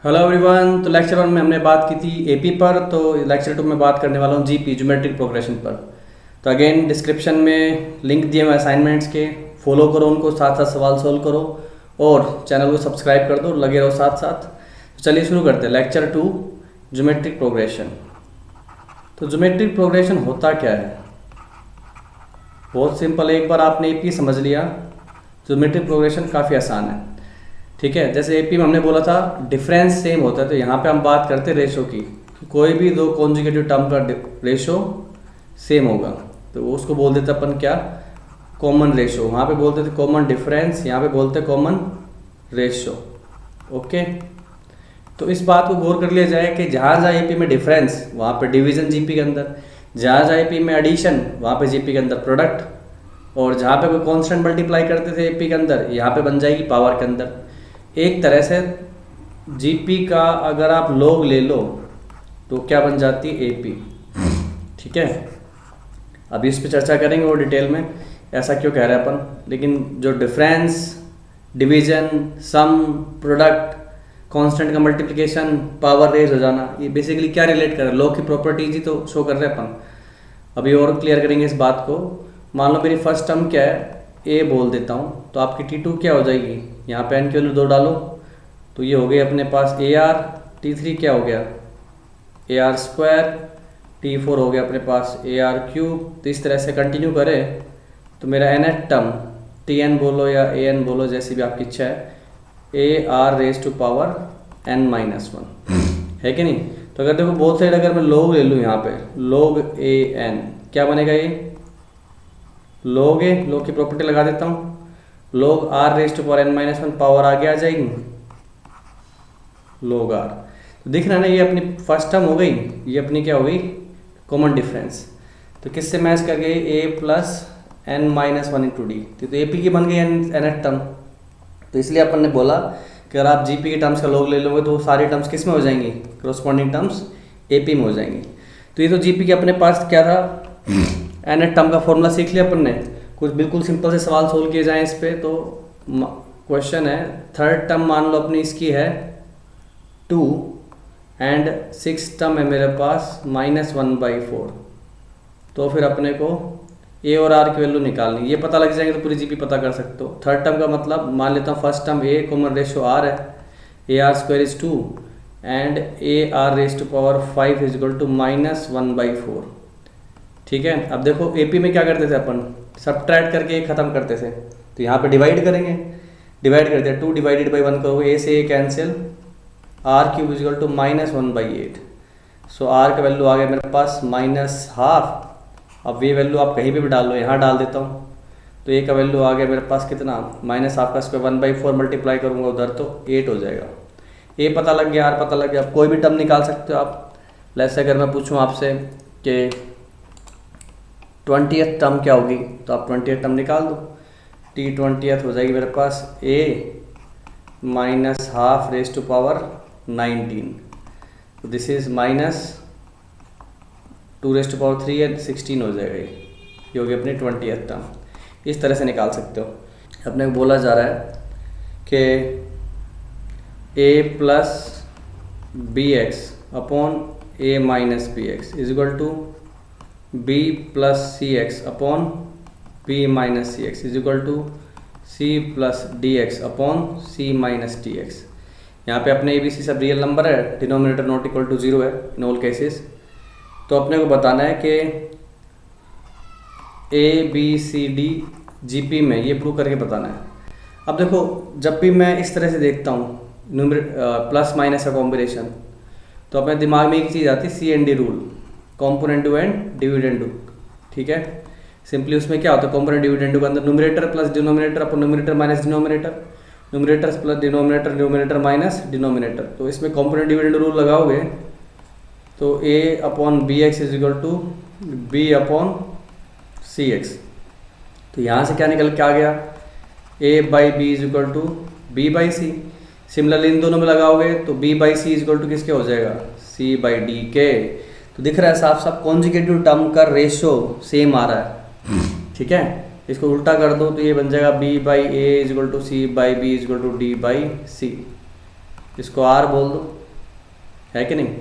Hello everyone. तो lecture 1 में हमने बात की थी एपी पर, तो लेक्चर 2 में बात करने वाला हूँ जीपी ज्योमेट्रिक प्रोग्रेशन पर। तो अगेन डिस्क्रिप्शन में लिंक दिए हुए असाइनमेंट्स के, फॉलो करो उनको, साथ साथ सवाल सोल्व करो और चैनल को सब्सक्राइब कर दो, लगे रहो साथ साथ। तो चलिए शुरू करते हैं लेक्चर 2 ज्योमेट्रिक प्रोग्रेशन। तो ज्योमेट्रिक प्रोग्रेशन होता क्या है? बहुत सिंपल, एक बार आपने एपी समझ लिया, ज्योमेट्रिक प्रोग्रेशन काफ़ी आसान है। ठीक है, जैसे एपी में हमने बोला था डिफरेंस सेम होता है, तो यहाँ पे हम बात करते हैं रेशो की, कि कोई भी दो कॉन्जुगेटिव टर्म का रेशो सेम होगा तो उसको बोल देते अपन क्या, कॉमन रेशो। वहाँ पे बोलते थे कॉमन डिफरेंस, यहाँ पे बोलते हैं कॉमन रेशो। ओके, तो इस बात को गौर कर लिया जाए कि जहाँ जहाँ एपी में डिफरेंस वहाँ पे डिवीजन जीपी के अंदर, जहाँ जहाँ एपी में एडिशन वहाँ पे जीपी के अंदर प्रोडक्ट, और जहाँ पे कोई कांस्टेंट मल्टीप्लाई करते थे एपी के अंदर यहाँ पे बन जाएगी पावर के अंदर। एक तरह से जीपी का अगर आप लॉग ले लो तो क्या बन जाती है, एपी। ठीक है, अभी इस पे चर्चा करेंगे और डिटेल में ऐसा क्यों कह रहे हैं अपन। लेकिन जो डिफरेंस, डिवीजन, सम, प्रोडक्ट, कांस्टेंट का मल्टीप्लिकेशन, पावर रेज हो जाना, ये बेसिकली क्या रिलेट कर रहा है, लॉग की प्रॉपर्टीज ही तो शो कर रहे हैं अपन। अभी और क्लियर करेंगे इस बात को। मान लो मेरी फर्स्ट टर्म क्या है, ए बोल देता हूँ, तो आपकी T2 क्या हो जाएगी, यहाँ पे एन की वैल्यू 2 डालो तो ये हो गई अपने पास ए आर। T3 क्या हो गया, ए आर स्क्वायर। T4 हो गया अपने पास ए आर क्यूब। तो इस तरह से कंटिन्यू करें तो मेरा nth टर्म, Tn बोलो या An बोलो, जैसी भी आपकी इच्छा है, A R raise to power n-1 है कि नहीं। तो अगर देखो बोथ साइड अगर मैं लॉग ले लूँ, यहाँ पे लॉग ए एन क्या बनेगा, ये लॉग ए, लॉग की प्रॉपर्टी लगा देता हूँ, log r raise to power n-1 power आगे आ जाएगी लॉग आर। तो दिख रहा है ना, ये अपनी फर्स्ट टर्म हो गई, ये अपनी क्या हो गई, कॉमन डिफरेंस। तो किससे मैच कर गई, a plus n-1 into D. तो ए पी की बन गई nth टर्म। तो इसलिए अपन ने बोला कि अगर आप जीपी के टर्म्स का लॉग ले लोगे तो सारी टर्म्स किस में हो जाएंगी, करस्पॉन्डिंग टर्म्स एपी में हो जाएंगी। तो ये तो जीपी के अपने पास क्या था, nth टर्म का फॉर्मूला सीख लिया अपन ने। कुछ बिल्कुल सिंपल से सवाल सोल्व किए जाएं इस पे। तो क्वेश्चन है, थर्ड टर्म मान लो अपनी इसकी है 2 एंड 6 टर्म है मेरे पास -1/4। तो फिर अपने को ए और आर की वैल्यू निकालनी, ये पता लग जाएंगे तो पूरी जीपी पता कर सकते हो। थर्ड टर्म का मतलब मान लेता हूँ first term A common ratio R है, ए R square is 2 and A are raise to power 5 is equal to -1/4। ठीक है, अब देखो एपी में क्या करते थे अपन, सब्ट्रैक्ट करके ख़त्म करते थे। तो यहाँ पे डिवाइड करेंगे, डिवाइड करते हैं 2 डिवाइडेड बाई 1 करोगे, ए से A cancel, R cube is equal to -1/8। So are का वैल्यू आ गया मेरे पास -12। अब ये वैल्यू आप कहीं पे भी डाल लो, यहाँ डाल देता हूँ तो ए का वैल्यू आ गया मेरे पास कितना, -12 का स्क्वायर 1/4 मल्टीप्लाई करूँगा उधर तो 8 हो जाएगा। ए पता लग गया, आर पता लग गया। अब कोई भी टर्म निकाल सकते हो आप। जैसे अगर मैं पूछूँ आपसे कि 20th टर्म क्या होगी, तो आप 20th टर्म निकाल दो। T20th हो जाएगी मेरे पास a -12 रेज टू पावर 19। तो this is -2 raise to power 3 and 16 हो जाएगा। ये होगी अपनी 20th टर्म। इस तरह से निकाल सकते हो। अपने को बोला जा रहा है कि a plus b x upon a minus b x is equal to b plus c x upon b minus c x is equal to c plus d x upon c minus d x. यहाँ पे अपने ABC सब real number है, denominator not equal to 0 है in all cases. तो अपने को बताना है कि A B C D GP में ये प्रूव करके बताना है। अब देखो जब भी मैं इस तरह से देखता हूँ प्लस माइनस का कॉम्बिनेशन, तो अपने दिमाग में एक चीज़ आती है CND rule, component and dividend. ठीक है, सिंपली उसमें क्या होता है, कॉम्पोनेंट डिविडेंड के अंदर न्यूमरेटर प्लस डिनोमिनेटर अपन numerator minus denominator, numerator plus denominator, denominator minus denominator. तो इसमें कॉम्पोनेंट डिविडेंड रूल लगाओगे तो a upon B x is equal to B upon C X. तो यहाँ से क्या निकल के आ गया, a by B is equal to B by C. Similarly इन दोनों में लगाओगे तो b by C is equal to किसके हो जाएगा, c बाई डी के। तो दिख रहा है साफ साफ कॉन्जुगेटिव टर्म का रेशो सेम आ रहा है। ठीक है, इसको उल्टा कर दो तो ये बन जाएगा b by A is equal to C by B is equal to D by C. इसको r बोल दो। है कि नहीं।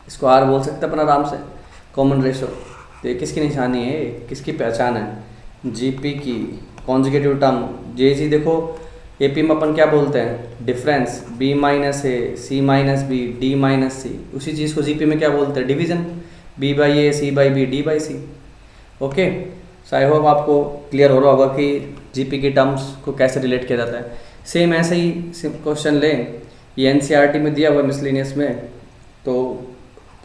इसको आर बोल सकते हैं अपन आराम से, कॉमन रेशो। तो ये किसकी निशानी है, किसकी पहचान है, जीपी की कॉन्जुगेटिव टर्म। जे जी देखो एपी में अपन क्या बोलते हैं, difference, b minus a, c minus b, d minus c. उसी चीज़ को जीपी में क्या बोलते हैं, division, b by a, c by b, d by c. Okay, so I hope आपको क्लियर हो रहा होगा कि जीपी की टर्म्स को कैसे रिलेट किया जाता है। सेम ऐसे ही क्वेश्चन लें, ये एनसीईआरटी में दिया हुआ है मिसलेनियस में, तो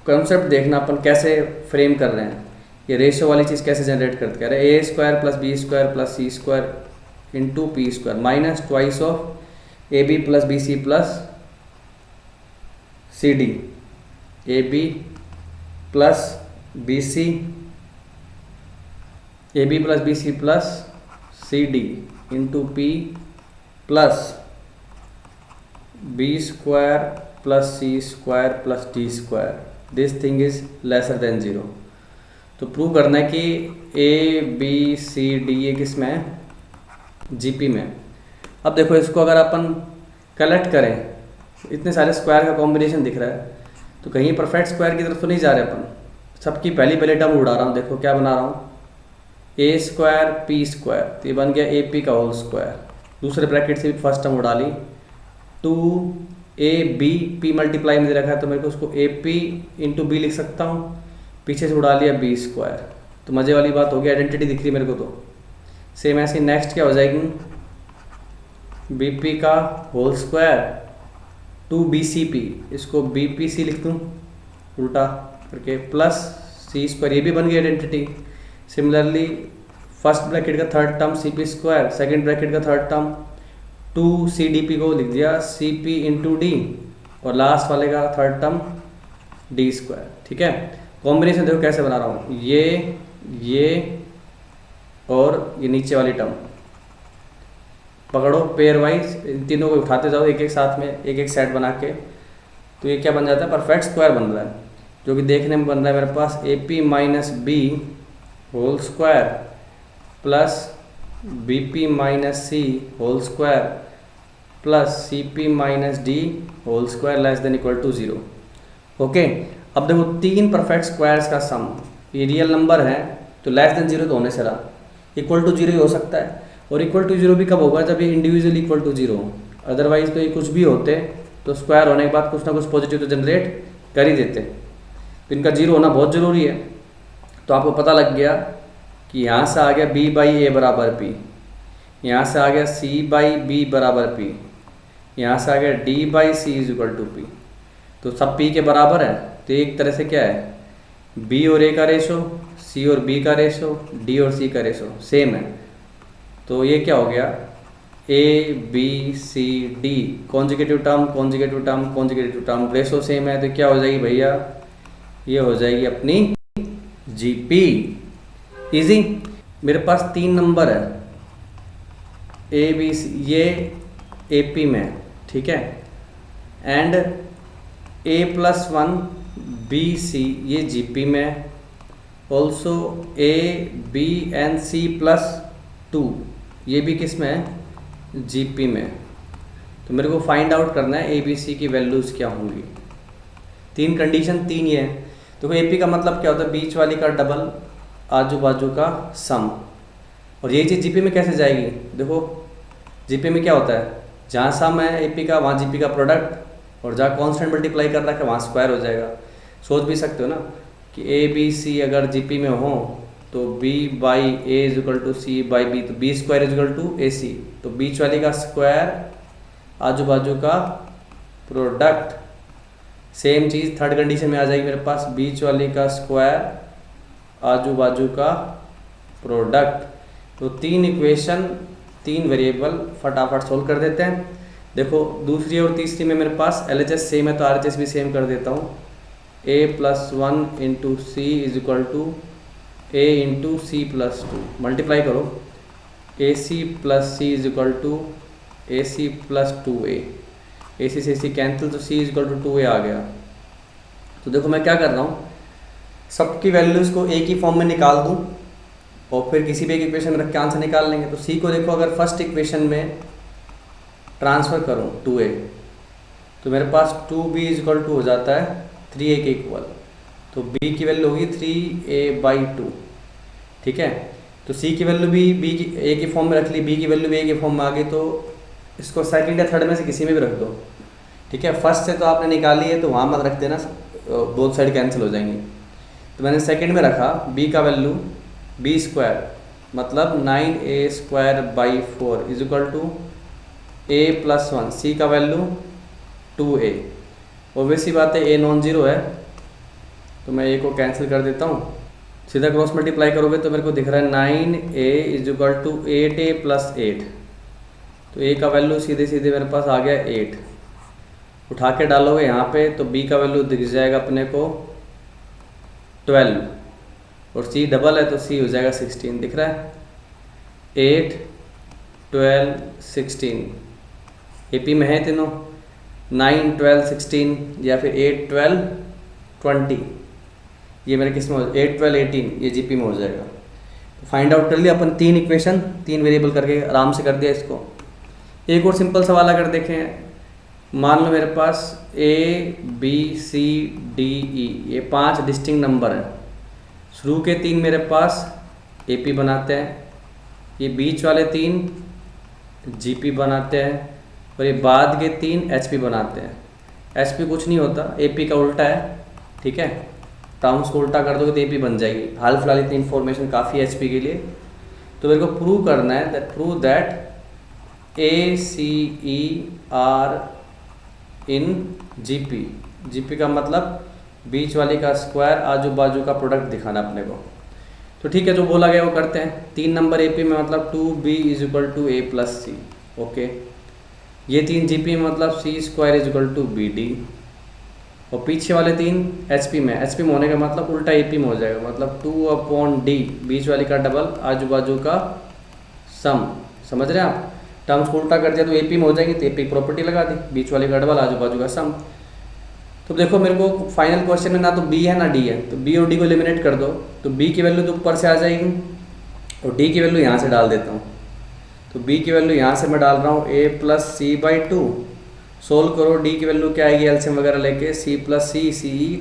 कॉन्सेप्ट देखना अपन कैसे फ्रेम कर रहे हैं, ये रेशियो वाली चीज़ कैसे जनरेट करते हैं। अरे A square plus B square plus C square into P square minus twice of A B plus B C plus C D, A B plus B C, A B plus B C plus C D into P plus B square plus C square plus D square, this thing is lesser than zero. तो prove करना है कि A B C D ये किस में है, GP में। अब देखो इसको अगर अपन कलेक्ट करें, इतने सारे स्क्वायर का कॉम्बिनेशन दिख रहा है, तो कहीं परफेक्ट स्क्वायर की तरफ तो नहीं जा रहे अपन, सबकी पहली टर्म उड़ा रहा हूँ। देखो क्या बना रहा हूँ, ए स्क्वायर पी स्क्वायर, तो ये बन गया ए पी का होल स्क्वायर। दूसरे ब्रैकेट से भी फर्स्ट टर्म उड़ा ली, two A B, P multiply में दे रखा है तो मेरे को उसको ए पी इंटू बी लिख सकता हूँ, पीछे से उड़ा लिया बी स्क्वायर। तो मज़े वाली बात होगी, आइडेंटिटी दिख रही है मेरे को। तो सेम ऐसे नेक्स्ट क्या हो जाएगी, बी पी का whole square to b c p, इसको बी पी सी लिख दूँ उल्टा करके, प्लस सी स्क्वायर, ये भी बन गई आइडेंटिटी। सिमिलरली फर्स्ट ब्रैकेट का third term C P square, second bracket का third term two C D P को लिख दिया सी पी इंटू डी, और लास्ट वाले का थर्ड टर्म डी स्क्वायर। ठीक है, कॉम्बिनेशन देखो कैसे बना रहा हूँ, ये और ये नीचे वाली टर्म पकड़ो पेयर वाइज, इन तीनों को उठाते जाओ एक एक साथ में, एक एक सेट बना के, तो ये क्या बन जाता है, परफेक्ट स्क्वायर बन रहा है, जो कि देखने में बन रहा है मेरे पास A P minus B whole square plus B P minus C whole square plus C P minus D whole square less than equal to zero. Okay, अब देखो तीन परफेक्ट स्क्वायर्स का सम, ये रियल नंबर है तो लेस देन जीरो तो होने से रहा, इक्वल टू जीरो ही हो सकता है। और इक्वल टू जीरो भी कब होगा, जब ये इंडिविजुअल इक्वल टू जीरो हो, अदरवाइज तो ये कुछ भी होते तो स्क्वायर होने के बाद कुछ ना कुछ पॉजिटिव तो जनरेट कर ही देते। तो इनका जीरो होना बहुत ज़रूरी है। तो आपको पता लग गया कि यहाँ से आ गया b बाई ए बराबर p, यहाँ से आ गया c बाई बी बराबर p, यहाँ से आ गया d by C is equal to p. तो सब p के बराबर है, तो एक तरह से क्या है, b और a का रेशो, c और b का रेशो, d और c का रेशो सेम है। तो ये क्या हो गया, a b c d conjugative term conjugative term conjugative term, ratio same है, तो क्या हो जाएगी भैया, ये हो जाएगी अपनी जीपी। इजी, मेरे पास तीन नंबर है ए बी सी, ये ए पी में, ठीक है, and a plus one b c ये जी पी में, also a b and c plus two ये भी किस में है, जी पी में। तो मेरे को फाइंड आउट करना है ए बी सी की वैल्यूज़ क्या होंगी। तीन कंडीशन, तीन ये है। देखो ए पी का मतलब क्या होता है, बीच वाली का डबल, आजू बाजू का सम। और ये चीज़ जीपी में कैसे जाएगी, देखो जीपी में क्या होता है, जहाँ सम है एपी का वहाँ जीपी का प्रोडक्ट, और जहाँ कांस्टेंट मल्टीप्लाई कर रखा है वहाँ स्क्वायर हो जाएगा। सोच भी सकते हो ना कि ए बी सी अगर जीपी में हो तो B by A is equal to C by B, तो B square is equal to A C. तो बीच वाली का स्क्वायर, आजू बाजू का प्रोडक्ट, सेम चीज़ थर्ड कंडीशन में आ जाएगी मेरे पास, बीच वाली का स्क्वायर, आजू बाजू का प्रोडक्ट। तो तीन इक्वेशन, तीन वेरिएबल फटाफट सोल्व कर देते हैं। देखो दूसरी और तीसरी में मेरे पास LHS सेम है तो RHS भी सेम कर देता हूँ। a plus one into C is equal to A into C plus two, multiply करो, A C plus C is equal to A C plus two A C से C cancel, तो C is equal to two A आ गया। तो देखो मैं क्या कर रहा हूँ, सबकी वैल्यूज़ को एक ही फॉर्म में निकाल दूँ और फिर किसी भी एक इक्वेशन में रख के आंसर निकाल लेंगे। तो सी को देखो अगर फर्स्ट इक्वेशन में ट्रांसफ़र करूँ 2a, तो मेरे पास 2b इक्वल टू हो जाता है 3a के इक्वल। तो b की वैल्यू होगी 3a/2। ठीक है, तो c की वैल्यू भी b की a के फॉर्म में रख ली, b की वैल्यू भी a के फॉर्म में आ गई, तो इसको सेकंड या थर्ड में से किसी में भी रख दो। ठीक है, फर्स्ट से तो आपने निकाली है तो वहाँ मत रख देना, बोथ साइड कैंसिल हो जाएंगी। तो मैंने सेकंड में रखा b का वैल्यू b² मतलब 9a² is equal to a+1। c का वैल्यू 2a। ऑब्वियसली बात है a नॉन जीरो है, तो मैं a को कैंसिल कर देता हूँ। सीधा क्रॉस मल्टीप्लाई करोगे तो मेरे को दिख रहा है 9a is equal to 8a + 8। तो a का वैल्यू सीधे सीधे मेरे पास आ गया 8। उठा के डालोगे यहाँ पे तो b का वैल्यू दिख जाएगा अपने को 12, और c डबल है तो c हो जाएगा 16। दिख रहा है 8, 12, 16 AP में है तीनों, 9, 12, 16 या फिर 8, 12, 20। ये मेरे किस में 8, 12, 18 ये GP में हो जाएगा। तो फाइंड आउट कर लिया अपन तीन इक्वेशन, तीन वेरिएबल करके आराम से कर दिया इसको। एक और सिंपल सवाल अगर देखें, मान लो मेरे पास A B C D E ये 5 डिस्टिंक्ट नंबर हैं। शुरू के 3 मेरे पास AP बनाते हैं, ये बीच वाले 3 GP बनाते हैं, और ये बाद के 3 HP बनाते हैं। HP कुछ नहीं होता, AP का उल्टा है। ठीक है, टर्म्स को उल्टा कर दोगे तो AP बन जाएगी। हाल फिलहाल इतनी इन्फॉर्मेशन काफ़ी है HP के लिए। तो मेरे को प्रूव करना है that ACE are in GP का मतलब बीच वाली का स्क्वायर, आजू बाजू का प्रोडक्ट दिखाना अपने को। तो ठीक है, जो बोला गया वो करते हैं। 3 नंबर AP में मतलब 2b is equal to a + c। Okay, ये 3 GP में मतलब c² is equal to bd, और पीछे वाले 3 HP में होने का मतलब उल्टा AP में हो जाएगा, मतलब 2/d बीच वाली का डबल, आजू बाजू का सम। समझ रहे हैं आप, टर्म्स को उल्टा कर दिया तो AP में हो जाएंगे, तो AP प्रॉपर्टी लगा दी, बीच वाले का डबल, आजू बाजू का सम। तो देखो मेरे को फाइनल क्वेश्चन में ना तो B है ना D है, तो B और D को एलिमिनेट कर दो, तो B की वैल्यू तो ऊपर से आ जाएगी और D की वैल्यू यहाँ से डाल देता हूँ। तो B की वैल्यू यहाँ से मैं डाल रहा हूँ a + c/2। सोल्व करो, D की वैल्यू क्या आएगी एलसीएम वगैरह लेके, c + c, CE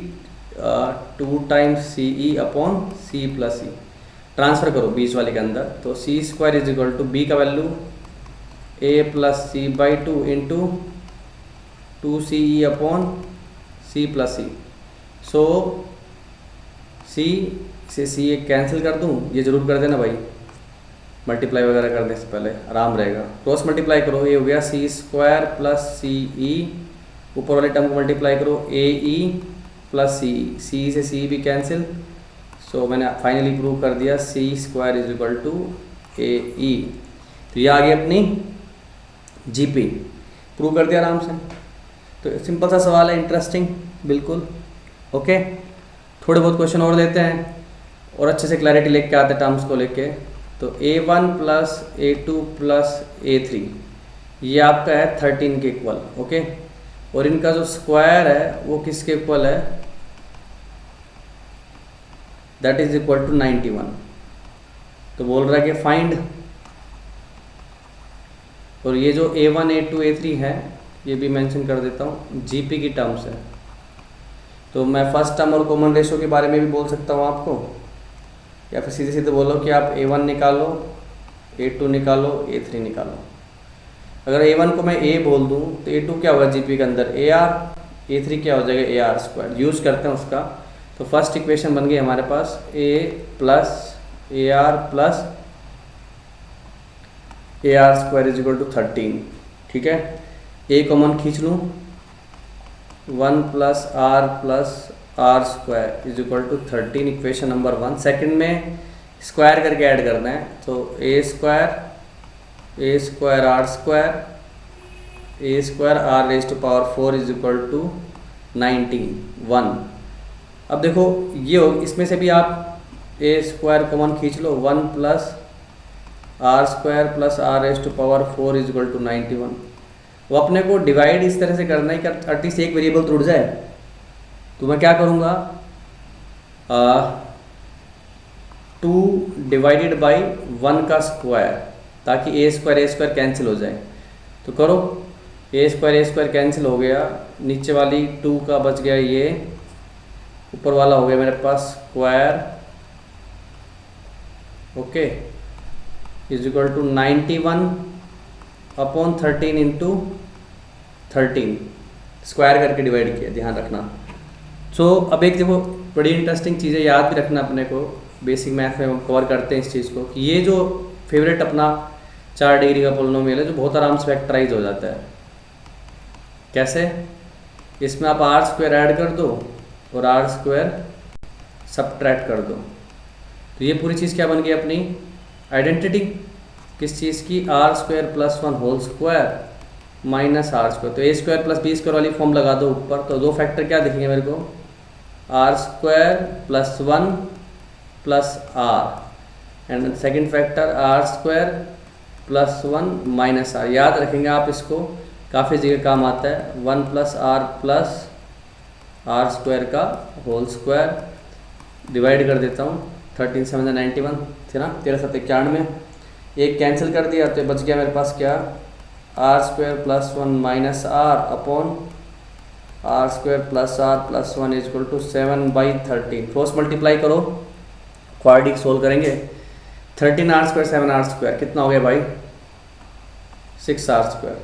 2 times CE/c + e। Transfer करो बीच वाले के अंदर, तो c² is equal to B का value a + c/2 into 2CE/c + e। So c से c एक कैंसिल कर दूँ, ये जरूर कर देना भाई, मल्टीप्लाई वगैरह करने से पहले आराम रहेगा। क्रॉस मल्टीप्लाई करो, ये हो गया c² + CE, ऊपर वाले टर्म को मल्टीप्लाई करो AE + CE, CE से CE भी कैंसिल। सो मैंने फाइनली प्रूव कर दिया c² is equal to AE। तो ये आ गई अपनी GP, प्रूव कर दिया आराम से। तो सिंपल सा सवाल है, इंटरेस्टिंग बिल्कुल। ओके, थोड़े बहुत क्वेश्चन और लेते हैं और अच्छे से क्लैरिटी लेके आते हैं टर्म्स को लेके। तो A1 + A2 + A3 ये आपका है 13 के इक्वल। ओके, और इनका जो स्क्वायर है वो किसके इक्वल है, दैट इज इक्वल टू 91। तो बोल रहा है कि फाइंड, और ये जो A1 A2 A3 है ये भी मेंशन कर देता हूँ, GP की टर्म्स है। तो मैं फर्स्ट टर्म और कॉमन रेशो के बारे में भी बोल सकता हूँ आपको, या फिर सीधे सीधे बोलो कि आप A1 निकालो, A2 निकालो, A3 निकालो। अगर A1 को मैं A बोल दूँ तो A2 क्या होगा GP के अंदर AR, A3 क्या हो जाएगा AR²। यूज़ करते हैं उसका। तो फर्स्ट इक्वेशन बन गई हमारे पास A + AR + AR² is equal to 13। ठीक है, A कॉमन खींच लूँ, 1 + R + R² is equal to 13, equation number 1। Second में स्क्वायर करके ऐड करना है, तो A² R⁴ is equal to 91। अब देखो ये हो, इसमें से भी आप A² कॉमन खींच लो, 1 + R² + R⁴ is equal to 91। वो अपने को डिवाइड इस तरह से करना है कि एटलीस्ट एक वेरिएबल तो उड़ जाए। तो मैं क्या करूँगा, 2 डिवाइडेड बाई 1 का स्क्वायर, ताकि A² कैंसिल हो जाए। तो करो, ए स्क्वायर कैंसिल हो गया, नीचे वाली 2 का बच गया ये, ऊपर वाला हो गया मेरे पास square, okay, is equal to 91/13 into 13, square करके डिवाइड किया, ध्यान रखना। सो अब एक देखो बड़ी इंटरेस्टिंग चीज़ है, याद भी रखना अपने को, बेसिक मैथ में हम कवर करते हैं इस चीज़ को, कि ये जो फेवरेट अपना 4 डिग्री का पोलिनोमियल है जो बहुत आराम से फैक्टराइज हो जाता है। कैसे? इसमें आप r² ऐड कर दो और r² सब्ट्रैक्ट कर दो, तो ये पूरी चीज़ क्या बन गई अपनी आइडेंटिटी, किस चीज़ की, r² + 1 whole square minus r²। तो a² + b² वाली फॉर्म लगा दो ऊपर, तो दो फैक्टर क्या दिखेंगे मेरे को, r² + 1 + r, and second factor r² + 1 - r। याद रखेंगे आप इसको, काफ़ी जगह काम आता है। 1 + r + r² का होल स्क्वायर, डिवाइड कर देता हूँ, 13 × 7 = 91 थे ना, 13 × 7 = 91, एक कैंसिल कर दिया तो बच गया मेरे पास क्या, r² + 1 - r upon r² + r + 1 = 7/13। Cross multiply करो, क्वाड्रेटिक सोल्व करेंगे, 13r² 7r² कितना हो गया भाई, 6r²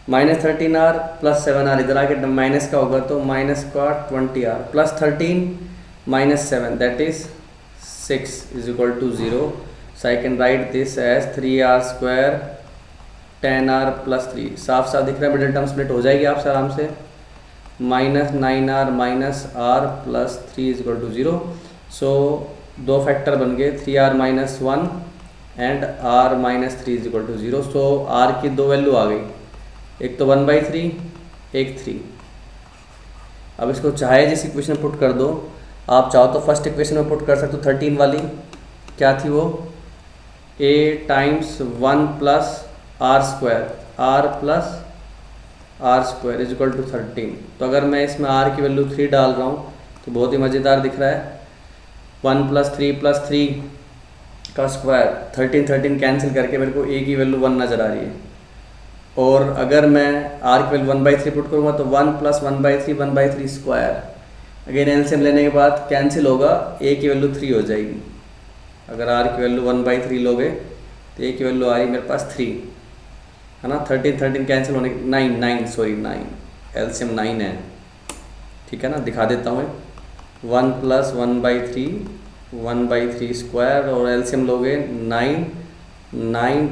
-13r + 7r, इधर आके माइनस का होगा तो माइनस का 20r + 13 - 7 that is 6 = 0। So I can write this as 3r² 10r + 3, साफ साफ दिख रहा है, मिडिल टर्म स्प्लिट हो जाएगी आपसे आराम से, -9r - r + 3 = 0। सो दो फैक्टर बन गए, 3r - 1 and r - 3 = 0। So r की दो वैल्यू आ गई, एक तो 1/3, एक 3। अब इसको चाहे जिस इक्वेशन में पुट कर दो, आप चाहो तो फर्स्ट इक्वेशन में पुट कर सकते हो, 13 वाली क्या थी वो, a × 1 + r² = 13। तो अगर मैं इसमें r की वैल्यू 3 डाल रहा हूँ तो बहुत ही मज़ेदार दिख रहा है, 1 + 3 + 3 का स्क्वायर, 13 कैंसिल करके मेरे को a की वैल्यू 1 नज़र आ रही है। और अगर मैं r की वैल्यू 1/3 पुट करूँगा तो 1 + 1/3 1/3 स्क्वायर, अगेन एलसीएम लेने के बाद कैंसिल होगा, a की वैल्यू 3 हो जाएगी। अगर r की वैल्यू 1/3 लोगे तो a की वैल्यू आ रही मेरे पास 3, है ना, 13 कैंसिल होने 9 एलसीएम 9 है, ठीक है ना, दिखा देता हूँ, 1 + 1/3 1/3 स्क्वायर, और एलसीएम लोगे 9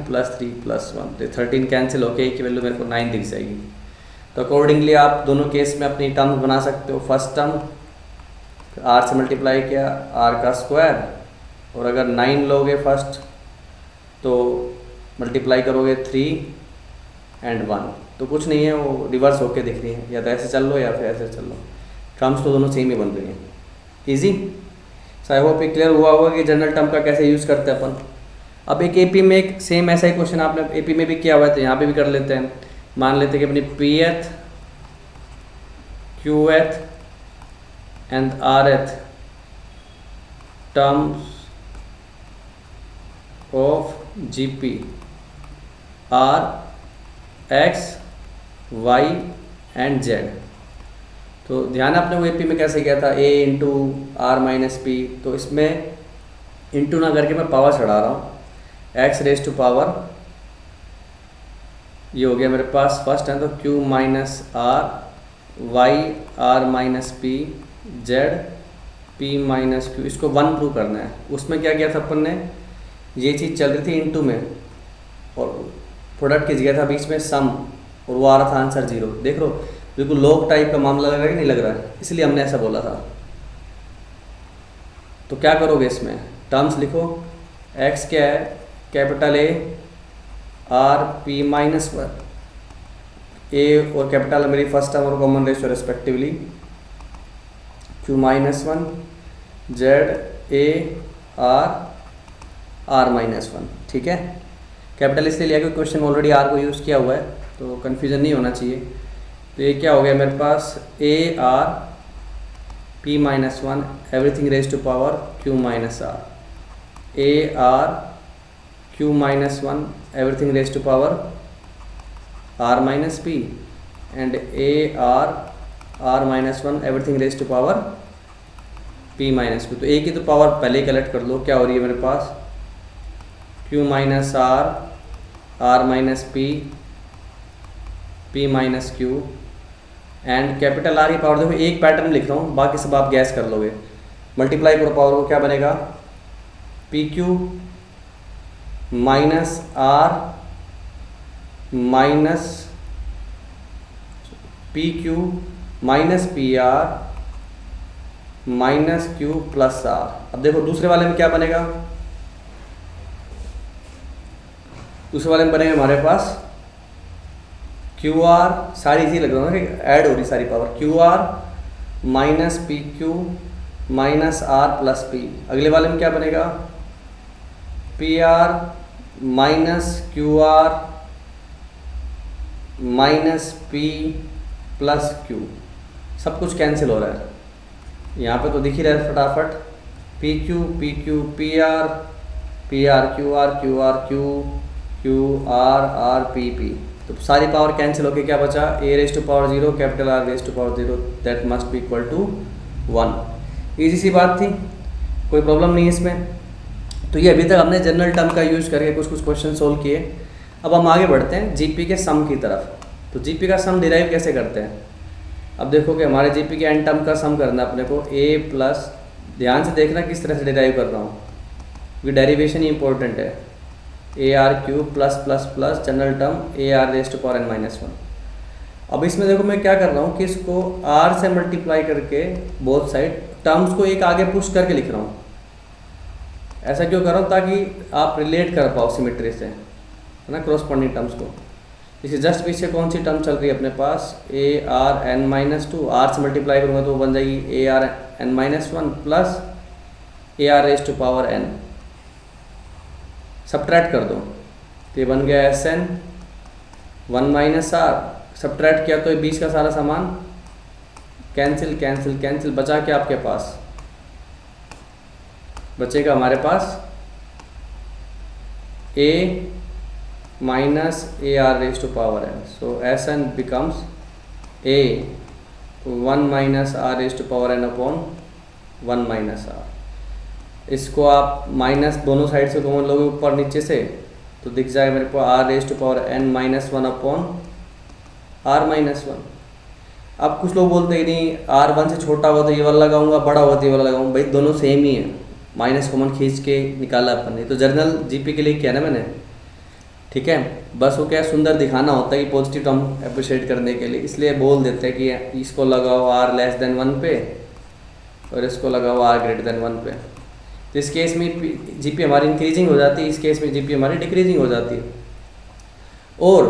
+ 3 + 1, तो 13 कैंसिल होके की वैल्यू मेरे को 9 दिख जाएगी। तो अकॉर्डिंगली आप दोनों केस में अपनी टर्म्स बना सकते हो, फर्स्ट टर्म r से मल्टीप्लाई किया r का स्क्वायर, और अगर 9 लोगे फर्स्ट तो मल्टीप्लाई करोगे 3 एंड 1, तो कुछ नहीं है, वो रिवर्स होके दिख रही है, या तो ऐसे चल लो या फिर ऐसे चल लो, टर्म्स तो दोनों सेम ही बन रही हैं, ईजी। सो आई होप ये क्लियर हुआ होगा कि जनरल टर्म का कैसे यूज़ करते हैं अपन। अब एक एपी में एक सेम ऐसा ही क्वेश्चन आपने एपी में भी किया हुआ है, तो यहाँ पे भी कर लेते हैं। मान लेते हैं कि अपनी pth, qth and rth terms of GP are x, y and z। तो ध्यान आपने वो एपी में कैसे किया था, a × r - p, तो इसमें इंटू ना करके मैं पावर चढ़ा रहा हूँ, x⁻⁴ ये हो गया मेरे पास फर्स्ट है, तो q - r, y r - p, z p - q, इसको 1 प्रूव करना है। उसमें क्या किया था अपन ने, ये चीज़ चल रही थी इंटू में, और प्रोडक्ट की जगह था बीच में सम, और वो आ रहा था आंसर 0। देख लो बिल्कुल लॉग टाइप का मामला लग रहा है कि नहीं लग रहा है, इसलिए हमने ऐसा बोला था। तो क्या करोगे, इसमें टर्म्स लिखो, x क्या है, capital A r p - 1, a और कैपिटल मेरी फर्स्ट टर्म और common ratio respectively, q - 1, z a r -1, ठीक है। कैपिटल इसलिए लिया क्योंकि क्वेश्चन में ऑलरेडी r को यूज़ किया हुआ है, तो कन्फ्यूज़न नहीं होना चाहिए। तो ये क्या हो गया मेरे पास, a r p - 1 everything raise to power q - r, a r q - 1 everything raise to power r minus p and a r minus 1 everything raised to power p minus q। तो a की तो power पहले ही collect कर लो, क्या हो रही है मेरे पास q minus r minus p minus q and capital R की पावर देखो एक पैटर्न लिख रहा हूँ, बाकी सब आप गैस कर लोगे। मल्टीप्लाई करो पावर को, क्या बनेगा p q minus R minus p q minus p r minus q plus r. अब देखो दूसरे वाले में क्या बनेगा, दूसरे वाले में बनेगा हमारे पास क्यू आर, सारी इसी लग रहा है ना कि ऐड हो रही सारी power, q r minus p q minus r plus p. अगले वाले में क्या बनेगा p r minus q r minus p plus q. सब कुछ कैंसिल हो रहा है यहाँ पे तो दिख ही रहा है फटाफट, P Q P R Q R Q R Q Q R P P. तो सारी पावर कैंसिल होके क्या बचा a raise to power 0 capital R raise to power 0 that must be equal to 1। Easy सी बात थी, कोई प्रॉब्लम नहीं है इसमें। तो ये अभी तक हमने जनरल टर्म का यूज करके कुछ क्वेश्चन सोल्व किए। अब हम आगे बढ़ते हैं जीपी के सम की तरफ। तो जीपी का सम डिराइव कैसे करते हैं, अब देखो कि हमारे जीपी के एन टर्म का सम करना है अपने को a प्लस, ध्यान से देखना किस तरह से डिराइव कर रहा हूँ क्योंकि डेरिवेशन ही इंपॉर्टेंट है, ए r cube plus plus plus general term a are raise to power n minus 1। अब इसमें देखो मैं क्या कर रहा हूँ कि इसको r से मल्टीप्लाई करके बोथ साइड टर्म्स को एक आगे पुश करके लिख रहा हूँ। ऐसा क्यों कर रहा हूँ ताकि आप रिलेट कर पाओ सिमेट्री से, है ना, क्रॉसपॉन्डिंग टर्म्स को। इसके जस्ट पीछे कौन सी टर्म चल रही है अपने पास A R N minus 2, R से मल्टीप्लाई करूँगा तो बन जाएगी A R N minus 1 plus A are raise to power n। Subtract कर दो तो ये बन गया S N 1 minus R, subtract किया तो ये बीच का सारा सामान कैंसिल कैंसिल कैंसिल, बचा क्या आपके पास, बचेगा हमारे पास a minus AR raised to power n. So Sn becomes a 1 minus R raised to power n upon 1 minus R। इसको आप माइनस दोनों साइड से कॉमन लोगे ऊपर नीचे से तो दिख जाएगा मेरे को R raised to power n minus 1 upon R minus 1। अब कुछ लोग बोलते हैं नहीं R1 से छोटा हुआ तो ये वाला लगाऊंगा, बड़ा हुआ तो ये वाला लगाऊंगा। भाई दोनों सेम ही है, माइनस कॉमन खींच के निकाला अपन ने। तो जर्नल जीपी के लिए किया ना मैंने, ठीक है, बस वो क्या सुंदर दिखाना होता है कि पॉजिटिव टर्म अप्रिशिएट करने के लिए, इसलिए बोल देते हैं कि इसको लगाओ r लेस देन 1 पे और इसको लगाओ r ग्रेटर देन 1 पे। तो इस केस में जीपी हमारी इंक्रीजिंग हो जाती है, इस केस में जीपी हमारी डिक्रीजिंग हो जाती है। और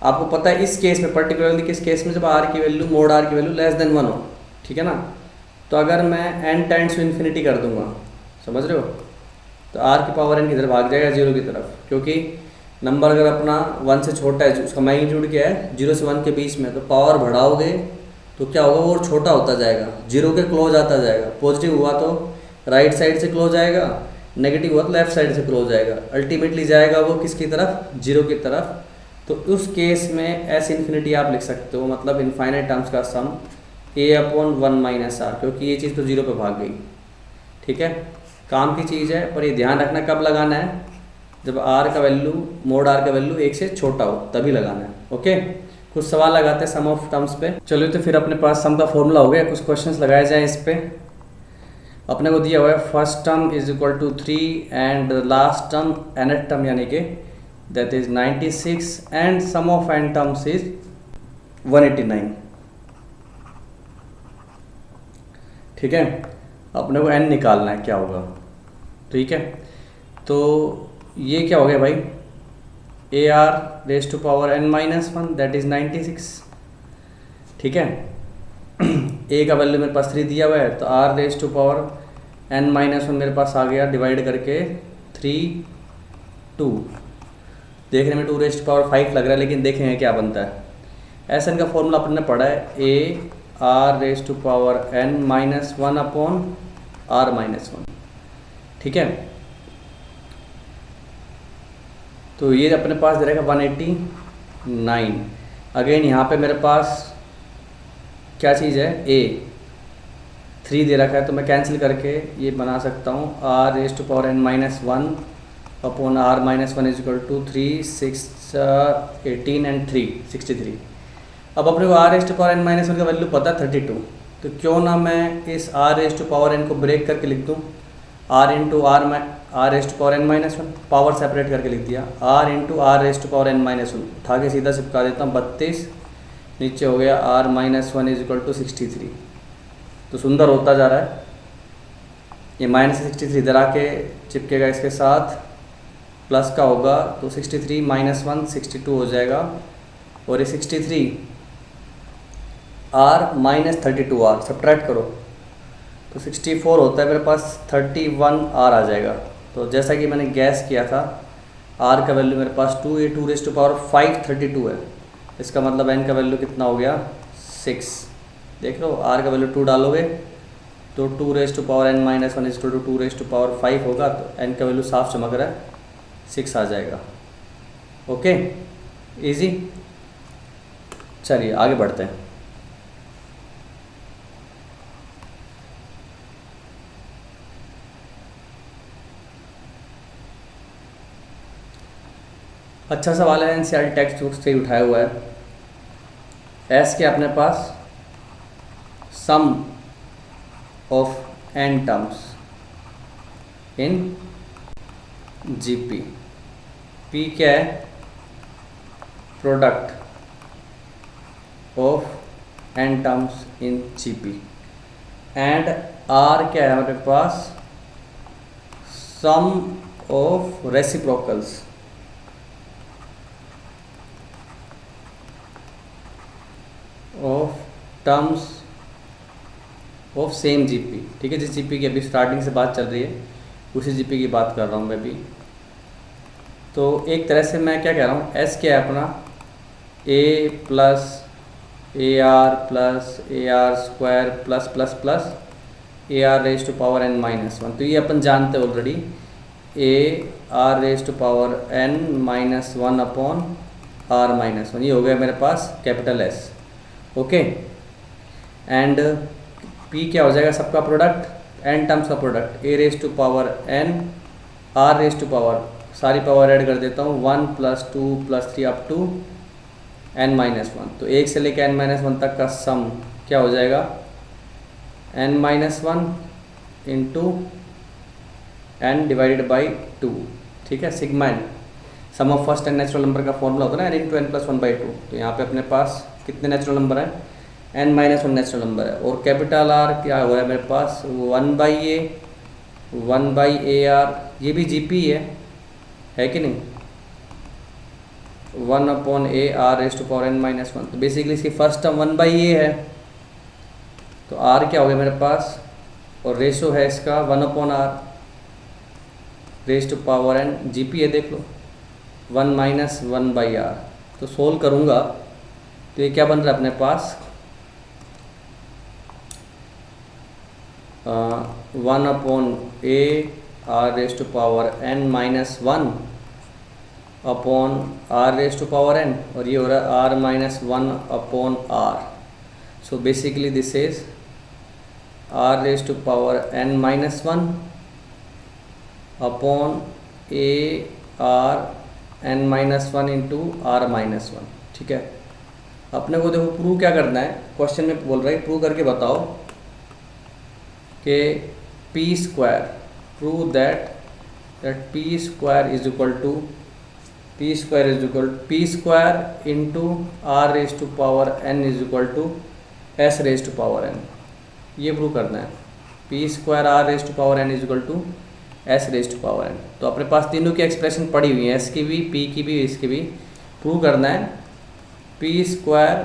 आपको पता है इस केस में पर्टिकुलरली किस केस में जब r की वैल्यू मोड r की वैल्यू लेस देन 1 हो, ठीक है ना, तो अगर मैं n टेंड्स टू इन्फिनिटी कर दूंगा, समझ रहे हो, तो r की पावर n की तरफ भाग जाएगा 0 की तरफ, क्योंकि नंबर अगर अपना 1 से छोटा है, उसका मैग्नीट्यूड क्या है 0 से 1 के बीच में, तो पावर बढ़ाओगे तो क्या होगा वो छोटा होता जाएगा, 0 के क्लोज आता जाएगा। पॉजिटिव हुआ तो राइट साइड से क्लोज आएगा, नेगेटिव हुआ तो लेफ्ट साइड से क्लोज आएगा, अल्टीमेटली जाएगा वो किसकी तरफ, 0 की तरफ। तो उस केस में एस इन्फिनिटी आप लिख सकते हो, मतलब इनफाइनाइट टर्म्स का सम a अपॉन 1 माइनस आर, क्योंकि ये चीज़ तो 0 पे भाग गई, ठीक है, काम की चीज़ है। पर ये ध्यान रखना कब लगाना है, जब r का वैल्यू मोड r का वैल्यू 1 से छोटा हो तभी लगाना है। ओके, कुछ सवाल लगाते हैं सम ऑफ टर्म्स पे। चलो तो फिर अपने पास सम का फॉर्मूला हो गया, कुछ क्वेश्चंस लगाए जाएं इस पे। अपने को दिया हुआ है first term is equal to 3 and last term nth term यानी कि that is 96 and sum of n terms is 189, ठीक है। अपने को n निकालना है क्या होगा, ठीक है। तो ये क्या हो गया भाई, a are raise to power n minus 1 that is 96, ठीक है। a का वैल्यू मेरे पास 3 दिया हुआ है, तो r raise to power n minus 1 मेरे पास आ गया डिवाइड करके 3 2, देखने में 2 रेज टू पावर 5 लग रहा है, लेकिन देखेंगे क्या बनता है। एस एन का फॉर्मूला अपन ने पढ़ा है a r raise to power n minus 1 upon r minus 1, ठीक है। तो ये अपने पास दे रहेगा 180 9। अगेन यहाँ पे मेरे पास क्या चीज़ है, a 3 दे रखा है, तो मैं कैंसिल करके ये बना सकता हूँ r⁻n−1 upon r−1 is equal to 3 6 18 and 3 63। अब अपने को r⁻n−1 का वैल्यू पता है 32, तो क्यों ना मैं इस r⁻n को ब्रेक करके लिख दूँ r into r⁻n−1, power separate करके लिख दिया r इंटू r⁻n−1, उठा के सीधा चिपका देता हूँ 32, नीचे हो गया r−1 इज इक्वल टू 63। तो सुंदर होता जा रहा है, ये -63 इधर आके चिपकेगा इसके साथ, प्लस का होगा तो 63 -1 62 हो जाएगा, और ये 63 r-32r सब्ट्रैक्ट करो तो 64 होता है मेरे पास, 31r आ जाएगा। तो जैसा कि मैंने गैस किया था r का वैल्यू मेरे पास 2, ये 2⁵ है, इसका मतलब n का वैल्यू कितना हो गया 6। देख लो r का वैल्यू 2 डालोगे तो 2⁻n−1 इज टू 2⁵ होगा, तो n का वैल्यू साफ चमक रहा है 6 आ जाएगा। Okay, easy. चलिए आगे बढ़ते हैं। अच्छा सवाल है, एनसीईआरटी टेक्स्ट बुक से उठाया हुआ है। एस के अपने पास sum of N terms in GP, P क्या है, product of N terms in GP, and R क्या है हमारे पास, sum of reciprocals of terms of same GP. ठीक है, जिस जीपी की अभी स्टार्टिंग से बात चल रही है उसी जीपी की बात कर रहा हूँ मैं भी। तो एक तरह से मैं क्या कह रहा हूँ, एस क्या है अपना, a plus A R plus A R square plus plus plus A are raise to power n minus 1। तो ये अपन जानते हैं already, A are raise to power n minus 1 upon are minus 1, ये हो गया मेरे पास capital S. Okay, and P क्या हो जाएगा, सबका प्रोडक्ट, एन टर्म्स का product, A raise to power N R raise to power, सारी पावर ऐड कर देता हूँ 1 + 2 + 3 अप टू n माइनस 1। तो 1 से लेकर n माइनस 1 तक का सम क्या हो जाएगा, n minus 1 into n divided by 2। ठीक है, sigma n, sum of first n natural number का फॉर्मूला होता है ना, n इंटू n + 1/2। तो यहाँ पे अपने पास कितने नेचुरल नंबर हैं, n माइनस 1 नेचुरल नंबर है, और कैपिटल आर क्या हो रहा है मेरे पास 1/a 1/ar, ये भी जीपी है कि नहीं, 1/a r raise to power n minus 1। तो बेसिकली इसकी फर्स्ट टर्म 1/a है, तो r क्या हो गया मेरे पास, और रेशो है इसका 1/r raise to power n, GP है देख लो 1 - 1/r। तो सोल्व करूँगा तो ये क्या बन रहा है अपने पास, 1/a r raise to power n minus 1 upon r raise to power n, और ये हो रहा है r minus 1 upon r। So basically this is r raise to power n minus 1 upon a r n minus 1 into r minus 1। ठीक है, अपने को देखो प्रूव क्या करना है, क्वेश्चन में बोल रहा है प्रूव करके बताओ कि p square, prove that p square is equal to p square into r raise to power n is equal to s raise to power n। ये प्रूव करना है, p square r raise to power n is equal to s raise to power n। तो अपने पास तीनों की expression पड़ी हुई है, s की भी, p की भी, इसकी भी। प्रूव करना है p square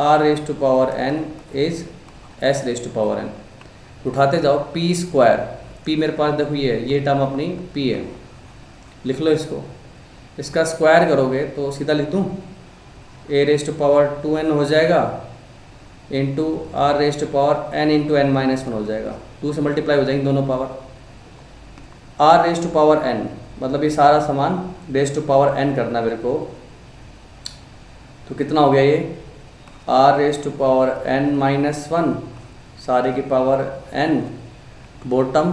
r raise to power n is s raise to power n। उठाते जाओ p स्क्वायर, p मेरे पास देखो ये टर्म अपनी p है, लिख लो इसको, इसका स्क्वायर करोगे तो सीधा लिख दूँ, a raise to power 2n हो जाएगा into r raise to power n into n minus 1 हो जाएगा, 2 से मल्टीप्लाई हो जाएंगे दोनों power, r raise to power n मतलब ये सारा सामान रेज टू पावर n करना मेरे को, तो कितना हो गया ये r raise to power n minus one, सारे की power n, bottom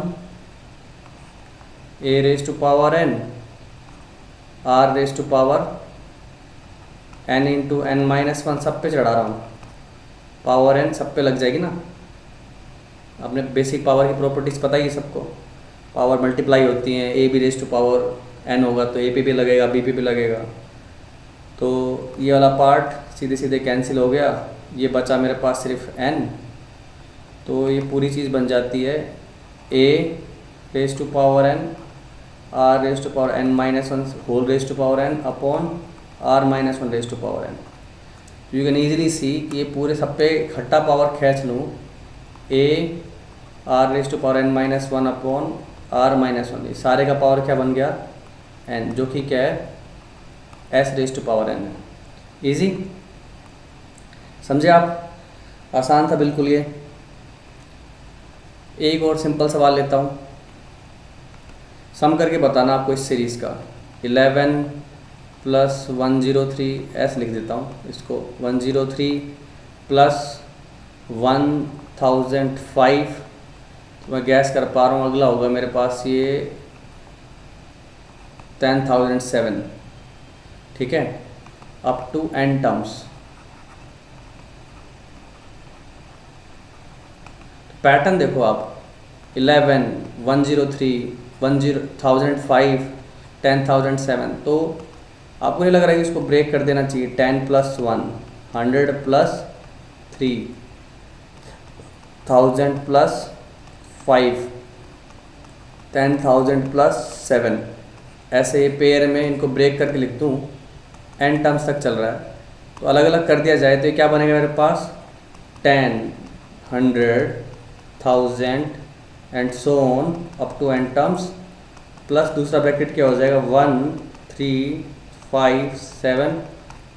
a raise to power n, r raise to power n into n minus one, सब पे चढ़ा रहा हूँ, पावर n सब पे लग जाएगी ना। आपने बेसिक पावर की प्रॉपर्टीज़ पता ही है सबको, पावर मल्टीप्लाई होती हैं, a भी रेज टू पावर n होगा तो a पे भी लगेगा, b पे भी लगेगा। तो ये वाला पार्ट सीधे सीधे कैंसिल हो गया, ये बचा मेरे पास सिर्फ n, तो ये पूरी चीज़ बन जाती है a raise to power n r raise to power n minus one whole raise to power n upon r minus one raise to power n। You can easily see कि ये पूरे सब पे इकट्ठा पावर खींच लूँ, a r raise to power n minus one upon r minus one, सारे का पावर क्या बन गया n, जो कि क्या है s raise to power n है। ईजी, समझे आप? आसान था बिल्कुल ये। एक और सिंपल सवाल लेता हूँ, सम करके बताना आपको इस सीरीज़ का। 11 प्लस 103 s लिख देता हूँ इसको, 103 प्लस 1005, तो मैं गैस कर पा रहा हूँ अगला होगा मेरे पास ये 10,007, ठीक है, up to n terms. Pattern देखो आप, 11, 103, 1005, 10,007, तो आपको नहीं लग रहा है कि इसको ब्रेक कर देना चाहिए? 10 प्लस 1, 100 प्लस 3, 1000 प्लस 5, 10,000 प्लस 7, ऐसे पेयर में इनको ब्रेक करके लिख दूँ, n टर्म्स तक चल रहा है, तो अलग अलग कर दिया जाए तो ये क्या बनेगा मेरे पास 10, 100, 1000 and so on up to n terms, plus दूसरा ब्रैकेट क्या हो जाएगा 1, 3, 5, 7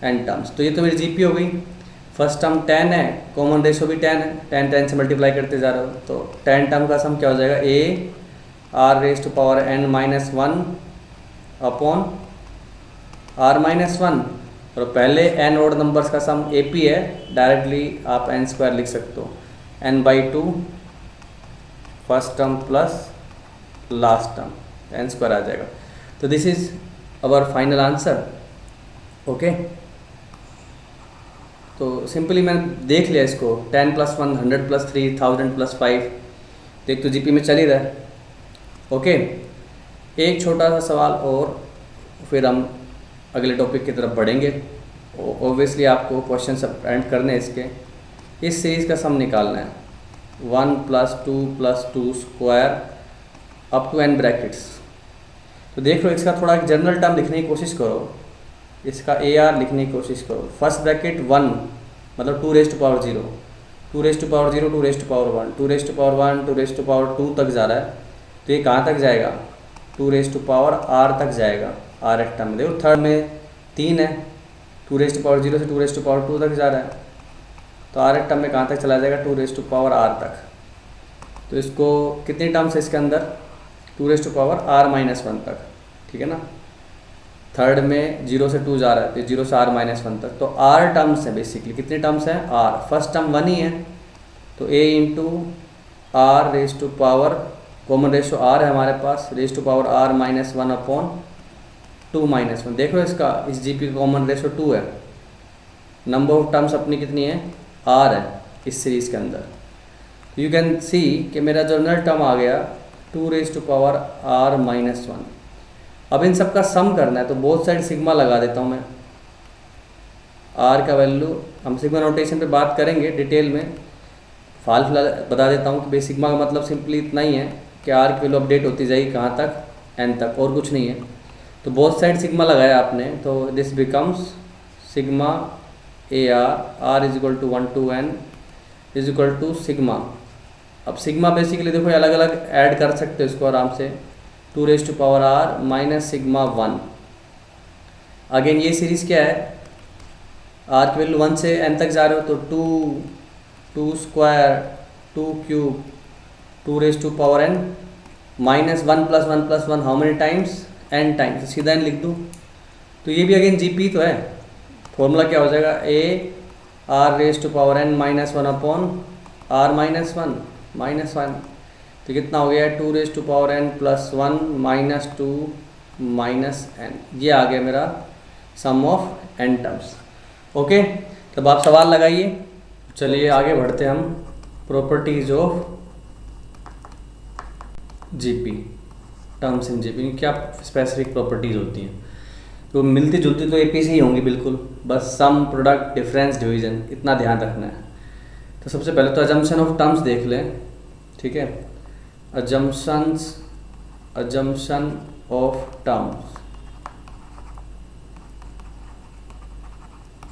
n टर्म्स। तो ये तो मेरी जीपी हो गई। फर्स्ट टर्म 10 है, कॉमन रेशो भी 10 है, 10 10 से मल्टीप्लाई करते जा रहे हो, तो 10 टर्म का सम क्या हो जाएगा a r raise to power n minus one upon r minus one, और पहले n ऑड नंबर्स का सम ap है, डायरेक्टली आप n स्क्वायर लिख सकते हो, n by two first term plus last term, n square आ जाएगा। तो this is our final answer. Okay, तो सिंपली मैंने देख लिया इसको, 10 प्लस 1, 100 प्लस 3, 1000 प्लस 5, तो एक तो जीपी में चल ही रहा है। ओके, एक छोटा सा सवाल और फिर हम अगले टॉपिक की तरफ बढ़ेंगे। ओब्वियसली आपको क्वेश्चन अटेम्प्ट करने हैं इसके। इस सीरीज़ का सम निकालना है, 1 plus 2 plus 2 square up to n brackets. तो देख लो, इसका थोड़ा एक जनरल टर्म लिखने की कोशिश करो, इसका AR लिखने की कोशिश करो। फर्स्ट ब्रैकेट 1 मतलब 2 raise to power 0, 2 raise to power 0, 2 raise to power 1, 2 raise to power 1, 2 raise to power 2 तक जा रहा है, तो ये कहाँ तक जाएगा 2 रेज टू पावर R तक जाएगा। R एक टर्म में देखो, थर्ड में 3 है, 2 रेज टू पावर 0 से 2 रेज टू पावर 2 तक जा रहा है, तो R एक टर्म में कहाँ तक चला जाएगा 2 रेज टू पावर R तक। तो इसको कितनी टर्म्स है इसके अंदर 2 raise to power R minus 1 तक, ठीक है ना। थर्ड में 0 से 2 जा रहा है, तो 0 से R माइनस 1 तक, तो R टर्म्स है बेसिकली। कितनी टर्म्स हैं R, फर्स्ट टर्म 1 ही है, तो A into R raise to power, common ratio R है हमारे पास, raise to power R minus 1 upon 2 minus 1। देख लो इसका, इस जीपी का कॉमन रेशो 2 है, नंबर ऑफ टर्म्स अपनी कितनी है R है इस सीरीज़ के अंदर। यू कैन सी कि मेरा जनरल टर्म आ गया 2 raise to power R minus 1। अब इन सब का सम करना है, तो बोथ साइड सिग्मा लगा देता हूँ मैं। R का वैल्यू हम सिग्मा नोटेशन पे बात करेंगे डिटेल में, फिलहाल बता देता हूँ कि भाई सिग्मा का मतलब सिंपली इतना ही है कि R की वैल्यू अपडेट होती जाएगी कहाँ तक, n तक, और कुछ नहीं है। तो बोथ साइड सिग्मा लगाया आपने, तो this becomes sigma AR, R is equal to 1 to n is equal to sigma. अब सिग्मा बेसिकली देखो अलग अलग ऐड कर सकते हो इसको आराम से, 2 raise to power R minus sigma 1। Again ये सीरीज़ क्या है, R की वैल्यू 1 से n तक जा रहे हो, तो 2 square 2 cube 2 raise to power n minus 1 plus 1 plus 1, how many times n times, सीधा n लिख दूँ। तो ये भी अगेन जीपी तो है, फॉर्मूला क्या हो जाएगा, a are raise to power n minus one upon are minus one, तो कितना हो गया, two raise to power n plus one minus two minus n, ये आ गया मेरा sum of N terms. Okay, तब आप सवाल लगाइए। चलिए आगे बढ़ते हम, properties of GP, terms in GP, क्या स्पेसिफिक प्रॉपर्टीज होती हैं। तो मिलती जुलती तो एपी से ही होंगी बिल्कुल, बस सम, प्रोडक्ट, डिफरेंस, डिवीजन, इतना ध्यान रखना है। तो सबसे पहले तो अजम्पशन ऑफ टर्म्स देख लें, ठीक है। Assumption of terms,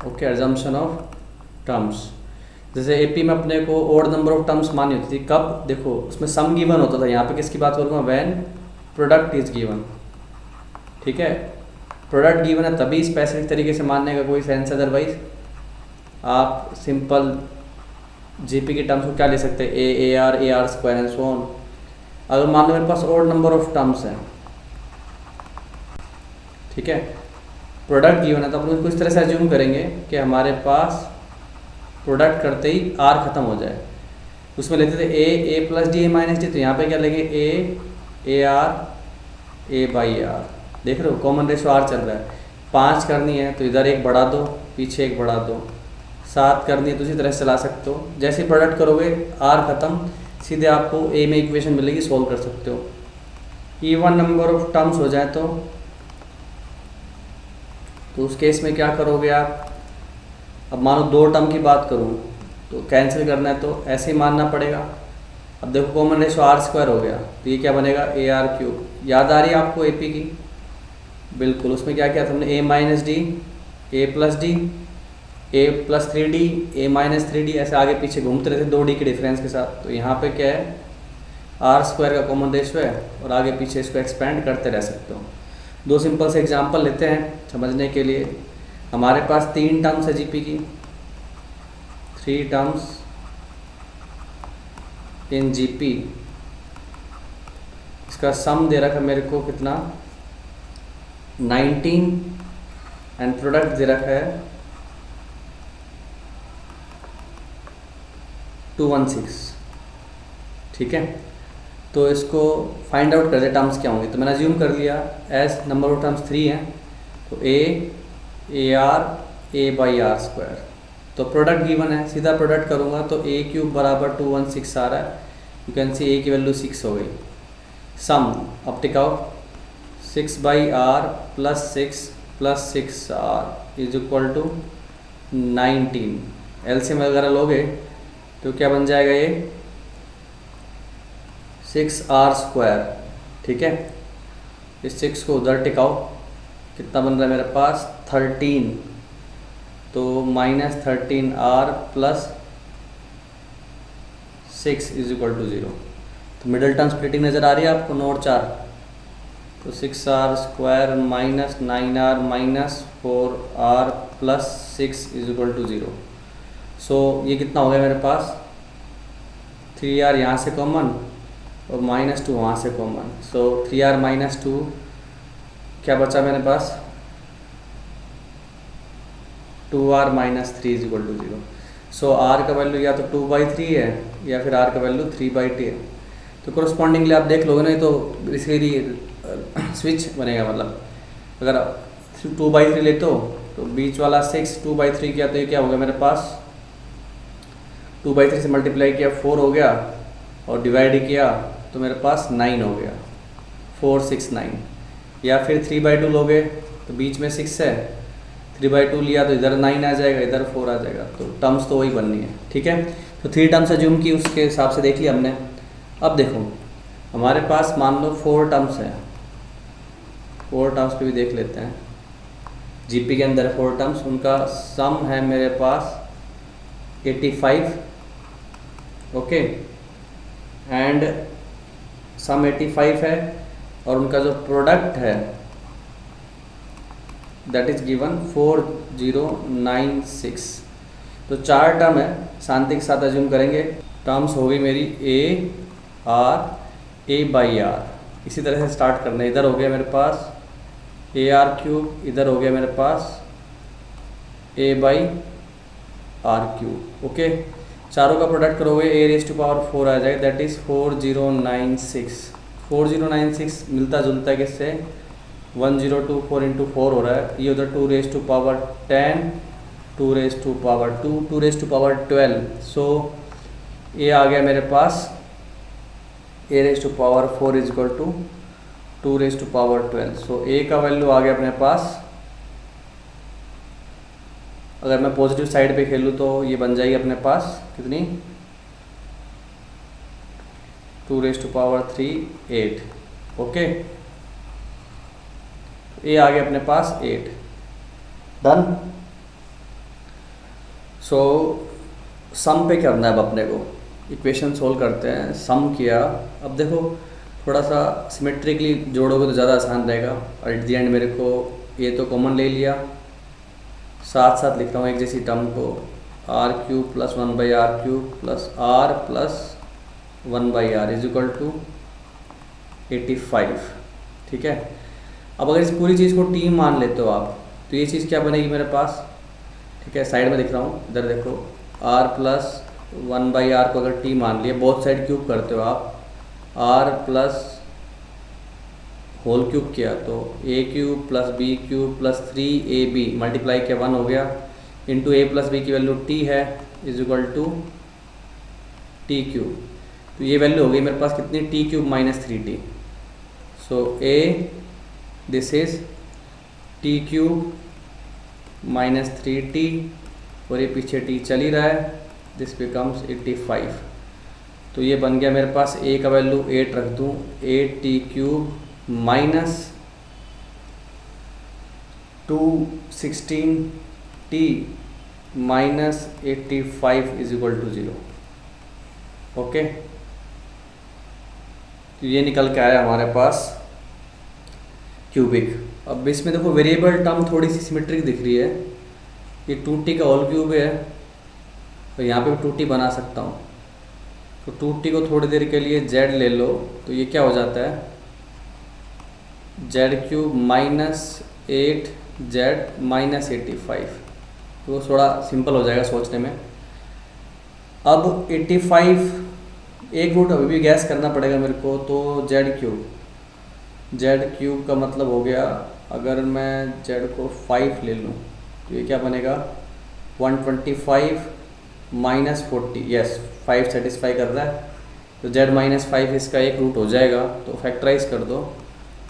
okay, assumption of terms. जैसे एपी में अपने को ओड नंबर ऑफ टर्म्स मानी होती थी, कब, देखो उसमें सम गिवन होता था, यहाँ पे किसकी बात करूँगा, व्हेन प्रोडक्ट इज गिवन, ठीक है। प्रोडक्ट गिवन है तभी स्पेसिफिक तरीके से मानने का कोई सेंस, अदरवाइज आप सिंपल जीपी के टर्म्स को क्या ले सकते हैं, ए R square and so on. अगर मान लो मेरे पास ओड नंबर ऑफ टर्म्स है, ठीक है, प्रोडक्ट गिवन है, तो अपन इसको इस तरह से अज्यूम करेंगे कि हमारे पास प्रोडक्ट करते ही आर खत्म हो जाए। उसमें लेते थे a plus d, a minus d, तो यहाँ पे क्या लेंगे, a r, a by r, देख रहे हो कॉमन रेशो आर चल रहा है। 5 करनी है तो इधर एक बढ़ा दो, पीछे एक बढ़ा दो, 7 करनी है तो उसी तरह से चला सकते हो। जैसे प्रोडक्ट करोगे आर खत्म, सीधे आपको ए में इक्वेशन मिलेगी, सोल्व कर सकते हो। इवन नंबर ऑफ टर्म्स हो जाए तो उस केस में क्या करोगे आप, अब मानो 2 टर्म की बात करूँ तो कैंसिल करना है तो ऐसे ही मानना पड़ेगा। अब देखो कॉमन रेशो आर स्क्वायर हो गया, तो ये क्या बनेगा, ए आर क्यूब। याद आ रही है आपको एपी की, बिल्कुल। उसमें क्या किया था हमने, ए माइनस डी, ए प्लस डी, ए प्लस 3d, ए माइनस 3d, ऐसे आगे पीछे घूमते रहते 2d के डिफरेंस के साथ। तो यहाँ पे क्या है, आर स्क्वायर का कॉमन रेशो है और आगे पीछे इसको एक्सपेंड करते रह सकते हो। 2 सिंपल से एग्जांपल लेते हैं समझने के लिए। हमारे पास 3 टर्म्स है जीपी की, 3 टर्म्स इन जीपी। इसका सम दे रखा है मेरे को कितना, 19, एंड प्रोडक्ट दे रखा है 216, ठीक है। तो इसको फाइंड आउट कर दे टर्म्स क्या होंगे। तो मैंने अज्यूम कर लिया एज नंबर ऑफ टर्म्स 3 हैं, तो a r, a by r square. तो प्रोडक्ट गिवन है, सीधा प्रोडक्ट करूँगा तो ए क्यूब बराबर 216 आ रहा है। यू कैन सी ए की वैल्यू 6 हो गई। सम, अब टिकाओ, 6 by r plus 6 r is equal to 19। LCM वगैरह लोगे तो क्या बन जाएगा, ये 6r स्क्वायर, ठीक है। इस 6 को उधर टिकाओ, कितना बन रहा है मेरे पास, 13, तो minus 13r plus 6 is equal to 0। तो मिडल टर्म स्प्लिटिंग नज़र आ रही है आपको, नोट 4। तो 6r square minus 9r minus 4r plus 6 is equal to 0। So ये कितना हो गया मेरे पास, 3r यहाँ से कॉमन और -2 वहाँ से कॉमन। सो 3r माइनस 2 क्या बचा मेरे पास, 2r minus 3 is equal to 0। So r का वैल्यू या तो 2/3 है या फिर r का वैल्यू 3/2 है। तो कोरस्पॉन्डिंगली आप देख लोगे ना, तो इसके लिए स्विच बनेगा, मतलब अगर 2/3 लेते हो तो बीच वाला 6 2/3 किया तो ये क्या हो गया मेरे पास, 2/3 से मल्टीप्लाई किया 4 हो गया और डिवाइड किया तो मेरे पास 9 हो गया, 4 6 9। या फिर 3/2 लोगे तो बीच में 6 है, 3/2 लिया तो इधर 9 आ जाएगा, इधर 4 आ जाएगा। तो टर्म्स तो वही बननी है, ठीक है। तो 3 टर्म्स अज्यूम की, उसके हिसाब से देख लिया हमने। अब देखो हमारे पास मान लो 4 टर्म्स है, 4 टर्म्स पे भी देख लेते हैं। जीपी के अंदर 4 टर्म्स, उनका सम है मेरे पास 85, ओके, एंड सम 85 है और उनका जो प्रोडक्ट है दैट इज गिवन 4096। तो 4 टर्म है, शांति के साथ अज्यूम करेंगे। टर्म्स हो गई मेरी ए बाई आर। इसी तरह से स्टार्ट करना है। इधर हो गया मेरे पास ए आर क्यूब, इधर हो गया मेरे पास ए बाई आर क्यूब। ओके, चारों का प्रोडक्ट करोगे ए रेज टू पावर 4 आ जाएगा, दैट इज़ 4096। 4096 मिलता जुलता है किससे, 1024 इंटू 4 हो रहा है, ये उधर 2 raise to power 10, 2 raise to power 2, 2 raise to power 12। So ये आ गया मेरे पास A raise to power 4 is equal to 2 raise to power 12। So A का वैल्यू आ गया अपने पास, अगर मैं पॉजिटिव साइड पे खेलूँ तो ये बन जाएगी अपने पास कितनी, 2 रेज टू पावर 3 8। ओके, ये आ गया अपने पास 8। डन। सो सम पे करना है अब अपने को, इक्वेशन सोल्व करते हैं। सम किया, अब देखो थोड़ा सा सिमेट्रिकली जोड़ोगे तो ज़्यादा आसान रहेगा। और एट द एंड मेरे को ये तो कॉमन ले लिया, साथ साथ लिख रहा हूँ एक जैसी टर्म को, r cube plus 1 by r cube plus r plus 1 by r is equal to 85। ठीक है, अब अगर इस पूरी चीज़ को टी मान लेते हो आप, तो ये चीज़ क्या बनेगी मेरे पास। ठीक है, साइड में दिख रहा हूँ, इधर देखो, आर प्लस 1 बाई आर को अगर टी मान लिया, बोथ साइड क्यूब करते हो आप, आर प्लस होल क्यूब किया तो A cube plus B cube plus 3ab multiply किया 1 हो गया, इंटू ए प्लस बी की वैल्यू टी है is equal to T cube. तो ये वैल्यू हो गई मेरे पास कितनी, T cube minus 3t। So uh this is T cube minus 3t, और ये पीछे t चल ही रहा है, दिस बिकम्स 85। तो ये बन गया मेरे पास, a का वैल्यू 8 रख दूँ, 8t cube minus 216t minus 85 is equal to 0। Okay, तो ये निकल के आया हमारे पास क्यूबिक। अब इसमें देखो वेरिएबल टर्म थोड़ी सी सिमेट्रिक दिख रही है, ये 2t का होल क्यूब है, तो यहाँ पे 2t बना सकता हूँ। तो 2t को थोड़ी देर के लिए z ले लो, तो ये क्या हो जाता है, z cube minus 8z minus 85। तो थोड़ा सिंपल हो जाएगा सोचने में। अब 85 एक रूट अभी भी गैस करना पड़ेगा मेरे को, तो z क्यूब का मतलब हो गया, अगर मैं z को 5 ले लूँ तो ये क्या बनेगा, 125 माइनस 40, यस 5 सेटिस्फाई कर रहा है, तो z माइनस 5 इसका एक रूट हो जाएगा। तो फैक्टराइज कर दो,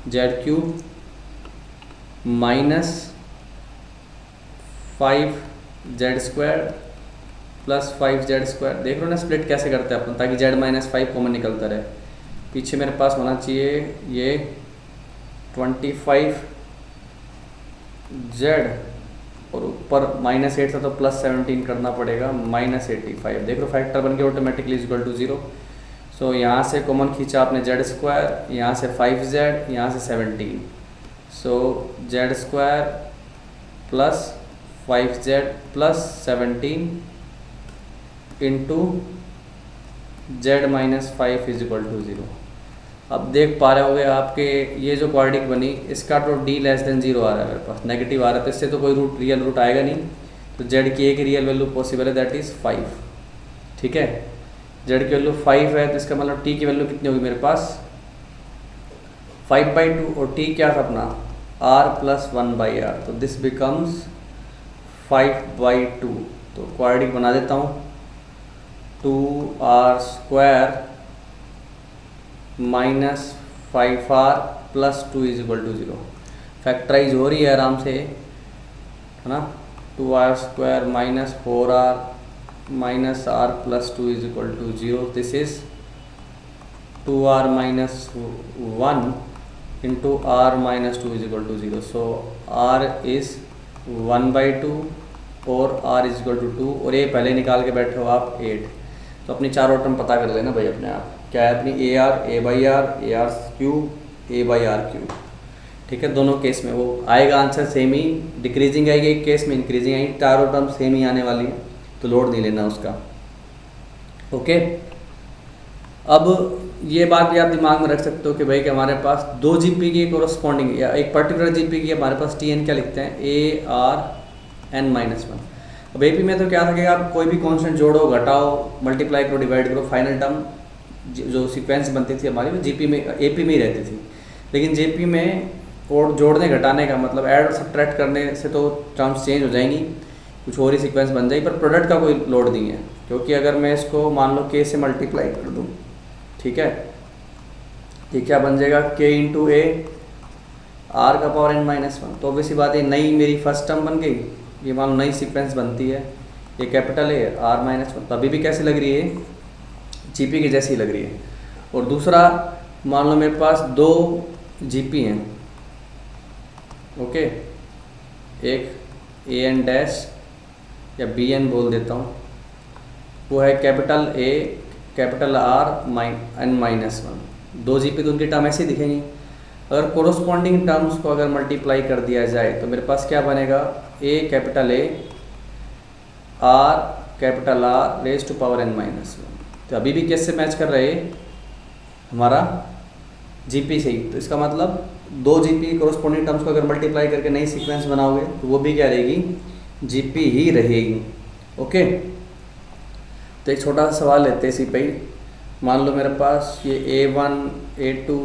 z cube minus 5z square plus 5z square. देख लो ना स्प्लिट कैसे करते हैं अपन, ताकि z माइनस 5 कॉमन निकलता रहे। पीछे मेरे पास होना चाहिए ये 25z, और ऊपर माइनस 8 था तो प्लस 17 करना पड़ेगा, माइनस 85। देख लो फैक्टर बन गया ऑटोमेटिकली इज इक्वल टू 0। सो यहाँ से कॉमन खींचा आपने z स्क्वायर, यहाँ से 5z, यहाँ से 17। So z square plus 5z plus 17 into z minus 5 is equal to 0। अब देख पा रहे होगे आपके ये जो क्वाड्रेटिक बनी, इसका तो d लेस देन 0 आ रहा है मेरे पास, नेगेटिव आ रहा है, तो इससे तो कोई रूट रियल रूट आएगा नहीं। तो z की एक रियल वैल्यू पॉसिबल है, दैट इज़ 5। ठीक है, z की वैल्यू 5 है, तो इसका मतलब t की वैल्यू कितनी होगी मेरे पास, 5/2, और t क्या था अपना, r प्लस 1/r, तो दिस बिकम्स 5/2। तो क्वाड्रेटिक बना देता हूँ, 2r square minus 5r plus 2 is equal to 0। Factorise हो रही है आराम से, है ना, 2r square minus 4r minus r plus 2 is equal to 0। This is 2r minus 1 into r minus 2 is equal to 0। So r is 1/2 और r is equal to 2, और ये पहले निकाल के बैठे हो आप 8। तो अपनी चारों टर्म पता कर लेना भाई अपने आप, क्या है अपनी a by r, a r cube, a by r cube. ठीक है, दोनों केस में वो आएगा आंसर सेम ही, डिक्रीजिंग आएगी एक केस में, इंक्रीजिंग आएगी, चारों टर्म सेम ही आने वाली है, तो लोड नहीं लेना उसका। ओके, अब ये बात भी आप दिमाग में रख सकते हो कि भाई कि हमारे पास दो जीपी की कोरस्पॉन्डिंग या एक पर्टिकुलर जीपी की हमारे पास टी एन क्या लिखते हैं, ए आर n-1। अब AP में तो क्या था कि आप कोई भी कांस्टेंट जोड़ो, घटाओ, मल्टीप्लाई करो, डिवाइड करो, फाइनल टर्म जो सीक्वेंस बनती थी हमारी वो GP में AP में ही रहती थी। लेकिन JP में और जोड़ने घटाने का मतलब ऐड और सब्ट्रैक्ट करने से तो टर्म्स चेंज हो जाएंगी, कुछ और ही सीक्वेंस बन जाएगी, पर प्रोडक्ट का कोई लोड नहीं है, क्योंकि अगर मैं इसको मान लो K से मल्टीप्लाई कर दूँ, ठीक है, ये क्या बन जाएगा K इंटू A R का पावर n-1। तो ऑब्वियसली बात है नई मेरी फर्स्ट टर्म बन गई, ये मान लो नई सीक्वेंस बनती है, ये कैपिटल A R-1, तो अभी भी कैसी लग रही है, GP की जैसी लग रही है। और दूसरा मान लो मेरे पास दो GP हैं, ओके, एक AN डैश या BN बोल देता हूँ, वो है capital A capital R n-1, दो GP तो उनकी टर्म ऐसे ही दिखेंगी। अगर कोरोस्पॉन्डिंग टर्म्स को अगर मल्टीप्लाई कर दिया जाए तो मेरे पास क्या बनेगा, A capital A R capital R raise to power n-1। तो अभी भी कैसे मैच कर रहे हैं, हमारा GP से ही। तो इसका मतलब दो GP कोरोस्पॉन्डिंग टर्म्स को अगर मल्टीप्लाई करके नई सीक्वेंस बनाओगे तो वो भी क्या रहेगी, GP ही रहेगी। ओके, तो एक छोटा सा सवाल लेते हैं इसी पे ही। मान लो मेरे पास ये A1 A2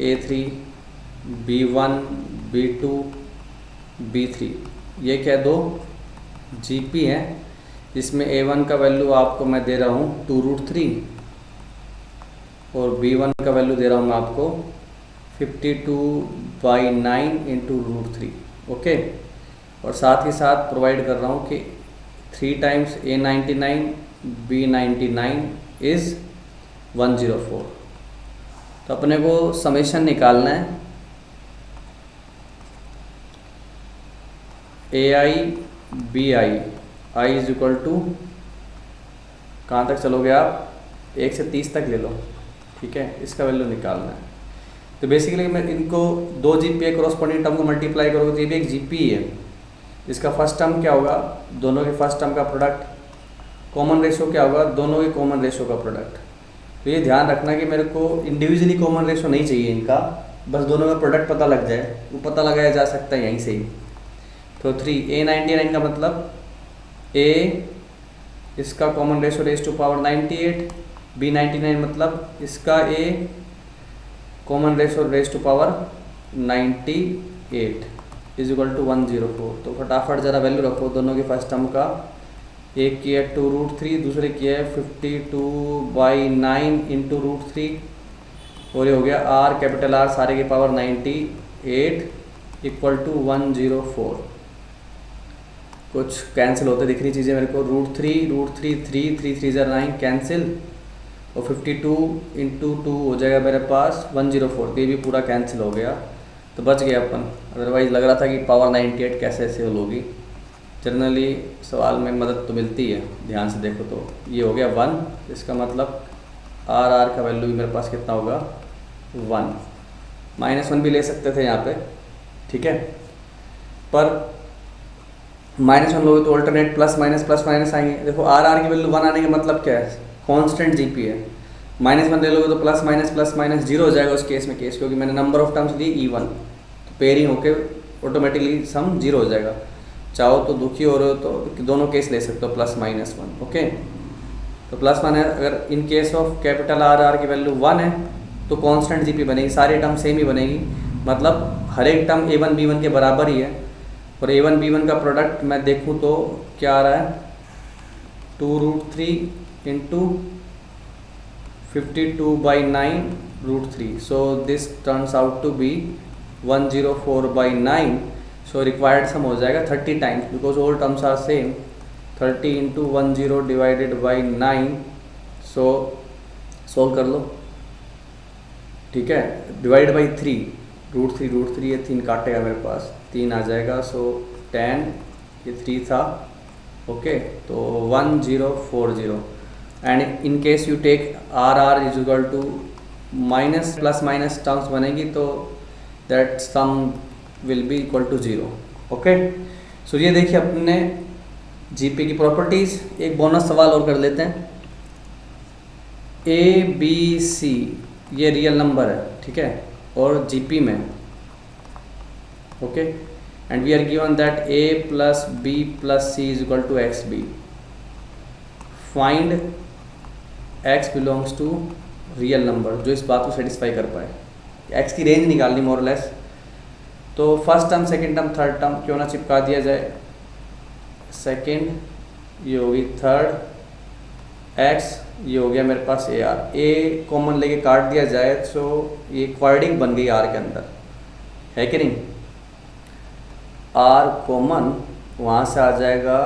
A3 B1 B2 B3 ये क्या दो GP हैं, जिसमें A1 का वैल्यू आपको मैं दे रहा हूँ 2√3 और B1 का वैल्यू दे रहा हूँ मैं आपको 52/9 इंटू √3। ओके, और साथ ही साथ प्रोवाइड कर रहा हूँ कि 3 टाइम्स A99 B99 इज़ 104। तो अपने को समेशन निकालना है AI BI I is equal to, कहाँ तक चलोगे आप, 1 से 30 तक ले लो, ठीक है, इसका वैल्यू निकालना है। तो बेसिकली मैं इनको दो GP कोरोस्पॉन्डिंग टर्म को मल्टीप्लाई करोगे तो ये भी एक GP है, जिसका फर्स्ट टर्म क्या होगा, दोनों के फर्स्ट टर्म का प्रोडक्ट, कॉमन रेशो क्या होगा, दोनों के कॉमन रेशो का प्रोडक्ट। तो ये ध्यान रखना कि मेरे को इंडिविजुअली कॉमन रेशो नहीं चाहिए इनका, बस दोनों का प्रोडक्ट पता लग जाए, वो पता लगाया जा सकता है यहीं से ही। तो 3 A99 का मतलब A इसका common ratio raise to power 98, B99 मतलब इसका A common ratio raise to power 98 is equal to 104। तो फटाफट ज़रा वैल्यू रखो दोनों के फर्स्ट टर्म का, एक की है 2√3, दूसरे की है 52/9 इंटू √3, और ये हो गया R कैपिटल R सारे की पावर 98 इक्वल टू 104। कुछ कैंसिल होते दिख रही चीज़ें मेरे को, √3 3 × 9 कैंसिल, और 52 इंटू 2 हो जाएगा मेरे पास 104। तो ये भी पूरा कैंसिल हो गया, तो बच गया अपन। अदरवाइज़ लग रहा था कि पावर 98 कैसे ऐसे होगी। जनरली सवाल में मदद तो मिलती है, ध्यान से देखो। तो ये हो गया 1, इसका मतलब R का वैल्यू भी मेरे पास कितना होगा 1। -1 भी ले सकते थे यहाँ पे, ठीक है, पर -1 लोगे तो अल्टरनेट प्लस माइनस आएंगे। देखो R की वैल्यू 1 आने का मतलब क्या है, कांस्टेंट GP है। -1 ले लोगे तो प्लस माइनस 0 हो जाएगा उस केस में, क्योंकि मैंने number of terms Lee E1, तो पेयरिंग होके ऑटोमेटिकली सम 0 हो जाएगा। चाहो तो दुखी हो रहे हो तो दोनों केस ले सकते हो +-1। ओके, तो +1 है। अगर in case of capital R की वैल्यू 1 है तो कांस्टेंट GP बनेगी, सारी टर्म सेम ही बनेगी, मतलब हर एक टर्म A1 B1 के बराबर ही है। और A1 B1 का प्रोडक्ट मैं देखूँ तो क्या आ रहा है, 2√3 into 52/9 √3, so this turns out to be 104/9। So required sum हो जाएगा 30 times, because all terms are same. 30 into 10 divided by 9, so solve कर लो, ठीक है, डिवाइड बाई 3, √3 ये 3 काटेगा मेरे पास, 3 आ जाएगा, सो 10, ये 3 था, ओके, तो 1040। And in case you take R is equal to minus plus minus terms बनेगी, तो that sum will be equal to 0। Okay, so ये देखिए अपने GP की प्रॉपर्टीज़। एक बोनस सवाल और कर लेते हैं। ABC ये रियल नंबर है, ठीक है, और GP में, okay, and we are given that a plus b plus c is equal to xb. Find x belongs to real number जो इस बात को सेटिस्फाई कर पाए, x की रेंज निकालनी मोर लेस। तो first term, second term, third term क्यों ना चिपका दिया जाए। सेकंड ये होगी थर्ड x, ये हो गया मेरे पास ए आर, ए कॉमन लेके काट दिया जाए तो ये क्वाड्रेटिक बन गई आर के अंदर, है कि नहीं। आर कॉमन वहाँ से आ जाएगा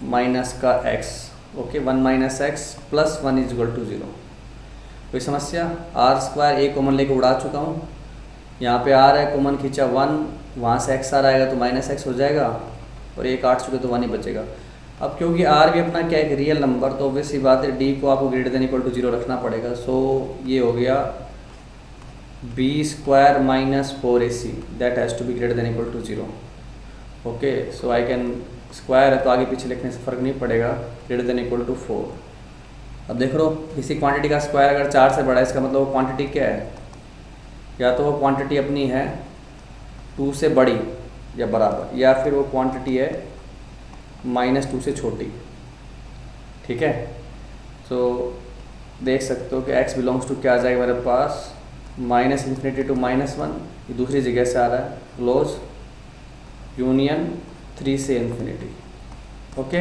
माइनस का x, okay, 1 minus x plus 1 is equal to 0। कोई समस्या। आर स्क्वायर ए कॉमन लेके उड़ा चुका हूँ, यहाँ पे आर है कॉमन खींचा 1, वहाँ से एक्स आर आएगा तो माइनस एक्स हो जाएगा, और ए काट चुके तो 1 ही बचेगा। अब क्योंकि आर भी अपना क्या है, एक रियल नंबर, तो ऑब्वियस सी बात है डी को आपको ग्रेटर देन इक्वल टू 0 रखना पड़ेगा। सो ये हो गया b square minus 4ac, that has to be greater than equal to 0। Okay, so I can, square है तो आगे पीछे लिखने से फ़र्क नहीं पड़ेगा, ग्रेटर देन इक्वल टू 4। अब देख लो किसी क्वांटिटी का स्क्वायर अगर 4 से बड़ा है, इसका मतलब वो क्वांटिटी क्या है, या तो वो क्वांटिटी अपनी है 2 से बड़ी या बराबर, या फिर वो क्वांटिटी है -2 से छोटी। ठीक है, तो देख सकते हो कि x बिलोंग्स टू क्या आ जाएगा मेरे पास, -∞ टू -1, ये दूसरी जगह से आ रहा है, क्लोज यूनियन 3 से इन्फिनिटी। ओके,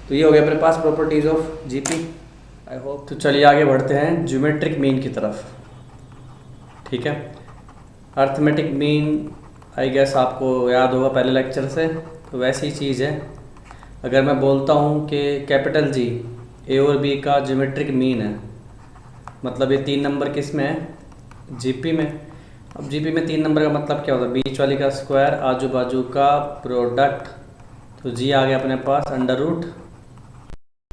तो ये हो गया मेरे पास properties of GP. I hope. तो चलिए आगे बढ़ते हैं ज्योमेट्रिक मीन की तरफ। ठीक है, अर्थमेटिक मीन आई गेस आपको याद होगा पहले लेक्चर से, तो वैसी ही चीज़ है। अगर मैं बोलता हूँ कि कैपिटल जी ए और बी का ज्योमेट्रिक मीन है, मतलब ये 3 नंबर किस में है, जीपी में। अब जीपी में 3 नंबर का मतलब क्या होता है, बीच वाली का स्क्वायर, आजू बाजू का प्रोडक्ट, तो जी आ गया अपने पास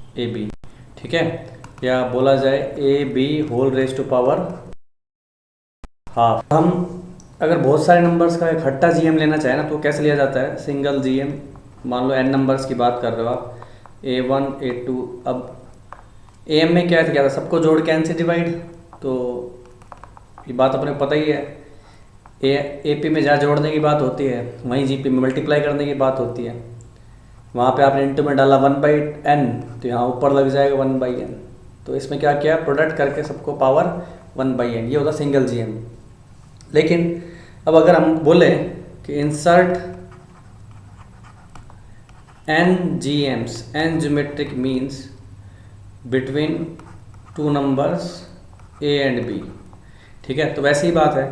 √AB। ठीक है, या बोला जाए AB whole raise to power half. हम अगर बहुत सारे नंबर्स का इकट्ठा जीएम लेना चाहें ना, तो कैसे लिया जाता है, सिंगल जीएम। मान लो n नंबर्स की बात कर रहे हो आप, A1 A2। अब AM में क्या था, सबको जोड़ के n से डिवाइड, तो ये बात अपने को पता ही है। AP में जहाँ जोड़ने की बात होती है, वहीं GP में मल्टीप्लाई करने की बात होती है। वहाँ पे आपने इंटू में डाला 1/n, तो यहाँ ऊपर लग जाएगा 1/n। तो इसमें क्या किया, प्रोडक्ट करके सबको पावर 1/n, ये होता सिंगल जीएम। लेकिन अब अगर हम बोले कि insert n GMs, n geometric means between 2 numbers a and b। ठीक है, तो वैसी ही बात है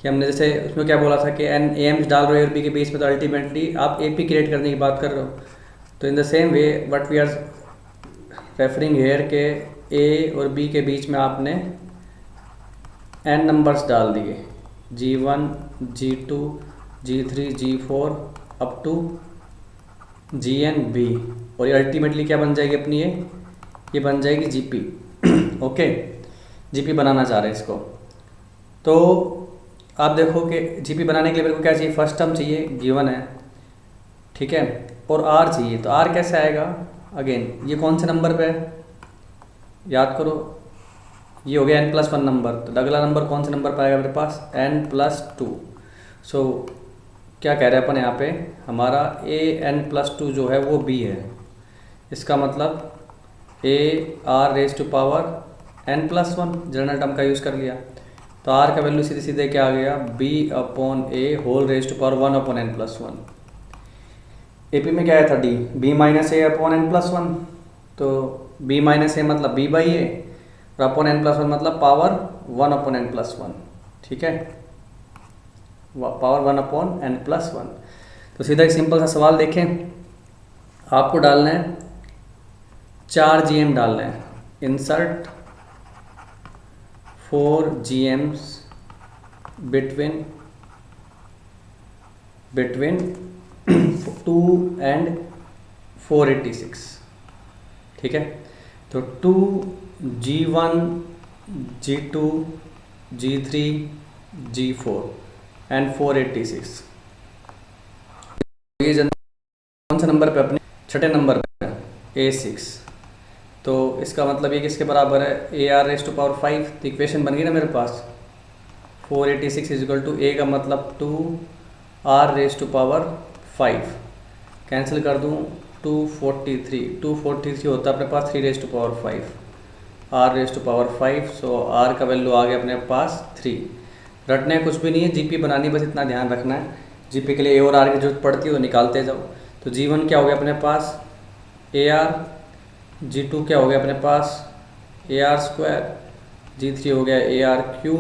कि हमने जैसे उसमें क्या बोला था कि n AMs डाल रहे हो और b के बीच में, तो अल्टीमेटली आप AP क्रिएट करने की बात कर रहे हो। तो in the same way what we are referring here के a और b के बीच में आपने n नंबर्स डाल दिए, G1 G2 G3 G4 up to GNB, और ये अल्टीमेटली क्या बन जाएगी अपनी, ये बन जाएगी GP। ओके, GP बनाना चाह रहे हैं इसको। तो आप देखो कि GP बनाने के लिए मेरे को क्या चाहिए, फर्स्ट टर्म चाहिए, गिवन है। ठीक है, और R चाहिए, तो R कैसे आएगा, अगेन ये कौन से नंबर पे है, याद करो, ये हो गया n+1 नंबर, तो अगला नंबर कौन से नंबर पर आएगा मेरे पास, n+2। सो क्या कह रहे हैं अपन यहाँ पे, हमारा n+2 जो है वो b है। इसका मतलब a r raise to power n+1, general term का यूज़ कर लिया, तो r का वैल्यू सीधे सीधे क्या आ गया, b/a whole raise to power 1/n+1। AP में क्या है था, d b-a/n+1, तो b-a मतलब b/a, और n+1 मतलब पावर 1/n+1। ठीक है, पावर 1/n+1। तो सीधा एक सिंपल सा सवाल देखें, आपको डालना है 4 GM डालना है, इंसर्ट 4 GMs बिटवीन 2 and 486। ठीक है, तो 2 G1 G2 G3 G4 and 486। ये कौन सा नंबर पे, अपने छठे नंबर पे A6। तो इसका मतलब ये किसके बराबर है, AR⁵ तो इक्वेशन बन गई ना मेरे पास, 486 इज इक्वल टू A का मतलब 2 r raise to power 5, cancel कर दूँ 243 होता है अपने पास 3 raise to power 5, r raise to power 5। So are का वैल्यू आ गया अपने पास 3। रटने कुछ भी नहीं है, जीपी बनानी, बस इतना ध्यान रखना है। जीपी के लिए ए और आर की जरूरत पड़ती है तो निकालते जाओ। तो G1 क्या हो गया अपने पास AR, G2 क्या हो गया अपने पास AR², G3 हो गया AR³,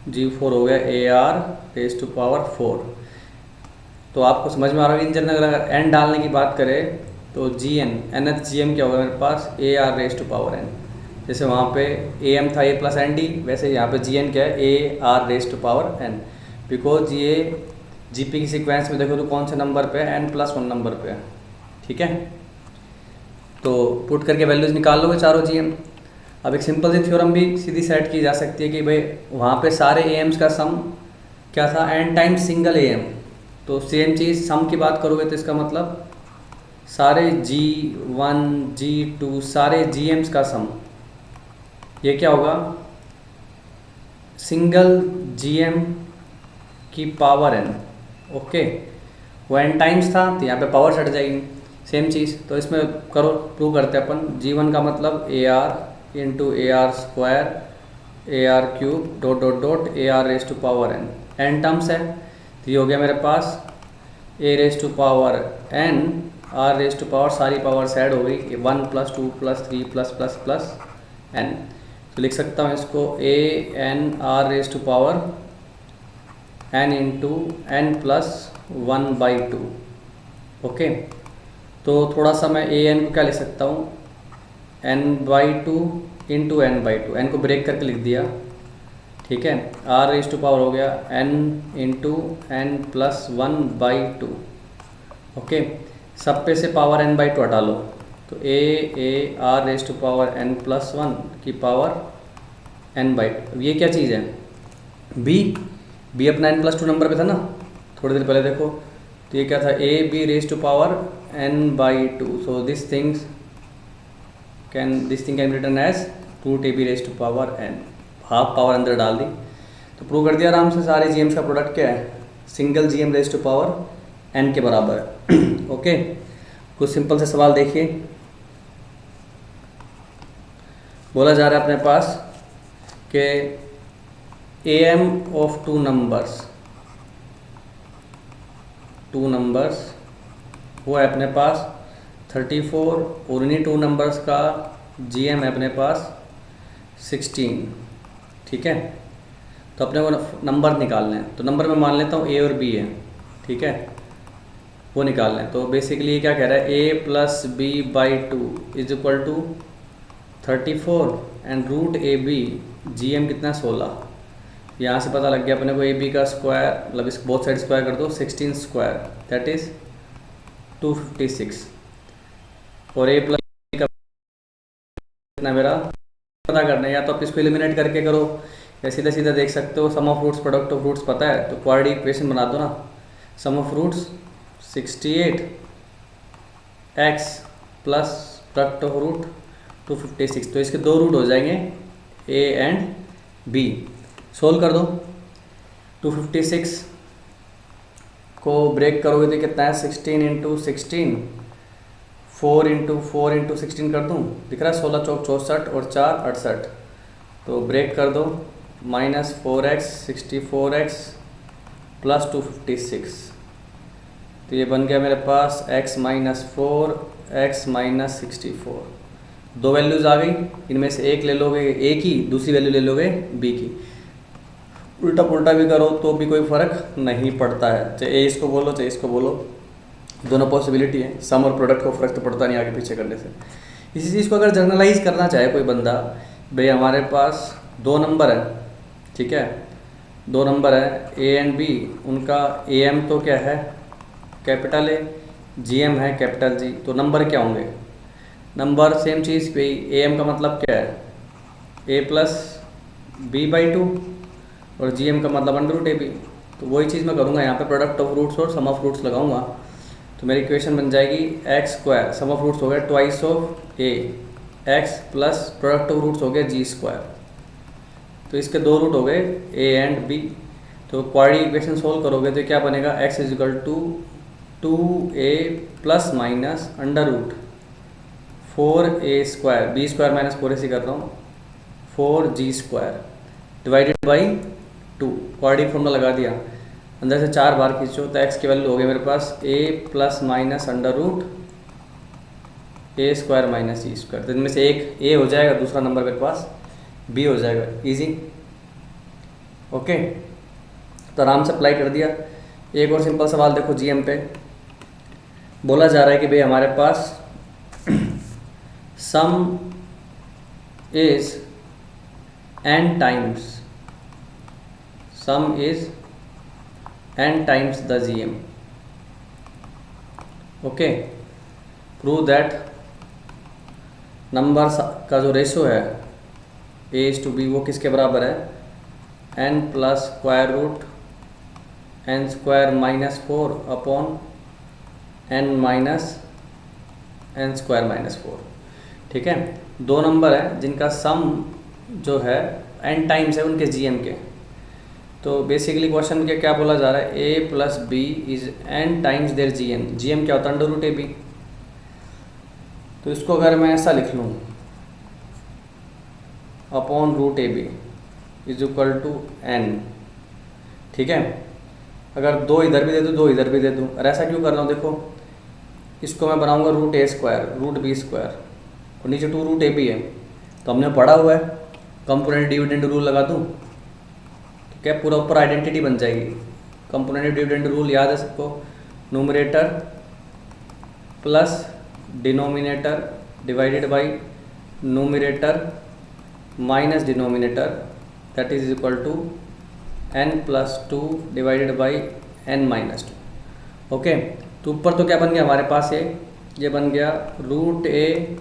G4 हो गया AR रेज टू पावर 4। तो आपको समझ में आ रहा है इन जनरल अगर n डालने की बात करें तो Gn nth Gm क्या होगा मेरे पास AR raise to power n। जैसे वहाँ पे AM था A प्लस ND, वैसे यहाँ पे Gn क्या है AR raise to power n। Because ये जीपी की सीक्वेंस में देखो तो कौन से नंबर पे है, n+1 नंबर पे है। ठीक है, तो पुट करके वैल्यूज निकाल लोगे चारों Gm। अब एक सिंपल सी थ्योरम भी सीधी सेट की जा सकती है कि भाई वहाँ पे सारे AMs का सम क्या था n टाइम्स सिंगल AM। तो सेम चीज़ सम की बात करोगे तो इसका मतलब सारे G1 G2 सारे Gms का सम, ये क्या होगा सिंगल Gm की पावर n। ओके, वो n टाइम्स था तो यहाँ पे पावर हट जाएगी, सेम चीज़। तो इसमें करो प्रूव करते हैं अपन। G1 का मतलब AR into AR² AR³ dot dot dot AR raise to power n terms है। तो ये हो गया मेरे पास A raise to power n R raise to power सारी पावर्स ऐड हो गई 1 + 2 + 3 ++ n। तो लिख सकता हूँ इसको AN R raise to power n into n+1/2। Okay, तो थोड़ा सा मैं AN को क्या लिख सकता हूँ n/2 इंटू n/2, n को ब्रेक करके लिख दिया। ठीक है, R रेज टू पावर हो गया n इंटू n+1/2। ओके, सब पे से पावर n/2 हटा लो तो R raise to power n+1 की पावर n/2। ये क्या चीज़ है B अपना n+2 नंबर पे था ना थोड़ी देर पहले देखो। तो ये क्या था B raise to power n/2। So this thing can be written as √AB raise to power n। Half power अंदर डाल दी तो प्रूव कर दिया आराम से। सारे GMs का प्रोडक्ट क्या है single GM raise to power n के बराबर है। ओके, कुछ सिंपल से सवाल देखिए। बोला जा रहा है अपने पास कि AM ऑफ टू नंबर्स वो है अपने पास 34 और इन्हीं टू नंबर्स का GM है अपने पास 16। ठीक है, तो अपने को नंबर निकालने हैं। तो नंबर में मान लेता हूँ A और B है। ठीक है, वो निकालना है। तो बेसिकली ये क्या कह रहा है A + B/2 = 34 and √AB GM कितना 16। यहाँ से पता लग गया अपने को AB का स्क्वायर मतलब इस बोथ साइड स्क्वायर कर दो 16² दैट इज़ 256 और A + B का कितना मेरा पता करना है। या तो आप इसको एलिमिनेट करके करो या सीधा सीधा देख सकते हो। Sum of roots product of roots पता है तो क्वाड्रेटिक इक्वेशन बना दो ना। Sum of roots 68 x plus product of root 256। तो इसके दो रूट हो जाएंगे A एंड B। सोल्व कर दो 256 को ब्रेक करोगे तो कितना है 16 × 16 4 × 4 × 16 कर दूँ, दिख रहा है 16 चौक 64 और 4 68। तो ब्रेक कर दो -4x 64x + 256। तो ये बन गया मेरे पास x - 4 x - 64। दो वैल्यूज़ आ गई, इनमें से एक ले लोगे A की, दूसरी वैल्यू ले लोगे B की। उल्टा पुल्टा भी करो तो भी कोई फ़र्क नहीं पड़ता है, चाहे A इसको बोलो चाहे इसको बोलो, दोनों पॉसिबिलिटी है। सम और प्रोडक्ट को फ़र्क तो पड़ता नहीं आगे पीछे करने से। इसी चीज़ को अगर जर्नलाइज करना चाहे कोई बंदा, भाई हमारे पास दो नंबर है। ठीक है, दो नंबर है A एंड B, उनका AM तो क्या है कैपिटल A, GM है कैपिटल G। तो नंबर क्या होंगे नंबर सेम चीज़ पे AM का मतलब क्या है A + B/2 और GM का मतलब √AB। तो वही चीज़ मैं करूँगा यहाँ पे प्रोडक्ट ऑफ रूट्स और सम ऑफ रूट्स लगाऊंगा। तो मेरी इक्वेशन बन जाएगी x², सम ऑफ रूट्स हो गया twice of A, x plus product of roots हो गया G²। तो इसके दो रूट हो गए A एंड B। तो क्वाड्रेटिक इक्वेशन सोल्व करोगे तो क्या बनेगा, x is equal to 2a plus minus under root 4a square, b square minus 4ac कर रहा हूँ, 4g square divided by 2। Quadratic formula लगा दिया, अंदर से 4 बार खींचो तो x की वैल्यू हो गई मेरे पास a plus minus under root a square minus c square. तो इनमें से एक ए हो जाएगा, दूसरा नंबर मेरे पास बी हो जाएगा। Easy, okay. तो आराम से अप्लाई कर दिया। एक और सिंपल सवाल देखो जीएम पे, बोला जा रहा है कि भाई हमारे पास sum is n times, sum is n times the GM, okay. Prove that number का जो रेशो है a/b वो किसके बराबर है, n plus square root n square minus 4 upon n minus n square minus 4। ठीक है, दो नंबर है जिनका सम जो है n टाइम्स है उनके जीएम के। तो बेसिकली क्वेश्चन के क्या बोला जा रहा है, a plus b is n times there GM. GM क्या होता है, अंडर रूट ए बी। तो इसको अगर मैं ऐसा लिख लूँ, upon root a b is equal to n। ठीक है, अगर दो इधर भी दे दूँ, दो इधर भी दे दूँ, और ऐसा क्यों कर रहा हूँ, देखो इसको मैं बनाऊंगा root a square root B square और नीचे 2 रूट ए बी है। तो हमने पढ़ा हुआ है, कंपोनेंट डिविडेंड रूल लगा दूँ तो क्या पूरा ऊपर आइडेंटिटी बन जाएगी। कंपोनेंट डिविडेंड रूल याद है सबको, numerator plus denominator divided by numerator minus denominator that is equal to n plus 2 divided by n minus 2। Okay, तो ऊपर तो क्या बन गया हमारे पास, ये बन गया root a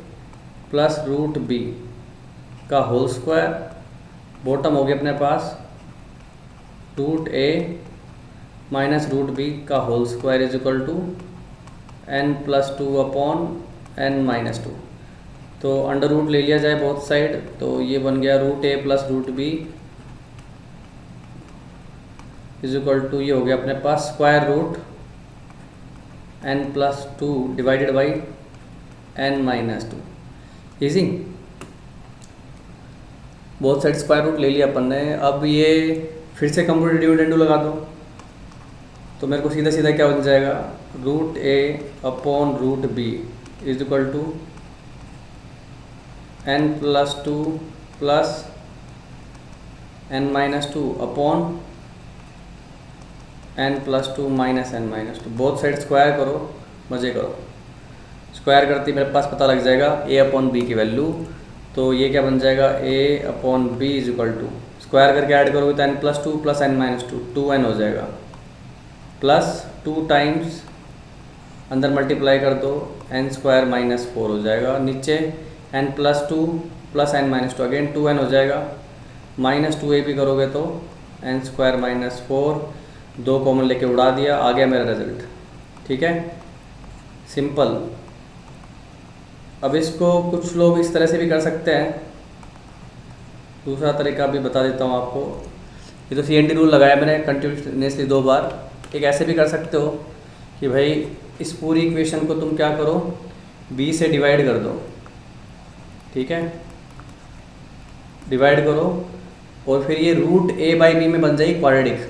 plus root b का होल स्क्वायर। बॉटम हो गया अपने पास root a minus root b का whole square is equal to n plus 2 upon n minus 2। तो अंडर रूट ले लिया जाए बोथ साइड, तो ये बन गया root a plus root b is equal to, ये हो गया अपने पास square root n plus 2 divided by n minus 2। Easy, both side square root ले लिया अपन ने। अब ये फिर से कंप्यूटर डिविडेंड लगा दो तो मेरे को सीधा सीधा क्या बन जाएगा, root a upon root b is equal to n plus 2 plus n minus 2 upon n plus 2 minus n minus 2। Both side square करो, मज़े करो। स्क्वायर करते मेरे पास पता लग जाएगा a अपॉन बी की वैल्यू। तो ये क्या बन जाएगा, a upon b is equal to, square करके ऐड करोगे तो n plus 2 plus n minus 2 2n हो जाएगा, प्लस 2 टाइम्स अंदर मल्टीप्लाई कर दो n स्क्वायर माइनस 4 हो जाएगा, नीचे n plus 2 plus n minus 2 again 2n हो जाएगा, माइनस 2a भी करोगे तो n स्क्वायर माइनस 4, 2 कॉमन लेके उड़ा दिया, आ गया मेरा रिजल्ट। ठीक है, सिंपल। अब इसको कुछ लोग इस तरह से भी कर सकते हैं, दूसरा तरीका भी बता देता हूँ आपको। ये तो CND रूल लगाया मैंने कंटिन्यूसली 2 बार। एक ऐसे भी कर सकते हो कि भाई इस पूरी इक्वेशन को तुम क्या करो, b से डिवाइड कर दो। ठीक है, डिवाइड करो और फिर ये रूट a बाई बी में बन जाएगी क्वाड्रेटिक।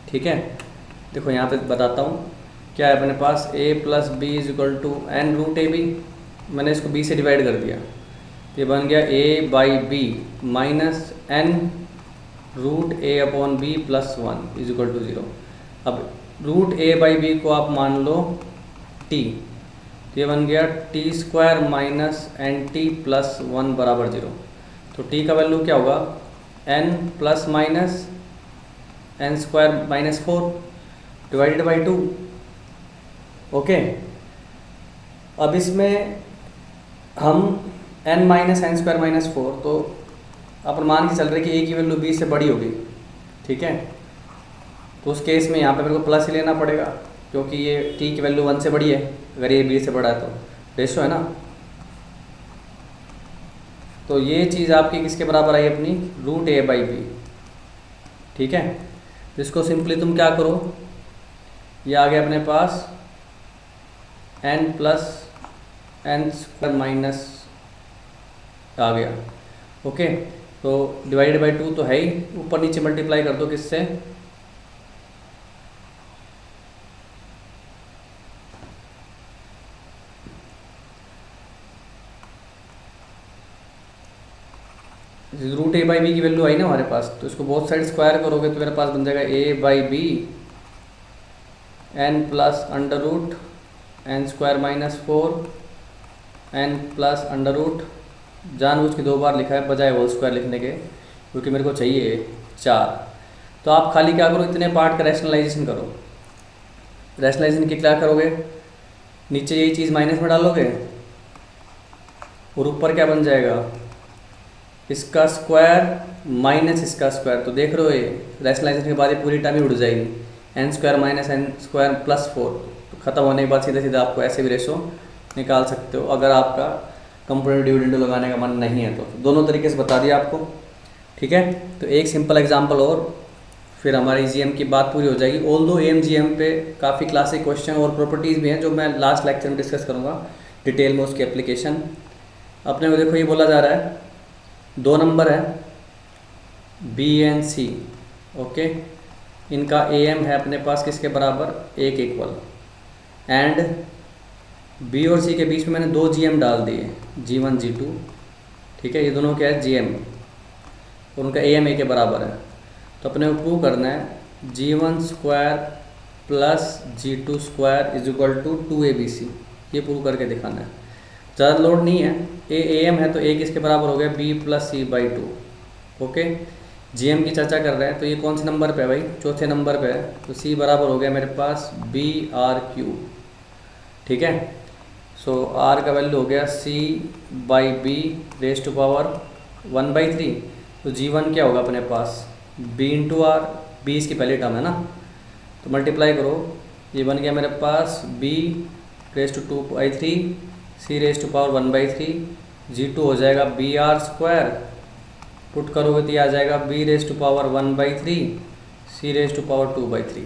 ठीक है, देखो यहाँ पे बताता हूँ क्या है अपने पास, a plus b is equal to n root a b. मैंने इसको b से डिवाइड कर दिया, ये बन गया a by b minus n root a upon b plus 1 is equal to 0। अब रूट a बाई बी को आप मान लो t, तो ये बन गया t square minus n t plus 1 बराबर 0। तो t का वैल्यू क्या होगा, n plus minus n square minus 4 divided by 2। Okay, अब इसमें हम n minus n square minus 4, तो अपन मान के चल रहे कि a की वैल्यू b से बड़ी होगी। ठीक है, तो उस केस में यहाँ पे मेरे को प्लस ही लेना पड़ेगा क्योंकि ये t की वैल्यू 1 से बड़ी है, अगर ये b से बड़ा है तो रेशो है ना। तो ये चीज़ आपकी किसके बराबर आई अपनी, रूट a बाई बी। ठीक है, इसको सिंपली तुम क्या करो, ये आ गया अपने पास n plus n square minus आ गया। ओके, तो डिवाइडेड बाई 2 तो है ही, ऊपर नीचे मल्टीप्लाई कर दो किससे, रूट ए बाई बी की वैल्यू आई ना हमारे पास, तो इसको बोथ साइड स्क्वायर करोगे तो मेरे पास बन जाएगा a by b n plus under root n square minus 4 n plus under root, जानबूझ के 2 बार लिखा है बजाय होल स्क्वायर लिखने के, क्योंकि मेरे को चाहिए 4। तो आप खाली क्या करो, इतने पार्ट का रैशनलाइजेशन करो। रैशनलाइजेशन के क्या करोगे, नीचे यही चीज़ माइनस में डालोगे और ऊपर क्या बन जाएगा, इसका स्क्वायर माइनस इसका स्क्वायर। तो देख रहे हो ये रैशनलाइजेशन के बाद ये पूरी टर्म ही उड़ जाएगी, n square minus n square plus 4। तो ख़त्म होने के बाद सीधा सीधा आपको ऐसे भी रेशो निकाल सकते हो, अगर आपका कंपोनेंट डिविडेंड लगाने का मन नहीं है तो दोनों तरीके से बता दिया आपको। ठीक है, तो एक सिंपल एग्जांपल और फिर हमारी जीएम की बात पूरी हो जाएगी। ऑल दो एएम पे काफ़ी क्लासिक क्वेश्चन और प्रॉपर्टीज़ भी हैं जो मैं लास्ट लेक्चर में डिस्कस करूँगा डिटेल में उसकी एप्लीकेशन। अपने को देखो ये बोला जा रहा है 2 नंबर है बी एंड सी। ओके, इनका एएम है अपने पास किसके बराबर, 1 इक्वल, एंड बी और सी के बीच में मैंने 2 जीएम डाल दिए, G1 G2। ठीक है, ये दोनों क्या है जीएम, और उनका एएम ए के बराबर है। तो अपने को प्रूव करना है G1 square plus G2 square is equal to 2ABC, ये प्रूव करके दिखाना है। ज़्यादा लोड नहीं है, ए एम है तो ए किसके बराबर हो गया, b plus c by 2। Okay, GM की चर्चा कर रहे हैं तो ये कौन से नंबर पे है भाई, चौथे नंबर पे है, तो सी बराबर हो गया मेरे पास बी आर क्यू। ठीक है, सो आर का वैल्यू हो गया c by b raise to power 1/3। तो G1 क्या होगा अपने पास, बी इंटू आर, बी इसकी पहली टर्म है ना, तो मल्टीप्लाई करो, ये बन गया मेरे पास b raise to 2/3 c raise to power 1/3, G2 हो जाएगा बी आर स्क्वायर, पुट करोगे तो ये आ जाएगा b raise to power 1/3 c raise to power 2/3।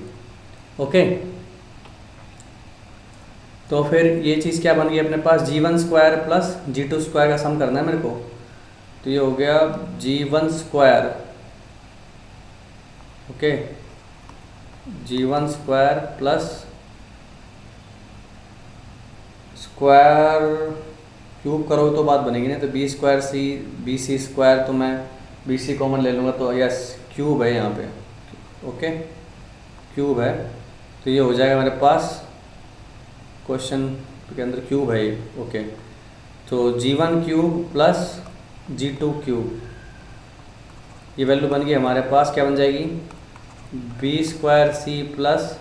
Okay, तो फिर ये चीज़ क्या बन गई अपने पास, G1 square plus G2 square का सम करना है मेरे को, तो ये हो गया G1 square. Okay, G1 square plus square cube करो तो बात बनेगी ना, तो B square c b c square, तो मैं बी सी कॉमन ले लूँगा तो यस क्यूब है यहाँ पे। ओके, क्यूब है, तो ये हो जाएगा मेरे पास क्वेश्चन के अंदर क्यूब है ये। ओके, तो G1 cube plus G2 cube, ये वैल्यू बन गई हमारे पास, क्या बन जाएगी, b square c plus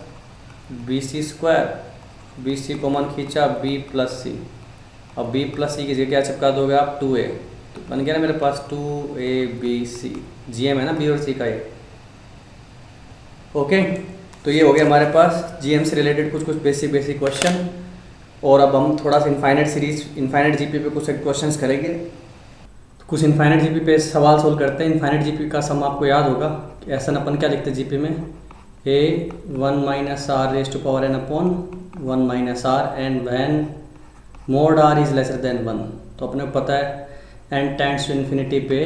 B c square, b c common खींचा बी प्लस सी, अब बी प्लस सी की जगह क्या चिपका दोगे आप, 2a, तो बन गया ना मेरे पास 2ABC। जीएम है ना बी और सी का ये। ओके, तो ये हो गया हमारे पास जीएम से रिलेटेड कुछ बेसिक क्वेश्चन। और अब हम थोड़ा सा इनफाइनाइट जीपी पे कुछ क्वेश्चंस करेंगे। कुछ इनफाइनाइट जीपी पे सवाल सोल्व करते हैं। इनफाइनाइट जीपी का सम आपको याद होगा, ऐसा अपन क्या लिखते हैं जीपी में, a 1 minus r raise to power n upon 1 minus r, and when mod r is lesser than 1। तो अपने को पता है n टेंड्स टू इन्फिनिटी पे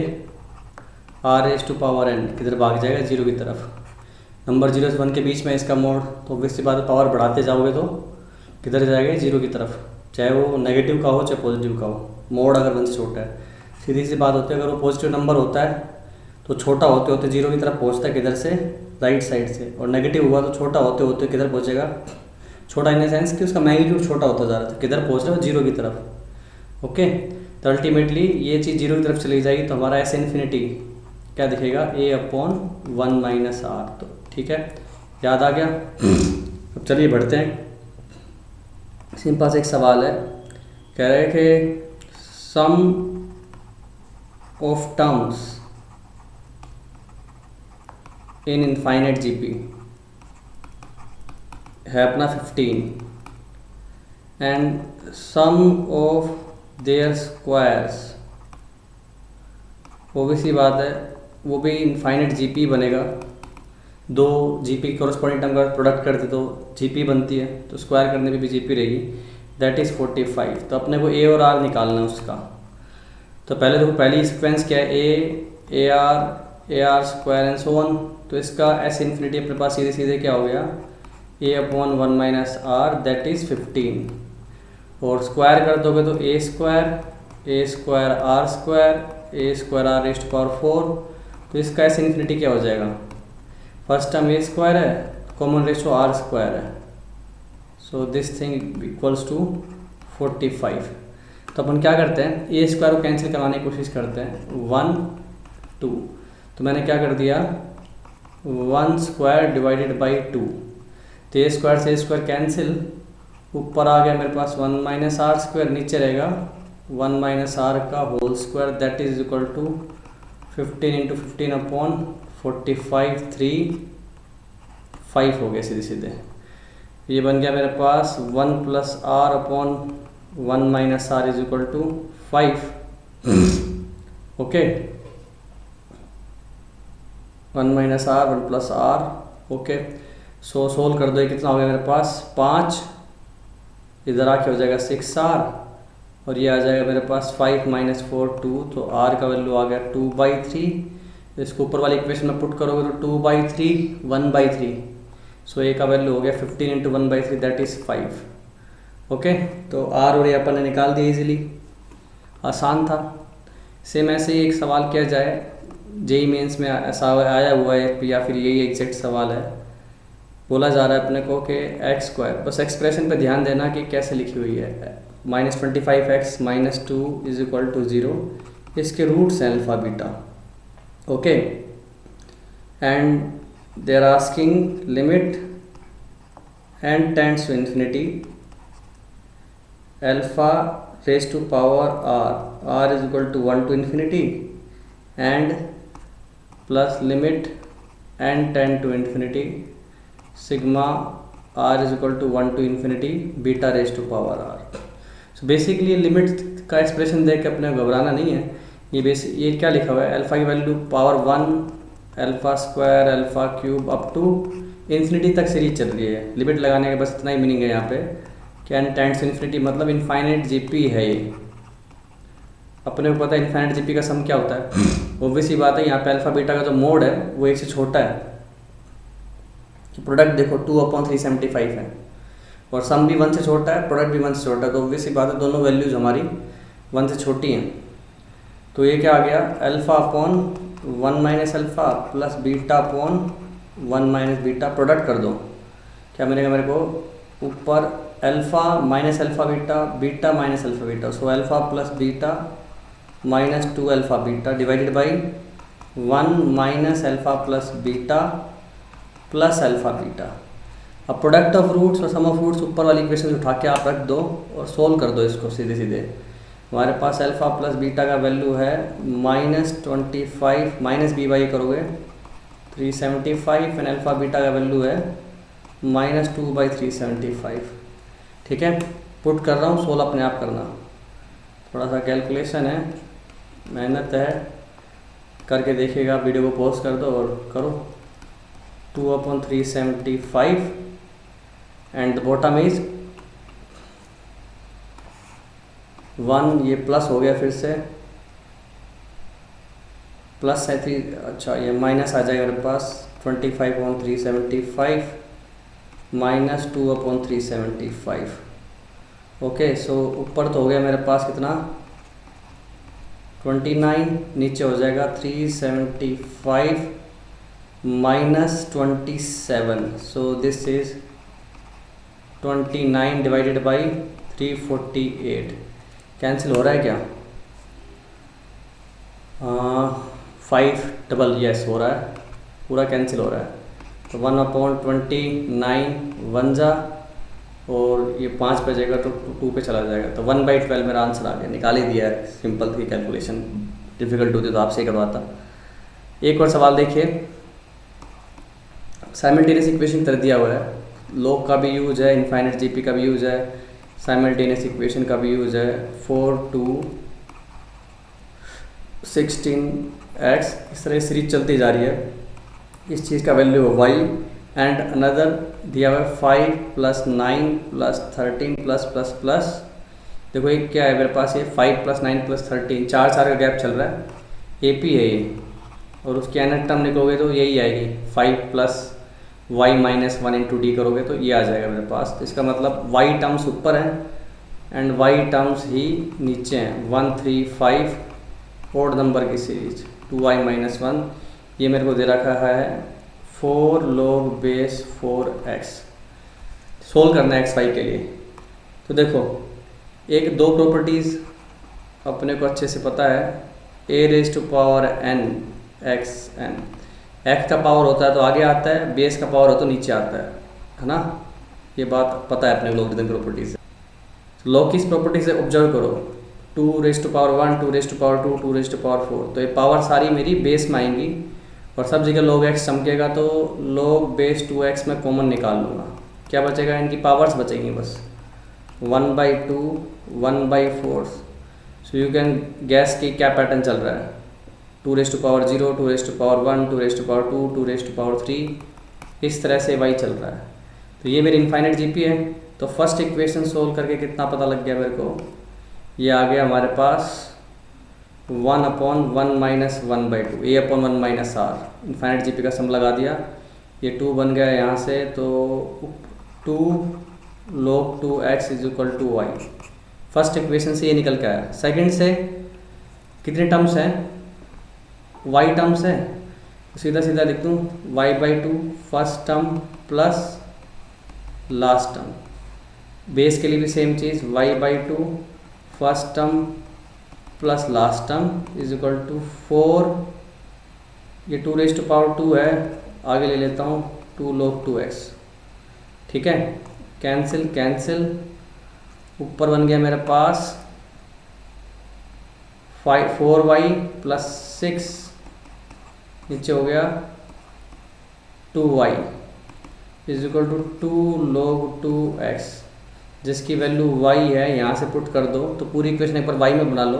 r raise to power n किधर भाग जाएगा, 0 की तरफ। नंबर 0 से 1 के बीच में इसका मोड, तो ऑब्वियस सी बात है पावर बढ़ाते जाओगे तो किधर जाएगा, 0 की तरफ, चाहे वो नेगेटिव का हो चाहे पॉजिटिव का हो, मोड अगर 1 से छोटा है। सीधी सी बात होती है, अगर वो पॉजिटिव नंबर होता है तो छोटा होते होते 0 की तरफ पहुंचता है, किधर से, राइट साइड से, और नेगेटिव हुआ तो छोटा होते होते किधर पहुंचेगा, छोटा इन द सेंस कि उसका मैग्नीट्यूड छोटा होता जा रहा था, किधर पहुंच रहा है, 0 की तरफ। ओके, तो अल्टीमेटली ये चीज़ 0 की तरफ चली जाएगी, तो हमारा ऐसे इन्फिनिटी क्या दिखेगा, a अपॉन 1 माइनस आर। तो ठीक है, याद आ गया। अब चलिए बढ़ते हैं। सिंपल से एक सवाल है, कह रहे हैं कि sum of terms in infinite GP है अपना 15 and sum of their squares, वो भी सी बात है, वो भी इनफाइनाइट जीपी बनेगा, दो जीपी की कॉरस्पॉन्डिंग टर्म का प्रोडक्ट करते तो जीपी बनती है, तो स्क्वायर करने पे भी जीपी रहेगी, दैट इज़ 45। तो अपने को ए और आर निकालना है उसका। तो पहले देखो पहली सीक्वेंस क्या है, ए R square and so on. तो इसका एस इन्फिनिटी अपने पास सीधे सीधे क्या हो गया, a upon 1 minus r that is 15, और स्क्वायर कर दोगे तो a square r raised power 4। तो इसका एस इन्फिनिटी क्या हो जाएगा, फर्स्ट टर्म ए स्क्वायर है, कॉमन रेशो आर स्क्वायर है, so this thing equals to 45। तो अपन क्या करते हैं, ए स्क्वायर को कैंसिल कराने की कोशिश करते हैं, 1 2। तो मैंने क्या कर दिया, 1 स्क्वायर डिवाइडेड बाई 2। तो ए स्क्वायर से ए स्क्वायर कैंसिल, ऊपर आ गया मेरे पास 1 माइनस आर स्क्वायर, नीचे रहेगा 1 माइनस आर का whole square that is equal to 15 into 15 upon 45, 3 5 हो गया सीधे सीधे। ये बन गया मेरे पास 1 plus r upon 1 minus r is equal to 5। Okay, 1 minus r 1 plus r. Okay, so solve कर दो, ये कितना हो गया मेरे पास 5, इधर आके हो जाएगा 6 आर, और ये आ जाएगा मेरे पास 5 माइनस 4 2। तो आर का वैल्यू आ गया 2/3। इसको ऊपर वाली इक्वेशन में पुट करोगे तो 2/3 1/3। सो ए का वैल्यू हो गया 15 इंटू 1/3 दैट इज़ 5। ओके, तो आर और ए अपन ने निकाल दिया इजीली, आसान था। सेम ऐसे ही एक सवाल किया जाए, जेई मेंस में ऐसा आया हुआ है या फिर यही एग्जैक्ट सवाल है, बोला जा रहा है अपने को कि एक्स स्क्वायर, बस एक्सप्रेशन पे ध्यान देना कि कैसे लिखी हुई है, -25x minus 2 is equal to 0, इसके रूट्स हैं alpha beta. Okay, and they are asking limit and tends to infinity alpha raise to power r is equal to 1 to infinity and plus limit and tend to infinity sigma r is equal to 1 to infinity beta raise to power r. So basically limit का expression देख के अपने घबराना नहीं है। ये क्या लिखा हुआ है, अल्फ़ा की value power 1 alpha square alpha cube up to infinity तक सीरीज चल रही है। लिमिट लगाने का बस इतना ही मीनिंग है यहाँ पे, क्या टेंड्स इन्फिनिटी मतलब इनफाइनाइट जीपी है। ये अपने को पता है इनफाइनाइट जीपी का सम क्या होता है, ऑब्वियस ही बात है। यहाँ पे अल्फ़ा बीटा का जो मोड है वो एक से छोटा है, कि प्रोडक्ट देखो 2/375 है, और सम भी 1 से छोटा है, प्रोडक्ट भी 1 से छोटा है, तो ऑब्वियस ही बात है दोनों वैल्यूज हमारी 1 से छोटी हैं। तो ये क्या आ गया, alpha upon 1 minus alpha plus beta upon 1 minus beta, product कर दो, क्या मिलेगा मेरे को, ऊपर alpha minus alpha beta, beta minus alpha beta, so alpha plus beta minus 2 alpha beta divided by 1 minus alpha plus beta plus alpha beta. अब product of roots और सम of roots ऊपर वाली इक्वेशन उठा के आप रख दो और सोल्व कर दो इसको सीधे सीधे। हमारे पास अल्फ़ा प्लस बीटा का वैल्यू है -25, माइनस बी बाई करोगे 375, एंड अल्फ़ा बीटा का वैल्यू है -2/375। ठीक है, पुट कर रहा हूँ, सोल्व अपने आप करना, थोड़ा सा कैलकुलेशन है, मेहनत है, करके देखिएगा। वीडियो को पॉज कर दो और करो। 2/375 एंड द बॉटम इज 1, ये प्लस हो गया, फिर से प्लस है 3, अच्छा ये माइनस आ जाएगा मेरे पास 25/375 माइनस 2/375। ओके, सो ऊपर तो हो गया मेरे पास कितना 29, नीचे हो जाएगा 375 minus 27, so this is 29 divided by 348। Cancel हो रहा है क्या, 5 डबल, यस हो रहा है, पूरा कैंसिल हो रहा है। तो 1/29 1 जा, और ये 5 पे जाएगा तो 2 पे चला जाएगा, तो 1/12 मेरा आंसर आ गया, निकाल ही दिया है। सिंपल थी कैलकुलेशन, डिफ़िकल्ट होती तो आपसे ही करवाता। एक और सवाल देखिए, साइमल्टेनियस इक्वेशन कर दिया हुआ है, लॉग का भी यूज है, इनफाइनाइट जीपी का भी यूज है, साइमल्टेनियस इक्वेशन का भी यूज है, 4 2 16x, इस तरह सीरीज चलती जा रही है। इस चीज़ का वैल्यू है वाई, एंड अनदर दिया हुआ है 5 + 9 + 13 प्लस प्लस प्लस। देखो ये क्या है मेरे पास, ये 5 + 9 + 13, 4 का गैप चल रहा है, ए पी है ये, और उसकी nth टर्म निकलोगे तो यही आएगी 5 + y - 1 × d करोगे तो ये आ जाएगा मेरे पास। तो इसका मतलब y टर्म्स ऊपर हैं एंड y टर्म्स ही नीचे हैं। 1 3 5 ओड नंबर की सीरीज 2y - 1, ये मेरे को दे रखा है 4 log base 4x। सोल्व करना है xy के लिए। तो देखो एक दो प्रॉपर्टीज़ अपने को अच्छे से पता है, a⁴n xn, x का पावर होता है तो आगे आता है, बेस का पावर हो तो नीचे आता है ना। ये बात पता है अपने लॉगरिथम प्रॉपर्टी से। तो लॉग की इस प्रॉपर्टी से ऑब्जर्व करो, 2⁴1 2⁴2 2⁴4, तो ये पावर सारी मेरी बेस में आएंगी और सब जगह log x चमकेगा, तो log base 2x में कॉमन निकाल लूँगा। क्या बचेगा, इनकी पावर्स बचेंगी बस 1/2 1/4। सो यू कैन गैस कि क्या पैटर्न चल रहा है, 2⁴0 2⁴1 2⁴2 2⁴3, इस तरह से y चल रहा है। तो ये मेरी इनफाइनाइट जीपी है। तो फर्स्ट इक्वेशन सोल्व करके कितना पता लग गया मेरे को, ये आ गया हमारे पास 1/1 - 1/2 a/1 - r। इनफाइनाइट जीपी का सम लगा दिया, ये 2 बन गया यहाँ से, तो 2 log 2x = y। First equation से ये निकल के आया। सेकंड से कितने टर्म्स हैं, y टर्म्स है, सीधा सीधा लिख दूँ y/2 first term plus last term. Base के लिए भी सेम चीज़, y/2 first term plus last term = 4, ये 2⁴2 है, आगे ले लेता हूँ 2 log 2x। ठीक है, कैंसिल कैंसिल, ऊपर बन गया मेरे पास 4y + 6, नीचे हो गया 2y = 2 log 2x, जिसकी वैल्यू y है, यहाँ से पुट कर दो तो पूरी इक्वेशन एक बार y में बना लो।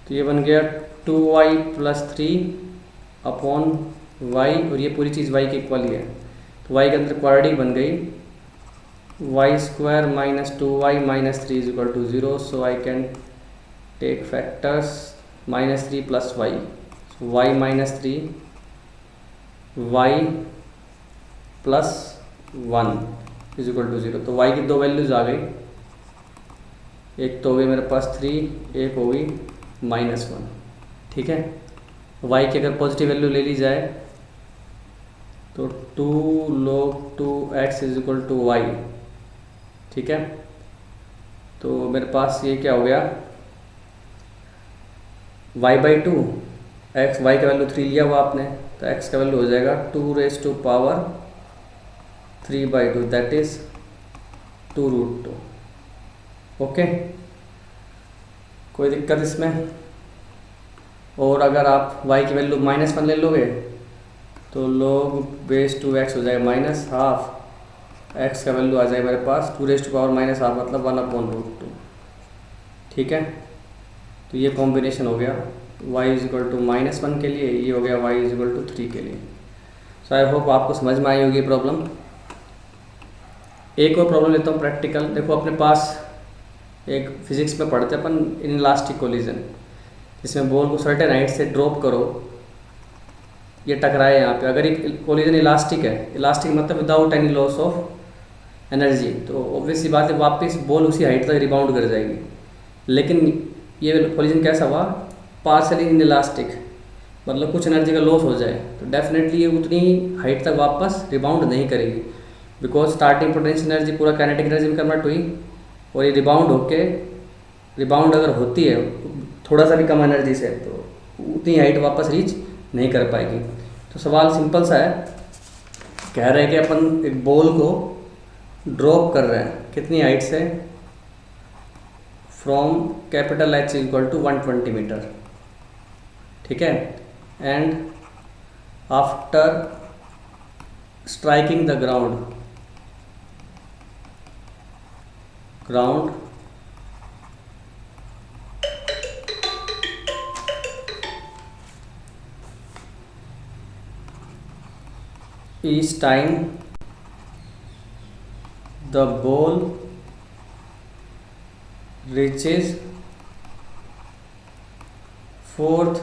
तो ये बन गया 2y + 3/y, और ये पूरी चीज़ y के इक्वल ही है, तो y के अंदर क्वाड्रेटिक बन गई, y² - 2y - 3 = 0। So I can take factors -3 + y, y - 3 y + 1 = 0। तो y की दो वैल्यूज़ आ गई, एक तो हो गई मेरे पास 3, एक हो गई -1। ठीक है, y की अगर पॉजिटिव वैल्यू ले ली जाए तो 2 log 2x = y। ठीक है, तो मेरे पास ये क्या हो गया, y/2 x, y का वैल्यू 3 लिया हुआ आपने, तो x का वैल्यू हो जाएगा 2⁵3/2, दैट इज़ 2√2। ओके, कोई दिक्कत इसमें? और अगर आप y की वैल्यू -1 ले लोगे तो log base 2x हो जाएगा -½ x का वैल्यू आ जाएगा मेरे पास 2⁻⁻½ मतलब 1/√2। ठीक है, तो ये कॉम्बिनेशन हो गया y = -1 के लिए, ये हो गया y = 3 के लिए। सो आई होप आपको समझ में आई होगी प्रॉब्लम। एक और प्रॉब्लम लेता हूँ प्रैक्टिकल। देखो अपने पास एक फिजिक्स में पढ़ते अपन इनइलास्टिक कोलिजन, जिसमें बॉल को सर्टेन हाइट से ड्रॉप करो, ये टकराए यहाँ पे। अगर एक कोलिजन इलास्टिक है, इलास्टिक मतलब without any loss of energy, तो ऑब्वियस सी बात है वापस बॉल उसी हाइट तक रिबाउंड कर जाएगी। लेकिन ये कोलिजन कैसा हुआ, पार्शली इन इलास्टिक, मतलब कुछ एनर्जी का लॉस हो जाए तो डेफिनेटली ये उतनी हाइट तक वापस रिबाउंड नहीं करेगी, बिकॉज स्टार्टिंग पोटेंशियल एनर्जी पूरा काइनेटिक एनर्जी में कन्वर्ट हुई, और ये रिबाउंड होके, रिबाउंड अगर होती है थोड़ा सा भी कम एनर्जी से, तो उतनी हाइट वापस रीच नहीं कर पाएगी। तो सवाल सिंपल सा है, कह रहे हैं कि अपन एक बॉल को ड्रॉप कर रहे हैं कितनी हाइट से, फ्रॉम H = 120 मीटर। ठीक है, and after striking the ground each time the ball reaches fourth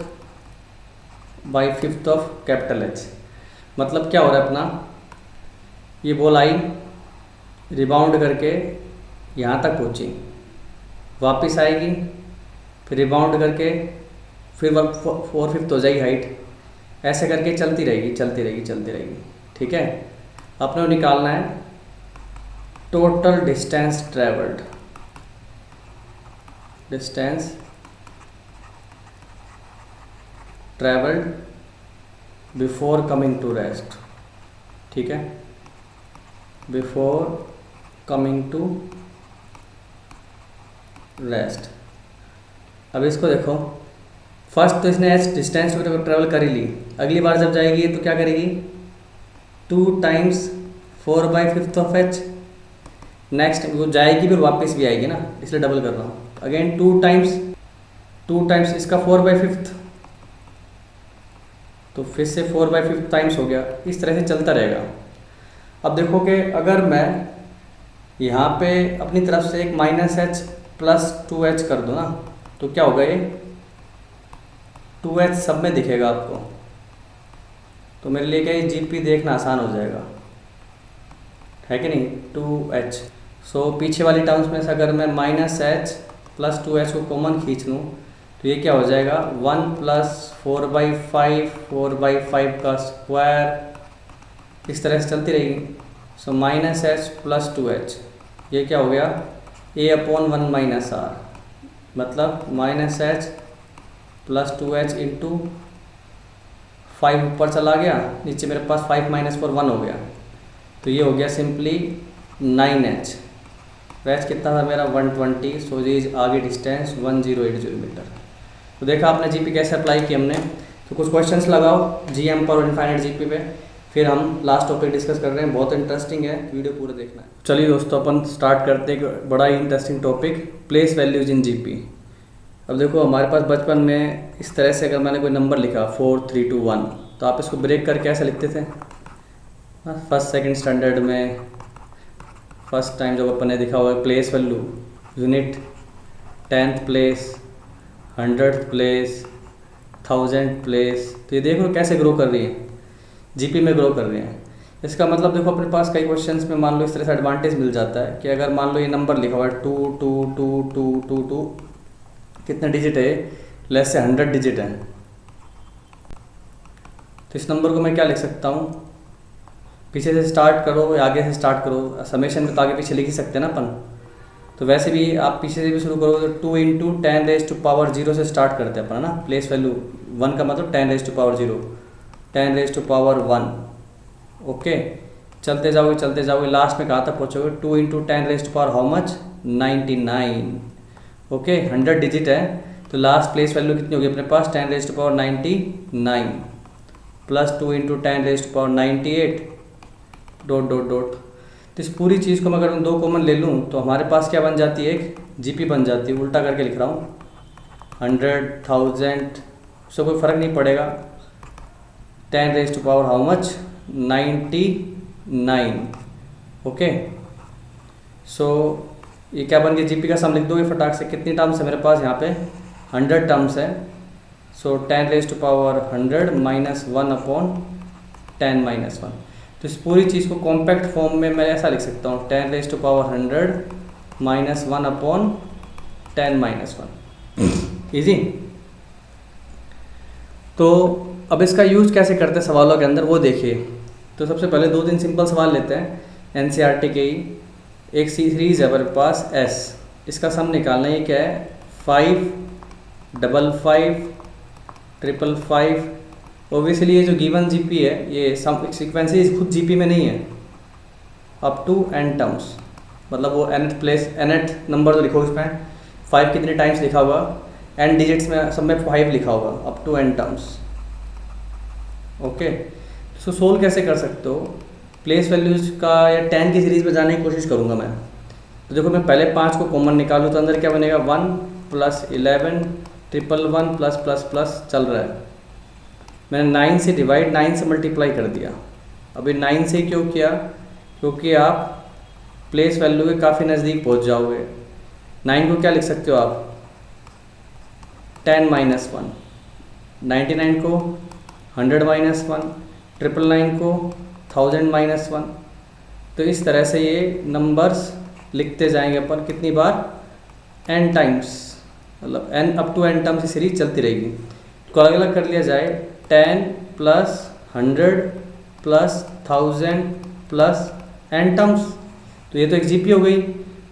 by fifth of capital H। मतलब क्या हो रहा है अपना, ये बॉल आई, रिबाउंड करके यहाँ तक पहुँची, वापस आएगी, फिर रिबाउंड करके फिर 4/5 हो जाएगी हाइट, ऐसे करके चलती रहेगी चलती रहेगी चलती रहेगी। ठीक है, अपने को निकालना है total distance travelled, distance travelled before coming to rest. ठीक है, बिफोर कमिंग टू रेस्ट। अब इसको देखो, फर्स्ट तो इसने एच डिस्टेंस ट्रेवल कर ही ली, अगली बार जब जाएगी तो क्या करेगी, 2 टाइम्स 4/5 ऑफ एच। नेक्स्ट वो जाएगी फिर वापस भी आएगी ना, इसलिए डबल कर रहा हूँ। अगेन 2 टाइम्स इसका 4/5, तो फिर से 4/5 टाइम्स हो गया। इस तरह से चलता रहेगा। अब देखो कि अगर मैं यहाँ पे अपनी तरफ से एक -h + 2h कर दूँ ना, तो क्या होगा, ये 2h सब में दिखेगा आपको, तो मेरे लिए क्या, ये जीपी देखना आसान हो जाएगा, है कि नहीं, 2h। सो पीछे वाली टर्म्स में से अगर मैं -h + 2h को कॉमन खींच लूँ तो ये क्या हो जाएगा, 1 + 4/5 का स्क्वायर, इस तरह से चलती रहेगी। सो -h + 2h, ये क्या हो गया, a/1 - r, मतलब -h + 2h × 5 ऊपर चला गया, नीचे मेरे पास 5 - 4 1 हो गया, तो ये हो गया सिंपली 9h। वैच कितना था मेरा, 120। सो ये आगे डिस्टेंस 1080 मीटर। तो देखा आपने जीपी कैसे अप्लाई की हमने। तो कुछ क्वेश्चंस लगाओ जीएम पर और इनफाइनाइट जीपी पे, फिर हम लास्ट टॉपिक डिस्कस कर रहे हैं, बहुत इंटरेस्टिंग है, वीडियो पूरा देखना है। चलिए दोस्तों, अपन स्टार्ट करते हैं एक बड़ा ही interesting topic, place values in GP. अब देखो, हमारे पास बचपन में इस तरह से अगर मैंने कोई नंबर लिखा 4 3 2 1, तो आप इसको ब्रेक करके ऐसे लिखते थे। फर्स्ट सेकंड स्टैंडर्ड में फर्स्ट टाइम जब अपन ने देखा हुआ place value, unit, 10th place, 100th place, 1000th place, तो ये देखो कैसे ग्रो कर रही है, जीपी में ग्रो कर रहे हैं। इसका मतलब देखो, अपने पास कई क्वेश्चंस में मान लो इस तरह से एडवांटेज मिल जाता है कि अगर मान लो ये नंबर लिखा हुआ है 2 2 2 2 2 2, कितने डिजिट है, लेस से 100 डिजिट है, तो इस नंबर को मैं क्या लिख सकता हूँ, पीछे से स्टार्ट करो या आगे से स्टार्ट करो, समेशन में तो आगे पीछे लिख ही सकते हैं ना अपन, तो वैसे भी आप पीछे से भी शुरू करो तो 2 × 10⁻0 से स्टार्ट करते हैं अपन, है ना। प्लेस वैल्यू 1 का मतलब 10⁻0, 10⁻1, ओके। चलते जाओगे लास्ट में कहाँ तक पहुँचोगे, 2 × 10⁻, हाउ मच, 99, ओके। 100 डिजिट है, तो लास्ट प्लेस वैल्यू कितनी होगी अपने पास, 10⁻99 + 2 × 10⁻98 ... तो इस पूरी चीज़ को मैं अगर 2 कॉमन ले लूँ तो हमारे पास क्या बन जाती है, एक जीपी बन जाती है। उल्टा करके लिख रहा हूँ, 100 1000, उससे कोई फ़र्क नहीं पड़ेगा, 10⁻, हाउ मच, 99, ओके। सो ये क्या बन गया, जीपी का सम लिख दोगे फटाक से। कितनी टर्म्स है मेरे पास यहाँ पे, 100 टर्म्स है। सो 10⁻100 -1/10 - 1। तो इस पूरी चीज़ को कॉम्पैक्ट फॉर्म में मैं ऐसा लिख सकता हूँ, 10⁻100 -1/10 - 1। ईजी। तो अब इसका यूज़ कैसे करते हैं सवालों के अंदर, वो देखिए। तो सबसे पहले 2-3 सिंपल सवाल लेते हैं एनसीईआरटी के ही। एक सीरीज़ है हमारे पास एस, इसका सम निकालना है, ये क्या है, 5 55 555। ओबियसली ये जो गिवन जीपी है, ये सम सीक्वेंसेस खुद जीपी में नहीं है, अप टू n टर्म्स, मतलब वो nth प्लेस nth नंबर तो लिखो इसमें, 5 कितने टाइम्स लिखा हुआ, n डिजिट्स में सब में 5 लिखा होगा, up to n terms, okay. So solve कैसे कर सकते हो, प्लेस वैल्यूज़ का या 10 की सीरीज़ में जाने की कोशिश करूँगा मैं। तो देखो, मैं पहले 5 को कॉमन निकालूँ तो अंदर क्या बनेगा, 1 + 11 111 +++ चल रहा है। मैंने 9 से डिवाइड 9 से मल्टीप्लाई कर दिया, अभी 9 से क्यों किया, क्योंकि आप प्लेस वैल्यू के काफ़ी नज़दीक पहुंच जाओगे। 9 को क्या लिख सकते हो आप, 10 माइनस 1, 99 को 100 माइनस 1, 999 को 1000 माइनस 1। तो इस तरह से ये नंबर्स लिखते जाएंगे अपन कितनी बार, n टाइम्स, मतलब n up to n terms series चलती रहेगी। तो अलग अलग कर लिया जाए, 10 plus 100 plus 1000 plus n terms, तो ये तो एक जीपी हो गई।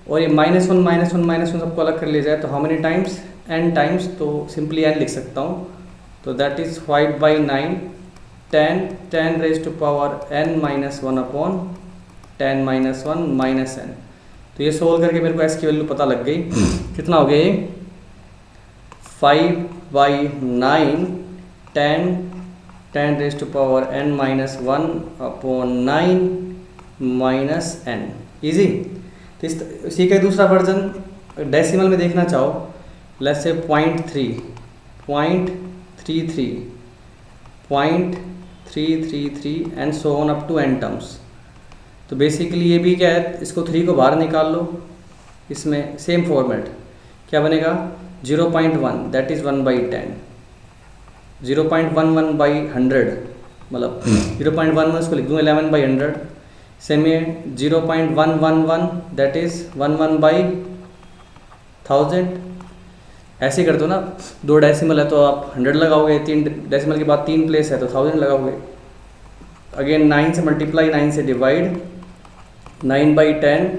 और ये -1 -1 -1 सबको अलग कर लिया जाए तो how many times, n times, तो सिंपली n लिख सकता हूँ। तो that is 5/9, 10 raise to power n minus 1 upon 10 minus 1 minus n। तो ये सोल्व करके मेरे को s की वैल्यू पता लग गई। कितना हो गया ये, 5/9, 10 raise to power n minus 1 upon 9 minus n। Easy. तो इसी का दूसरा वर्जन डेसिमल में देखना चाहो, let's say 0.3, 0.33, 0.333 and so on up to n terms. तो बेसिकली ये भी क्या है, इसको 3 को बाहर निकाल लो, इसमें सेम फॉर्मेट क्या बनेगा, 0.1 दैट इज़ 1/10, 0.11/100 मतलब 0.11 इसको लिख दूँ 11/100। सेम है 0.111 दैट इज़ 11/1000। ऐसे ही कर दो ना, 2 डेसिमल है तो आप 100 लगाओगे, 3 डेसिमल के बाद 3 प्लेस है तो 1000 लगाओगे। अगेन 9 से मल्टीप्लाई, 9 से divide, 9/10,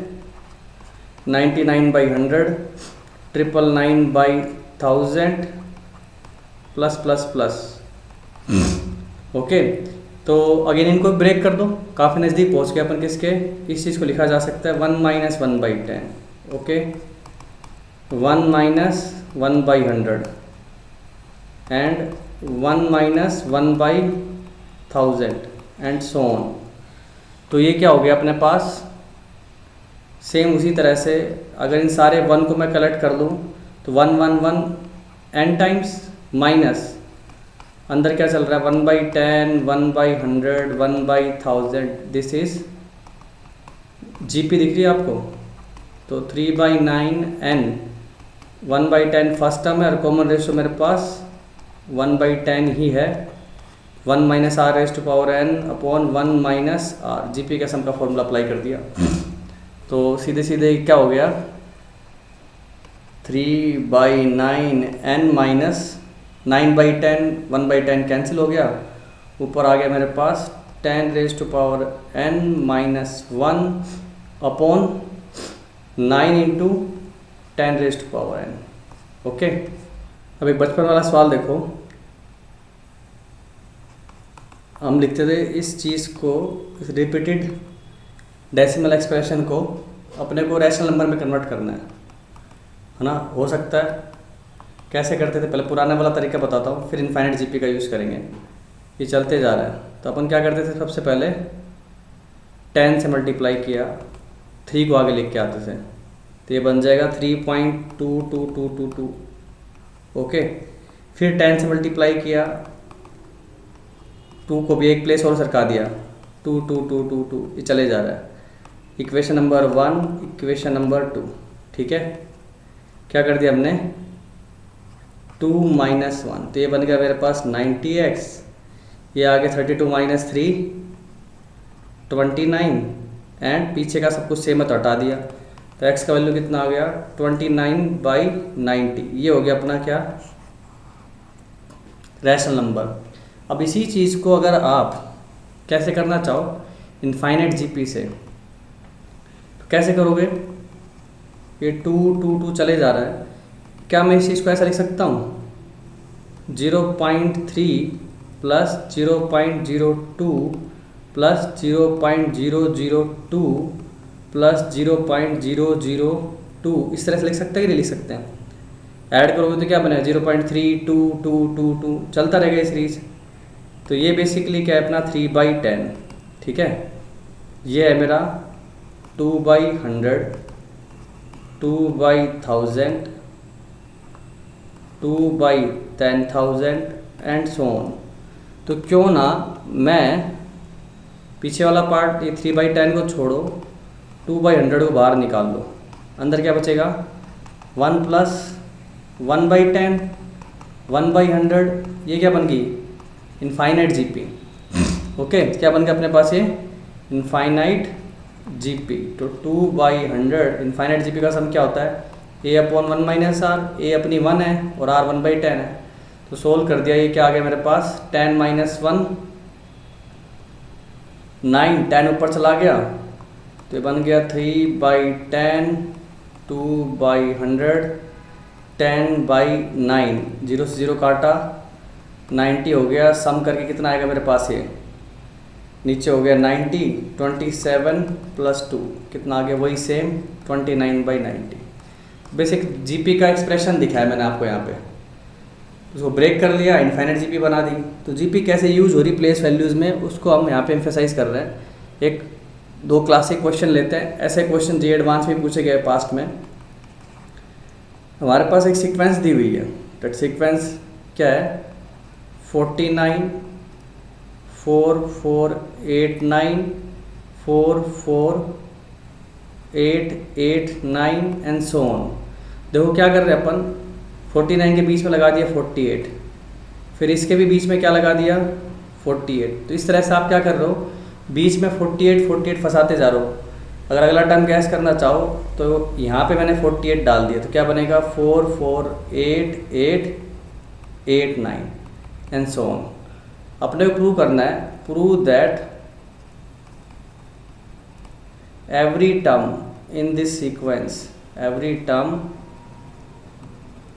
99/100, 999/1000 plus plus plus. Okay, तो अगेन इनको ब्रेक कर दो, काफ़ी नज़दीक पहुंच गए अपन किसके, इस चीज़ को लिखा जा सकता है 1 - 1/10, okay, 1 - 1/100 and 1 - 1/1000 and so on. तो ये क्या हो गया अपने पास, सेम उसी तरह से अगर इन सारे 1 को मैं कलेक्ट कर दूँ तो 1 1 1 n टाइम्स माइनस अंदर क्या चल रहा है 1/10, 1/100, 1/1000, दिस इज जीपी दिख रही है आपको। तो 3/9n, 1/10 फर्स्ट टर्म है और कॉमन रेशियो मेरे पास 1/10 ही है, 1 - r⁻n अपॉन 1 - r, जीपी का सम का फॉर्मूला अप्लाई कर दिया। तो सीधे सीधे क्या हो गया, 3/9n माइनस 9/10, 1/10 कैंसिल हो गया, ऊपर आ गया मेरे पास 10⁻n - 1 अपॉन 9 × 10⁻n। ओके, अभी बचपन वाला सवाल देखो, हम लिखते थे इस चीज़ को, इस रिपीटेड डेसिमल एक्सप्रेशन को अपने को रैशनल नंबर में कन्वर्ट करना है ना। हो सकता है, कैसे करते थे पहले, पुराना वाला तरीका बताता हूँ, फिर इनफाइनाइट जीपी का यूज़ करेंगे। ये चलते जा रहा है तो अपन क्या करते थे, सबसे पहले 10 से मल्टीप्लाई किया, 3 को आगे लिख के आते थे, तो ये बन जाएगा 3.2222। ओके, फिर 10 से मल्टीप्लाई किया, 2 को भी एक प्लेस और सरका दिया, 2 ये चले जा रहा है। इक्वेशन नंबर 1, इक्वेशन नंबर 2, ठीक है, क्या कर दिया हमने 2 - 1, तो ये बन गया मेरे पास 90x, ये आगे 32 - 3 29 एंड पीछे का सब कुछ सेम है तो हटा दिया, तो x का वैल्यू कितना आ गया 29/90। ये हो गया अपना क्या, रैशनल नंबर। अब इसी चीज़ को अगर आप कैसे करना चाहो इनफाइनाइट जीपी से, तो कैसे करोगे, ये 2 चले जा रहा है, क्या मैं इस चीज़ को ऐसा लिख सकता हूँ 0.3 प्लस 0.02 प्लस 0.002 प्लस 0.002, इस तरह से लिख सकते हैं कि नहीं लिख सकते हैं। ऐड करोगे तो क्या बनेगा 0.3222 चलता रहेगा ये सीरीज। तो ये बेसिकली क्या है अपना 3/10, ठीक है, ये है मेरा 2/100, 2/1000, 2/10,000 एंड सो ऑन। तो क्यों ना मैं पीछे वाला पार्ट ये 3/10 को छोड़ो, 2/100 को बाहर निकाल लो, अंदर क्या बचेगा 1 प्लस 1/10 1/100, ये क्या बन गई इनफाइनाइट जीपी। ओके, क्या बन गया अपने पास ये इनफाइनाइट जीपी। तो 2/100 इनफाइनाइट जीपी का सम क्या होता है a/1 माइनस आर, ए अपनी 1 है और r 1/10 है। तो सोल्व कर दिया, ये क्या आ गया मेरे पास 10 माइनस 1 9, 10 ऊपर चला गया तो ये बन गया 3/10, 2/100, 10/9, 0 से 0 काटा 90 हो गया। सम करके कितना आएगा मेरे पास, ये नीचे हो गया 90, 27 प्लस 2 कितना आ गया वही सेम 29/90। बेसिक जीपी का एक्सप्रेशन दिखाया मैंने आपको यहाँ पे, उसको ब्रेक कर लिया, इनफाइनाइट जीपी बना दी। तो जीपी कैसे यूज़ हो रही प्लेस वैल्यूज़ में, उसको हम यहाँ पे एम्फेसाइज कर रहे हैं। एक दो क्लासिक क्वेश्चन लेते हैं, ऐसे क्वेश्चन जी एडवांस में पूछे गए पास्ट में। हमारे पास एक सीक्वेंस दी हुई है, दैट सीक्वेंस क्या है 49 4 4 8 9 4 4 8 8 9 एंड सो ऑन। देखो क्या कर रहे हैं अपन, 49 के बीच में लगा दिया 48, फिर इसके भी बीच में क्या लगा दिया 48। तो इस तरह से आप क्या कर रहे हो, बीच में 48 48 फंसाते जा रहे हो। अगर अगला टर्म गैस करना चाहो तो यहाँ पे मैंने 48 डाल दिया, तो क्या बनेगा 4 4 8 8 8 9 एंड सो ऑन। अपने को प्रूव करना है, prove that every term in this sequence, every term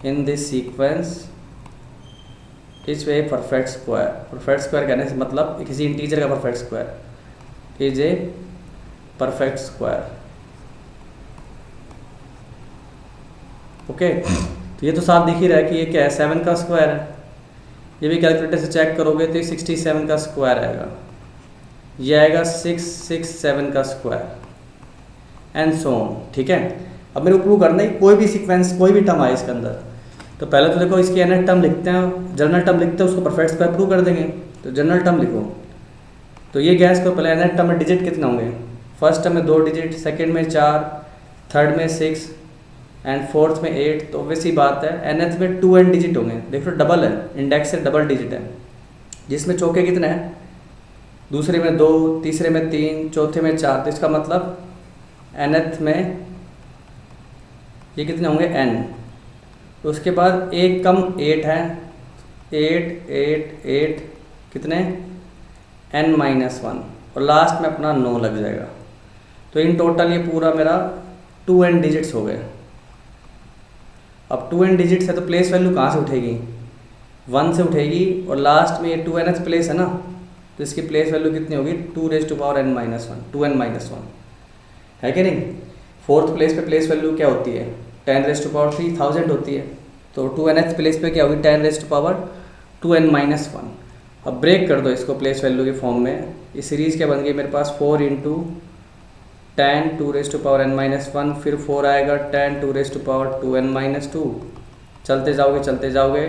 in this sequence is a perfect square. Perfect square कहने से मतलब किसी इंटीजर का perfect square is a perfect square. Okay, तो ये तो साफ दिख ही रहा है कि ये क्या है 7 का स्क्वायर है। ये भी कैलकुलेटर से चेक करोगे तो 67 का स्क्वायर आएगा, ये आएगा 667 का स्क्वायर एंड सो ऑन। ठीक है, अब मेरे को प्रूव करना है कोई भी सीक्वेंस कोई भी टर्म आए इसके अंदर, तो पहले तो देखो इसकी nth टर्म लिखते हैं, जनरल टर्म लिखते हैं, उसको परफेक्ट स्क्वायर प्रूव कर देंगे। तो जनरल टर्म लिखो, तो ये गैस को पहले nth टर्म में डिजिट कितने होंगे, फर्स्ट टर्म में 2 डिजिट, सेकंड में 4, थर्ड में 6 एंड फोर्थ में 8। तो वैसी बात है nth में 2n डिजिट होंगे। देखो डबल है, इंडेक्स से डबल डिजिट है, जिसमें चौके कितने हैं, दूसरे में 2, तीसरे में 3, चौथे में 4। तो इसका मतलब nth में ये कितने होंगे n। तो उसके बाद एक कम 8 है, 8 8 8 कितने n-1 और लास्ट में अपना 9 लग जाएगा। तो इन टोटल ये पूरा मेरा 2n डिजिट्स हो गए। अब 2n डिजिट्स है तो प्लेस वैल्यू कहाँ से उठेगी, 1 से उठेगी, और लास्ट में ये 2nth प्लेस है ना, तो इसकी प्लेस वैल्यू कितनी होगी 2n-1, 2n-1 है कि नहीं। फोर्थ प्लेस पे प्लेस वैल्यू क्या होती है 10⁻³ 1000 होती है। तो 2nth प्लेस पे क्या होगी 10⁻²n-1। अब ब्रेक कर दो इसको प्लेस वैल्यू के फॉर्म में। इस सीरीज़ क्या बन गई मेरे पास 4 × 10 2n-1, फिर 4 आएगा 10 2n-2। चलते जाओगे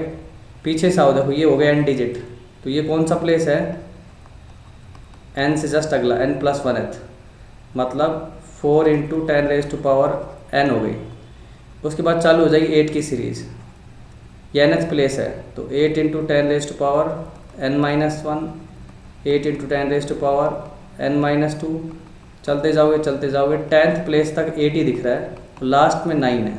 पीछे से आओ, देखो ये हो गया n डिजिट, तो ये कौन सा प्लेस है n से जस्ट अगला n+1th, मतलब 4 × 10⁻n हो गई। उसके बाद चालू हो जाएगी 8 की सीरीज़, ये nth प्लेस है, तो 8 × 10⁻n-1, 8 × 10⁻n-2। चलते जाओगे 10th प्लेस तक 8 ही दिख रहा है, तो लास्ट में 9 है।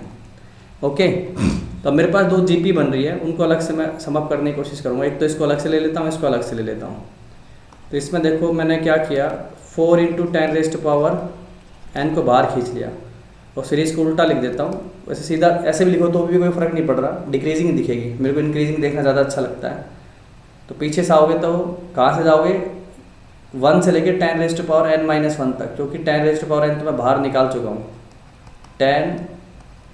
ओके, तो अब मेरे पास 2 जीपी बन रही है, उनको अलग से मैं समअप करने की कोशिश करूँगा। एक तो इसको अलग से ले लेता हूँ, इसको अलग से ले लेता हूँ। तो इसमें देखो मैंने क्या किया, 4 × 10⁻n को बाहर खींच लिया और सीरीज़ को उल्टा लिख देता हूँ। वैसे सीधा ऐसे भी लिखो तो भी कोई फ़र्क नहीं पड़ रहा, डिक्रीजिंग दिखेगी, मेरे को इंक्रीजिंग देखना ज़्यादा अच्छा लगता है। तो पीछे से आओगे तो कहाँ से जाओगे, 1 से लेके 10⁻n-1 तक, क्योंकि 10⁻n तो मैं बाहर निकाल चुका हूँ।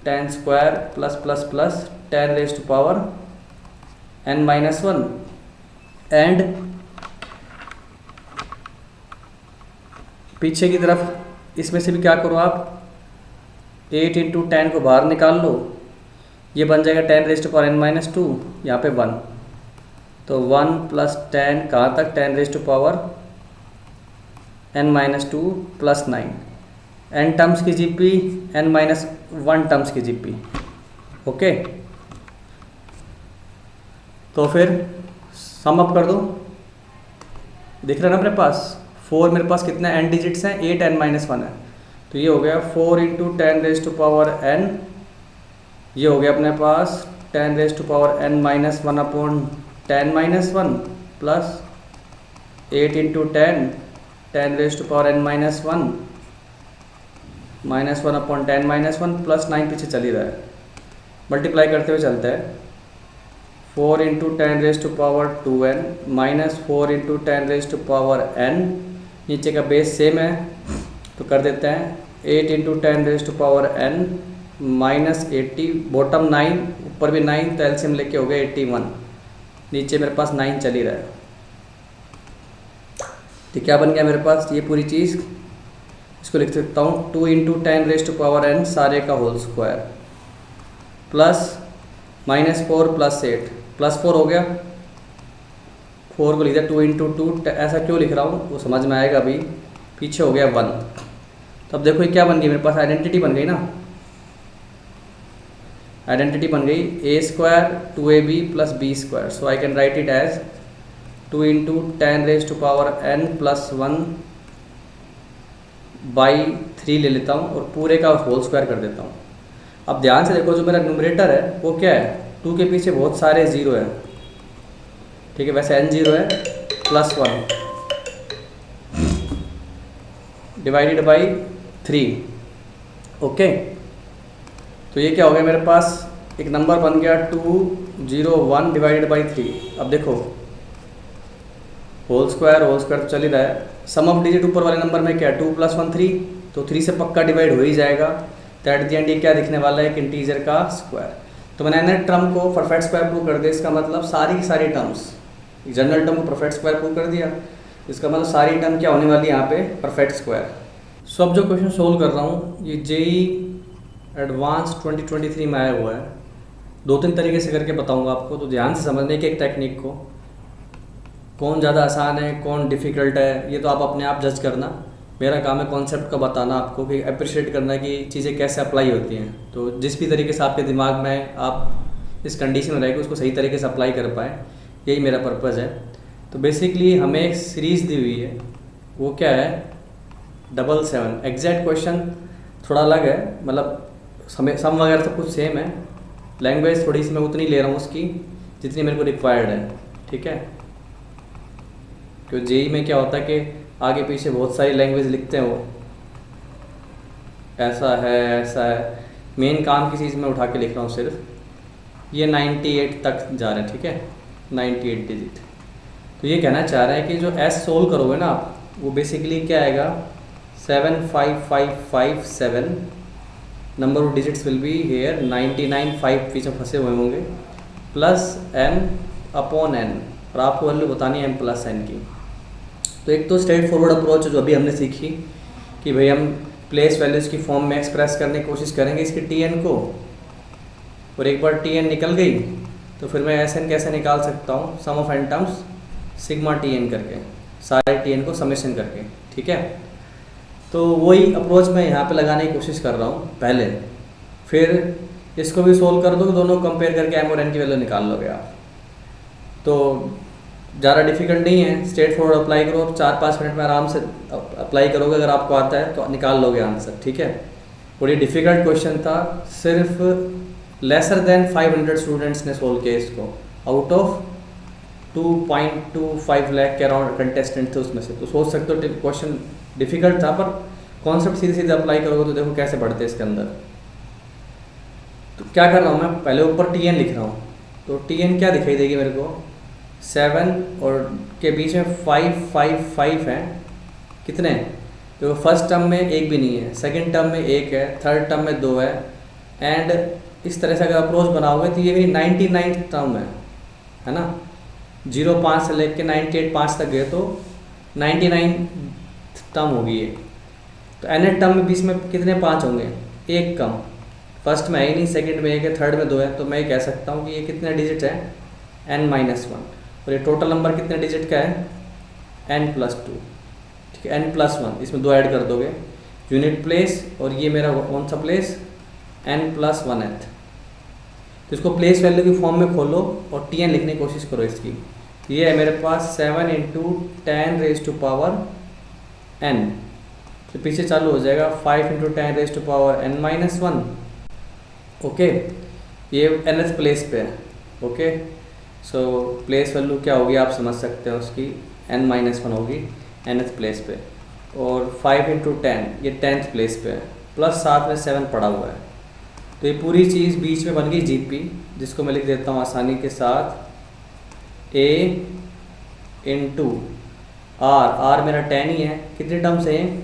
10² plus plus plus 10⁻n-1 and पीछे की तरफ इसमें से भी क्या करो आप 8 × 10 को बाहर निकाल लो, ये बन जाएगा 10⁻n-2, यहाँ पे 1, तो 1 + 10 कहाँ तक n-2 प्लस 9, n टर्म्स की जीपी, n-1 टर्म्स की जीपी। ओके, तो फिर सम अप कर दो, दिख रहा है ना अपने पास 4, मेरे पास कितने n डिजिट्स हैं, 8 n-1 है, तो ये हो गया 4 इंटू 10⁻n, ये हो गया अपने पास 10⁻n-1 upon 10-1 plus 8 into 10⁻n-1 -1 upon 10-1 plus 9 पीछे चल ही रहा है, मल्टीप्लाई करते हुए चलता है। 4 into 10⁻2n minus 4 into 10⁻n, नीचे का बेस सेम है तो कर देते हैं 8 इंटू 10⁻n माइनस 80, बॉटम 9 ऊपर भी 9, तो एलसीएम लेके हो गया 81, नीचे मेरे पास 9 चल ही रहा है। तो क्या बन गया मेरे पास ये पूरी चीज़, इसको लिख सकता हूँ 2 इंटू 10⁻n सारे का whole square plus -4 plus 8 plus 4 हो गया, 4 को लिख दिया 2 इंटू 2, ऐसा क्यों लिख रहा हूँ वो समझ में आएगा अभी, पीछे हो गया 1। तो अब देखो ये क्या बन गई मेरे पास, आइडेंटिटी बन गई ना, आइडेंटिटी बन गई a² 2ab plus b², so I can write it as 2 into 10⁻n plus 1 by 3 ले लेता हूँ और पूरे का होल स्क्वायर कर देता हूँ। अब ध्यान से देखो जो मेरा न्यूमरेटर है वो क्या है, 2 के पीछे बहुत सारे जीरो है, ठीक है, वैसे n जीरो है, प्लस 1 डिवाइडेड बाई 3। ओके, तो ये क्या हो गया मेरे पास, एक नंबर बन गया 201 डिवाइडेड बाई 3। अब देखो होल स्क्वायर तो चल ही रहा है, सम ऑफ डिजिट ऊपर वाले नंबर में क्या है 2 + 1 3, तो 3 से पक्का डिवाइड हो ही जाएगा, तो एट द एंड ये क्या दिखने वाला है, एक इंटीजर का स्क्वायर। तो मैंने nth टर्म को परफेक्ट स्क्वायर प्रूव कर दिया, इसका मतलब सारी की सारी टर्म्स, जनरल टर्म को परफेक्ट स्क्वायर प्रूव कर दिया, इसका मतलब सारी टर्म क्या होने वाली है यहाँ पे, परफेक्ट स्क्वायर। सो अब जो क्वेश्चन सोल्व कर रहा हूँ ये जेई एडवांस 2023 में आया हुआ है, 2-3 तरीके से करके बताऊँगा आपको, तो ध्यान से समझने की एक टेक्निक को, कौन ज़्यादा आसान है कौन डिफ़िकल्ट है ये तो आप अपने आप जज करना, मेरा काम है कॉन्सेप्ट का बताना आपको, कि अप्रिशिएट करना कि चीज़ें कैसे अप्लाई होती हैं। तो जिस भी तरीके से आपके दिमाग में आप इस कंडीशन में रहेगी उसको सही तरीके से अप्लाई कर पाएँ, यही मेरा पर्पज़ है। तो बेसिकली हमें एक सीरीज़ दी हुई है, वो क्या है 777। एग्जैक्ट क्वेश्चन थोड़ा अलग है, मतलब सम वगैरह सब कुछ सेम है, लैंग्वेज थोड़ी सी मैं उतनी ले रहा हूँ उसकी जितनी मेरे को रिक्वायर्ड है, ठीक है। क्योंकि जेई में क्या होता है कि आगे पीछे बहुत सारी लैंग्वेज लिखते हैं, वो ऐसा है, मेन काम की चीज़ मैं उठा के लिख रहा हूँ सिर्फ। ये 98 तक जा रहे हैं, ठीक है, 98 डिजिट। तो ये कहना चाह रहा है कि जो एस सोल्व करोगे ना आप, वो बेसिकली क्या आएगा 75557, number of digits will be here 99 5 पीछे फंसे हुए होंगे, प्लस m अपॉन n, और आपको वैल्यू बतानी है m प्लस n की। तो एक तो स्ट्रेट फॉरवर्ड अप्रोच जो अभी हमने सीखी कि भाई हम प्लेस वैल्यूज़ की फॉर्म में एक्सप्रेस करने की कोशिश करेंगे इसकी tn को, और एक बार tn निकल गई तो फिर मैं sn कैसे निकाल सकता हूँ, sum of n terms sigma tn करके, सारे tn को समेशन करके, ठीक है। तो वही अप्रोच मैं यहाँ पे लगाने की कोशिश कर रहा हूँ पहले, फिर इसको भी सोल्व कर दो, दोनों कंपेयर करके m और n की वैल्यू निकाल लोगे आप। तो ज़्यादा डिफिकल्ट नहीं है, स्ट्रेट फॉरवर्ड अप्लाई करो, 4-5 मिनट में आराम से अप्लाई करोगे, अगर आपको आता है तो निकाल लोगे आंसर, ठीक है। और ये डिफ़िकल्ट क्वेश्चन था, सिर्फ लेसर देन 500 स्टूडेंट्स ने सोल्व किया इसको, आउट ऑफ 2.25 लाख के अराउंड कंटेस्टेंट थे उसमें से। तो सोच सकते हो क्वेश्चन डिफ़िकल्ट था, पर कॉन्सेप्ट सीधे सीधे अप्लाई करोगे तो देखो कैसे बढ़ते हैं इसके अंदर। तो क्या कर रहा हूँ मैं, पहले ऊपर tn लिख रहा हूँ, तो tn क्या दिखाई देगी मेरे को, 7 और के बीच में 5 हैं, कितने, तो फर्स्ट टर्म में एक भी नहीं है, सेकंड टर्म में एक है, थर्ड टर्म में 2 है, एंड इस तरह से अगर अप्रोच बनाओगे तो ये मेरी 99 टर्म है ना, 05 से लेके 98 5 तक गए तो 99 टर्म होगी ये। तो nth टर्म में बीच में कितने 5 होंगे, एक कम, फर्स्ट में है ही नहीं, सेकंड में एक है, थर्ड में 2 है, तो मैं ये कह सकता हूँ कि ये कितने डिजिट है n-1, और ये टोटल नंबर कितने डिजिट का है n+2, ठीक है, n+1, इसमें 2 ऐड कर दोगे, यूनिट प्लेस, और ये मेरा कौन सा प्लेस, n+1th। तो इसको प्लेस वैल्यू की फॉर्म में खोलो और tn लिखने की कोशिश करो इसकी। ये है मेरे पास 7 × 10⁻n, तो पीछे चालू हो जाएगा 5 × 10⁻n-1। ओके, ये nth प्लेस पे है। ओके, सो प्लेस वैल्यू क्या होगी आप समझ सकते हो, उसकी n-1 होगी nth प्लेस पे, और 5 × 10 ये 10th प्लेस पे है, प्लस साथ में 7 पड़ा हुआ है। तो ये पूरी चीज़ बीच में बन गई जीपी, जिसको मैं लिख देता हूँ आसानी के साथ a × r मेरा 10 ही है, कितने टर्म्स है,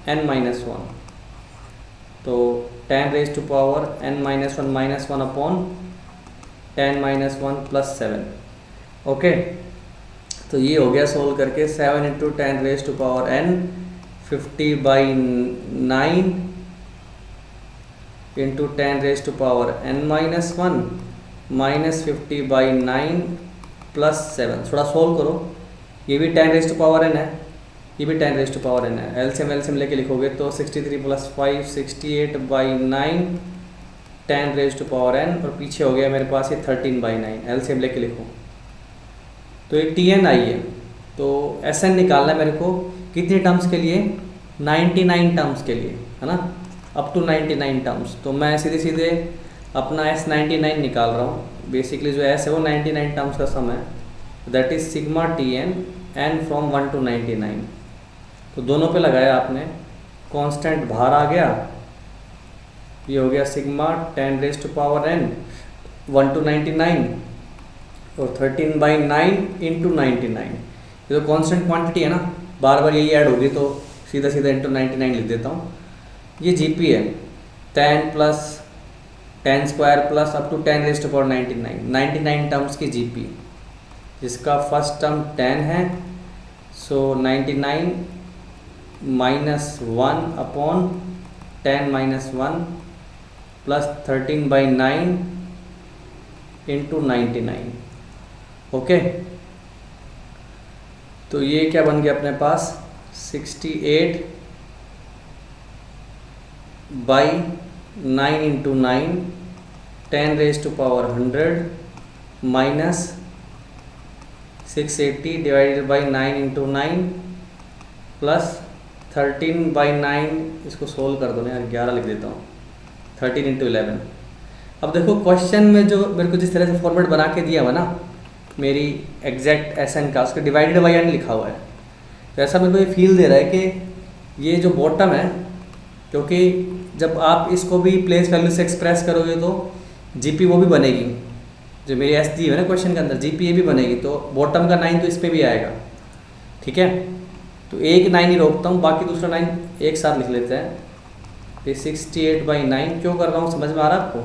n-1, तो 10⁻n-1 -1/10-1 + 7। ओके, तो ये हो गया सोल्व करके 7 × 10⁻n 50/9 × 10⁻n-1 -50/9 + 7। थोड़ा सोल्व करो, ये भी 10⁻n है, ये भी 10⁻n है। एलसीएम लेके लिखोगे तो 63 + 5 68/9 10⁻n, और पीछे हो गया मेरे पास ये 13/9। एलसीएम लेके लिखो तो ये tn आई है। तो Sn निकालना है मेरे को कितनी टर्म्स के लिए, 99 टर्म्स के लिए, है ना, अप टू 99 टर्म्स। तो मैं सीधे सीधे अपना S99 निकाल रहा हूँ। बेसिकली जो S है वो 99 टर्म्स का सम है, that is sigma tn n from 1 to 99। तो दोनों पे लगाया आपने, कांस्टेंट बाहर आ गया, ये हो गया सिग्मा 10⁻n 1 to 99 और 13/9 × 99। ये तो कांस्टेंट क्वांटिटी है ना, बार बार यही ऐड होगी, तो सीधा सीधा × 99 लिख देता हूँ। ये जीपी है 10 + 10² + अप टू 10⁻99 99 टर्म्स की जीपी, जिसका फर्स्ट टर्म 10 है, सो 99 -1/10-1 + 13/9 × 99। ओके, तो ये क्या बन गया अपने पास, 68/9 × 9 10⁻100 -680 / 9 × 9 + 13/9। इसको सोल्व कर दो ना यार, 11 लिख देता हूँ, 13 × 11। अब देखो क्वेश्चन में जो मेरे को जिस तरह से फॉर्मेट बना के दिया हुआ ना मेरी एग्जैक्ट Sn का, उसके डिवाइडेड बाई n लिखा हुआ है, तो ऐसा मेरे को ये फील दे रहा है कि ये जो बॉटम है, क्योंकि जब आप इसको भी प्लेस वैल्यू से एक्सप्रेस करोगे तो जीपी वो भी बनेगी, जो मेरी एस दी है ना क्वेश्चन के अंदर, जीपी ये भी बनेगी, तो बॉटम का 9 तो इस पर भी आएगा। ठीक है, तो एक 9 ही रोकता हूँ, बाकी दूसरा 9 एक साथ लिख लेते हैं। ये 68/9 क्यों कर रहा हूँ, समझ में आ रहा है आपको,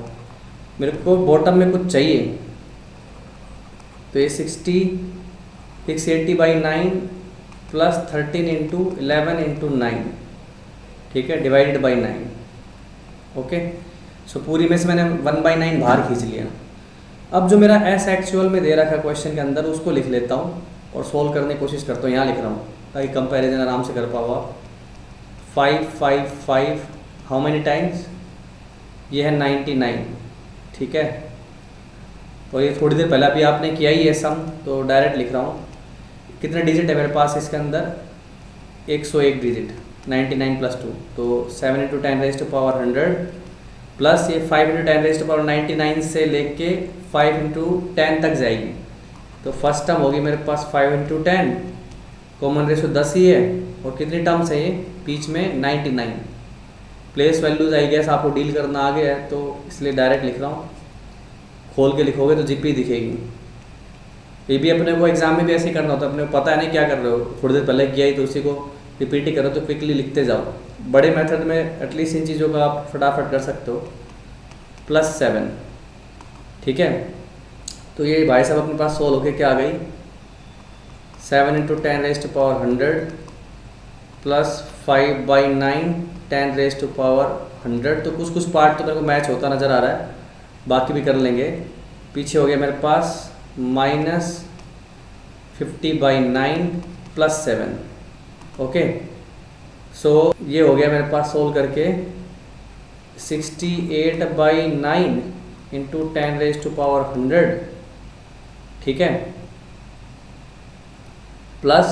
मेरे को बॉटम में कुछ चाहिए, तो ये 680/9 + 13 × 11 × 9, ठीक है, डिवाइडेड बाई 9। ओके, सो पूरी में से मैंने 1/9 बाहर खींच लिया। अब जो मेरा एस एक्चुअल में दे रखा है क्वेश्चन के अंदर, उसको लिख लेता हूँ और सोल्व करने की कोशिश करता हूँ। यहाँ लिख रहा हूँ ताकि कंपैरिजन आराम से कर पाओ आप। 5 5 5 हाउ मेनी टाइम्स, ये है 99, ठीक है, और ये थोड़ी देर पहले अभी आपने किया ही है सम, तो डायरेक्ट लिख रहा हूँ। कितने डिजिट है मेरे पास इसके अंदर, 101 डिजिट, 99 + 2, तो 7 × 10⁻100 प्लस ये 5 × 10⁻99 से लेके 5 × 10 तक जाएगी। तो फर्स्ट टर्म होगी मेरे पास 5 × 10, कॉमन रेशो 10 ही है, और कितनी टर्म्स है ये बीच में 99। प्लेस वैल्यूज आई गैस आपको डील करना आ गया है, तो इसलिए डायरेक्ट लिख रहा हूँ। खोल के लिखोगे तो जीपी दिखेगी। ये भी अपने को एग्जाम में भी ऐसे ही करना होता है, अपने को पता है नहीं क्या कर रहे हो, थोड़ी देर पहले किया ही तो उसी को रिपीट ही करो, तो क्विकली लिखते जाओ। बड़े मेथड में एटलीस्ट इन चीज़ों का आप फटाफट कर सकते हो। +7, ठीक है, तो ये भाई साहब अपने पास सोल्व होके क्या आ गई, 7 × 10⁻100 प्लस 5/9 10⁻100। तो कुछ पार्ट तो मेरे को मैच होता नज़र आ रहा है, बाकी भी कर लेंगे। पीछे हो गया मेरे पास -50/9 + 7। ओके, सो ये हो गया मेरे पास सोल्व करके 68/9 इंटू 10⁻⁴, ठीक है, प्लस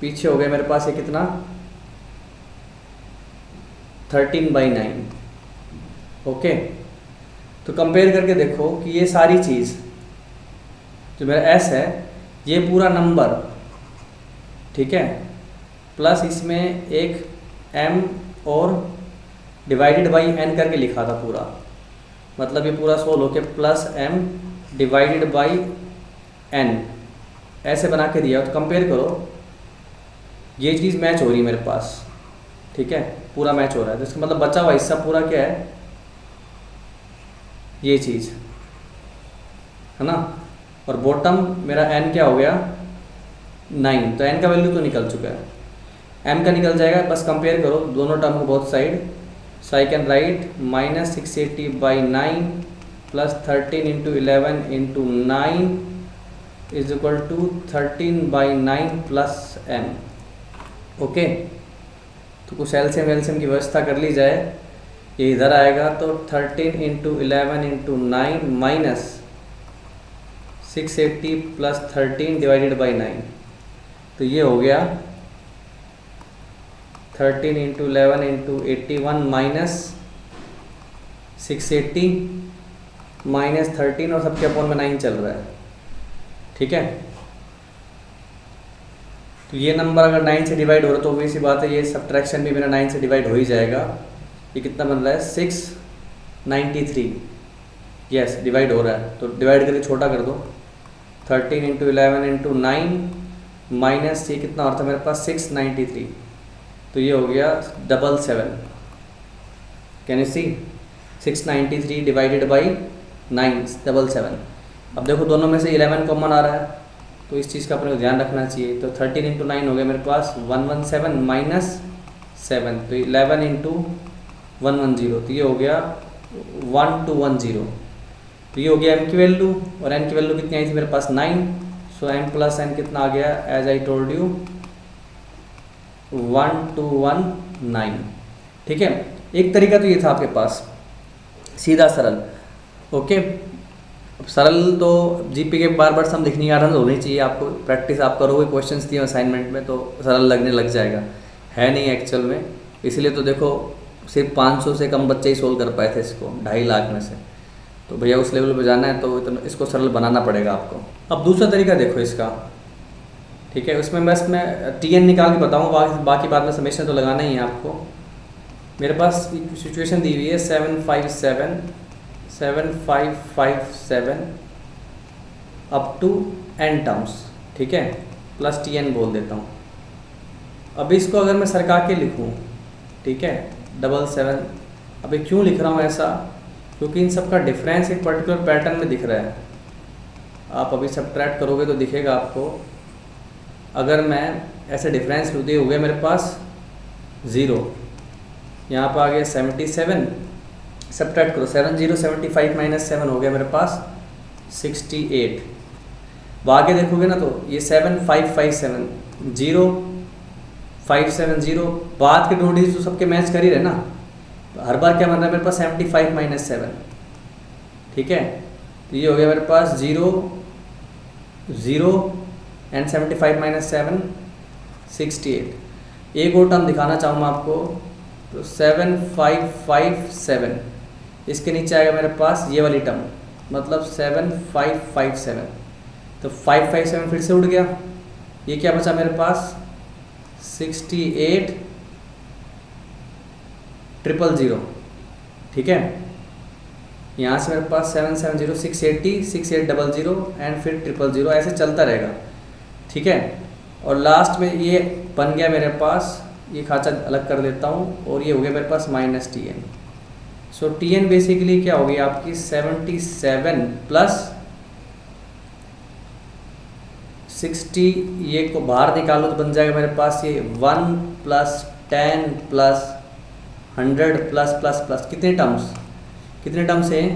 पीछे हो गया मेरे पास ये कितना 13/9। ओके, तो कंपेयर करके देखो कि ये सारी चीज़ जो मेरा एस है ये पूरा नंबर, ठीक है, प्लस इसमें एक एम और डिवाइडेड बाई एन करके लिखा था पूरा, मतलब ये पूरा सोल्व होके plus m divided by n ऐसे बना के दिया। तो कंपेयर करो, ये चीज़ मैच हो रही है मेरे पास, ठीक है, पूरा मैच हो रहा है। तो इसका मतलब बचा हुआ हिस्सा पूरा क्या है, ये चीज़ है ना। और बॉटम मेरा n क्या हो गया 9, तो n का वैल्यू तो निकल चुका है, m का निकल जाएगा। बस कंपेयर करो दोनों टर्म को both side. So I can write -680/9 plus 13 into 11 into 9 is equal to 13/9 plus m। Okay, तो कुछ एलसीएम वेलसीएम की व्यवस्था कर ली जाए, ये इधर आएगा तो 13 into 11 into 9 minus 680 plus 13 divided by 9, तो ये हो गया 13 इंटू 11 इंटू 81 माइनस 680 माइनस 13 और सबके अपॉन में 9 चल रहा है, ठीक है। तो ये नंबर अगर 9 से डिवाइड हो रहा है तो वैसी बात है, ये सब्ट्रैक्शन भी मेरा 9 से डिवाइड हो ही जाएगा। ये कितना बन रहा है 693, यस डिवाइड हो रहा है, तो डिवाइड करके छोटा कर दो। 13 इंटू 11 इंटू 9 माइनस ये कितना और था मेरे पास 693, तो ये हो गया 77। Can you see 693 divided by 977। अब देखो दोनों में से 11 कॉमन आ रहा है, तो इस चीज़ का अपने को ध्यान रखना चाहिए। तो 13 इंटू 9 हो गया मेरे पास 117 माइनस 7, तो 11 इंटू 110, तो ये हो गया 1210। तो ये हो गया m की वैल्यू, और n की वैल्यू कितनी आई थी मेरे पास 9। सो m प्लस n कितना आ गया, एज आई टोल्ड यू 1219, ठीक है। एक तरीका तो ये था आपके पास सीधा सरल। ओके, अब सरल तो जीपी के बार बार सम दिखने आ रहा होनी चाहिए आपको, प्रैक्टिस आप करोगे, क्वेश्चंस दिए असाइनमेंट में तो सरल लगने लग जाएगा, है नहीं एक्चुअल में। इसलिए तो देखो सिर्फ 500 से कम बच्चे ही सोल्व कर पाए थे इसको 2.5 लाख में से, तो भैया उस लेवल पे जाना है तो इसको सरल बनाना पड़ेगा आपको। अब दूसरा तरीका देखो इसका, ठीक है, उसमें बस मैं TN निकाल के बताऊँ, बाकी बाद में समेशन तो लगाना ही है आपको। मेरे पास सिचुएशन दी हुई है 7557 अप टू n टर्म्स, ठीक है, प्लस TN बोल देता हूँ। अब इसको अगर मैं सरका के लिखूँ, ठीक है, 77, अभी क्यों लिख रहा हूँ ऐसा, क्योंकि इन सब का डिफरेंस एक पर्टिकुलर पैटर्न में दिख रहा है। आप अभी सब्ट्रैक्ट करोगे तो दिखेगा आपको। अगर मैं ऐसे डिफरेंस लूँ, हो गया मेरे पास 0, यहाँ पर आ गया 77, सब्ट्रैक्ट करो 7075 माइनस 7 हो गया मेरे पास 68। आगे देखोगे ना तो ये 7557 0 570, बाद के 2 डिजिट तो सबके मैच कर ही रहे ना, हर बार क्या बन रहा है मेरे पास 75 माइनस 7, ठीक है। तो ये हो गया मेरे पास 0 0 एंड 75 माइनस 7 68। एक और टर्म दिखाना चाहूँगा आपको, तो 7557, इसके नीचे आएगा मेरे पास ये वाली टर्म, मतलब 7557, तो 557 फिर से उड़ गया। ये क्या बचा मेरे पास 68,000, ठीक है। यहाँ से मेरे पास 770 680 6800 एंड फिर 000, ऐसे चलता रहेगा, ठीक है। और लास्ट में ये बन गया मेरे पास, ये खाचा अलग कर देता हूँ, और ये हो गया मेरे पास माइनस TN। सो TN बेसिकली क्या होगी आपकी 77 प्लस 60, ये को बाहर निकालो तो बन जाएगा मेरे पास ये 1 plus 10 plus 100 plus plus plus कितने टर्म्स हैं।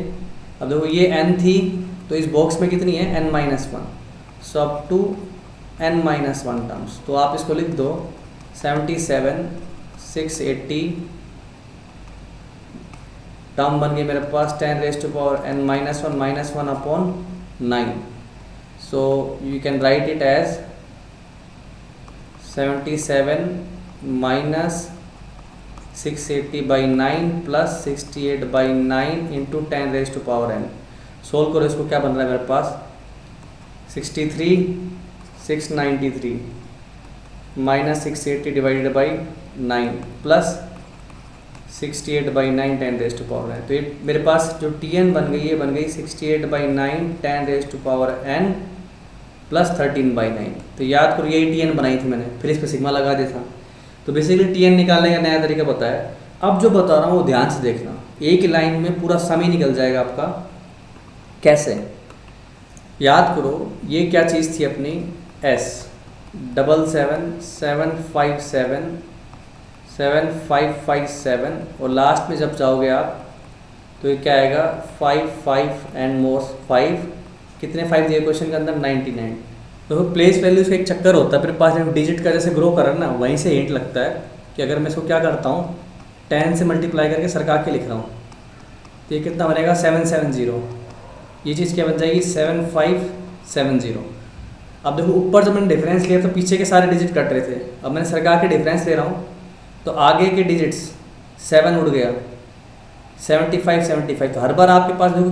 अब देखो ये n थी, तो इस बॉक्स में कितनी है n-1, so up to n-1 terms. तो आप इसको लिख दो 77 680 टर्म बन गई मेरे पास 10 raise to power n -1 upon 9. So you can write it as 77 minus 680 by 9 plus 68 by 9 into 10 raise to power n. Solve करो इसको, क्या बन रहा है मेरे पास 63 693 minus 680 divided by 9 plus 68 by 9 10 raise to power n. तो ये मेरे पास जो Tn बन गई है बन गई 68 by 9 10 raise to power n plus 13 by 9. तो याद करो यही Tn बनाई थी मैंने, फिर इस पर सिग्मा लगा दिया था. तो बेसिकली Tn निकालने का नया तरीका बताया. अब जो बता रहा हूँ वो ध्यान से देखना, एक लाइन में पूरा सम ही निकल जाएगा आपका. कैसे? याद करो ये क्या चीज़ थी अपनी S 77 757 7557 और लास्ट में जब जाओगे आप तो ये क्या आएगा 5 5 एंड मोर 5. कितने 5 दिए क्वेश्चन के अंदर 99. तो प्लेस वैल्यूज का एक चक्कर होता है, फिर पास में डिजिट का जैसे ग्रो करा ना वहीं से हिंट लगता है कि अगर मैं इसको क्या करता हूँ 10 से मल्टीप्लाई करके सरका के लिख रहा हूँ तो ये कितना बनेगा 770. ये चीज़ क्या बन जाएगी 7570. अब देखो ऊपर जब मैंने डिफरेंस लिया तो पीछे के सारे डिजिट कट रहे थे, अब मैंने सरका के डिफरेंस ले रहा हूँ तो आगे के डिजिट्स 7 उड़ गया 75 75. तो हर बार आपके पास देखो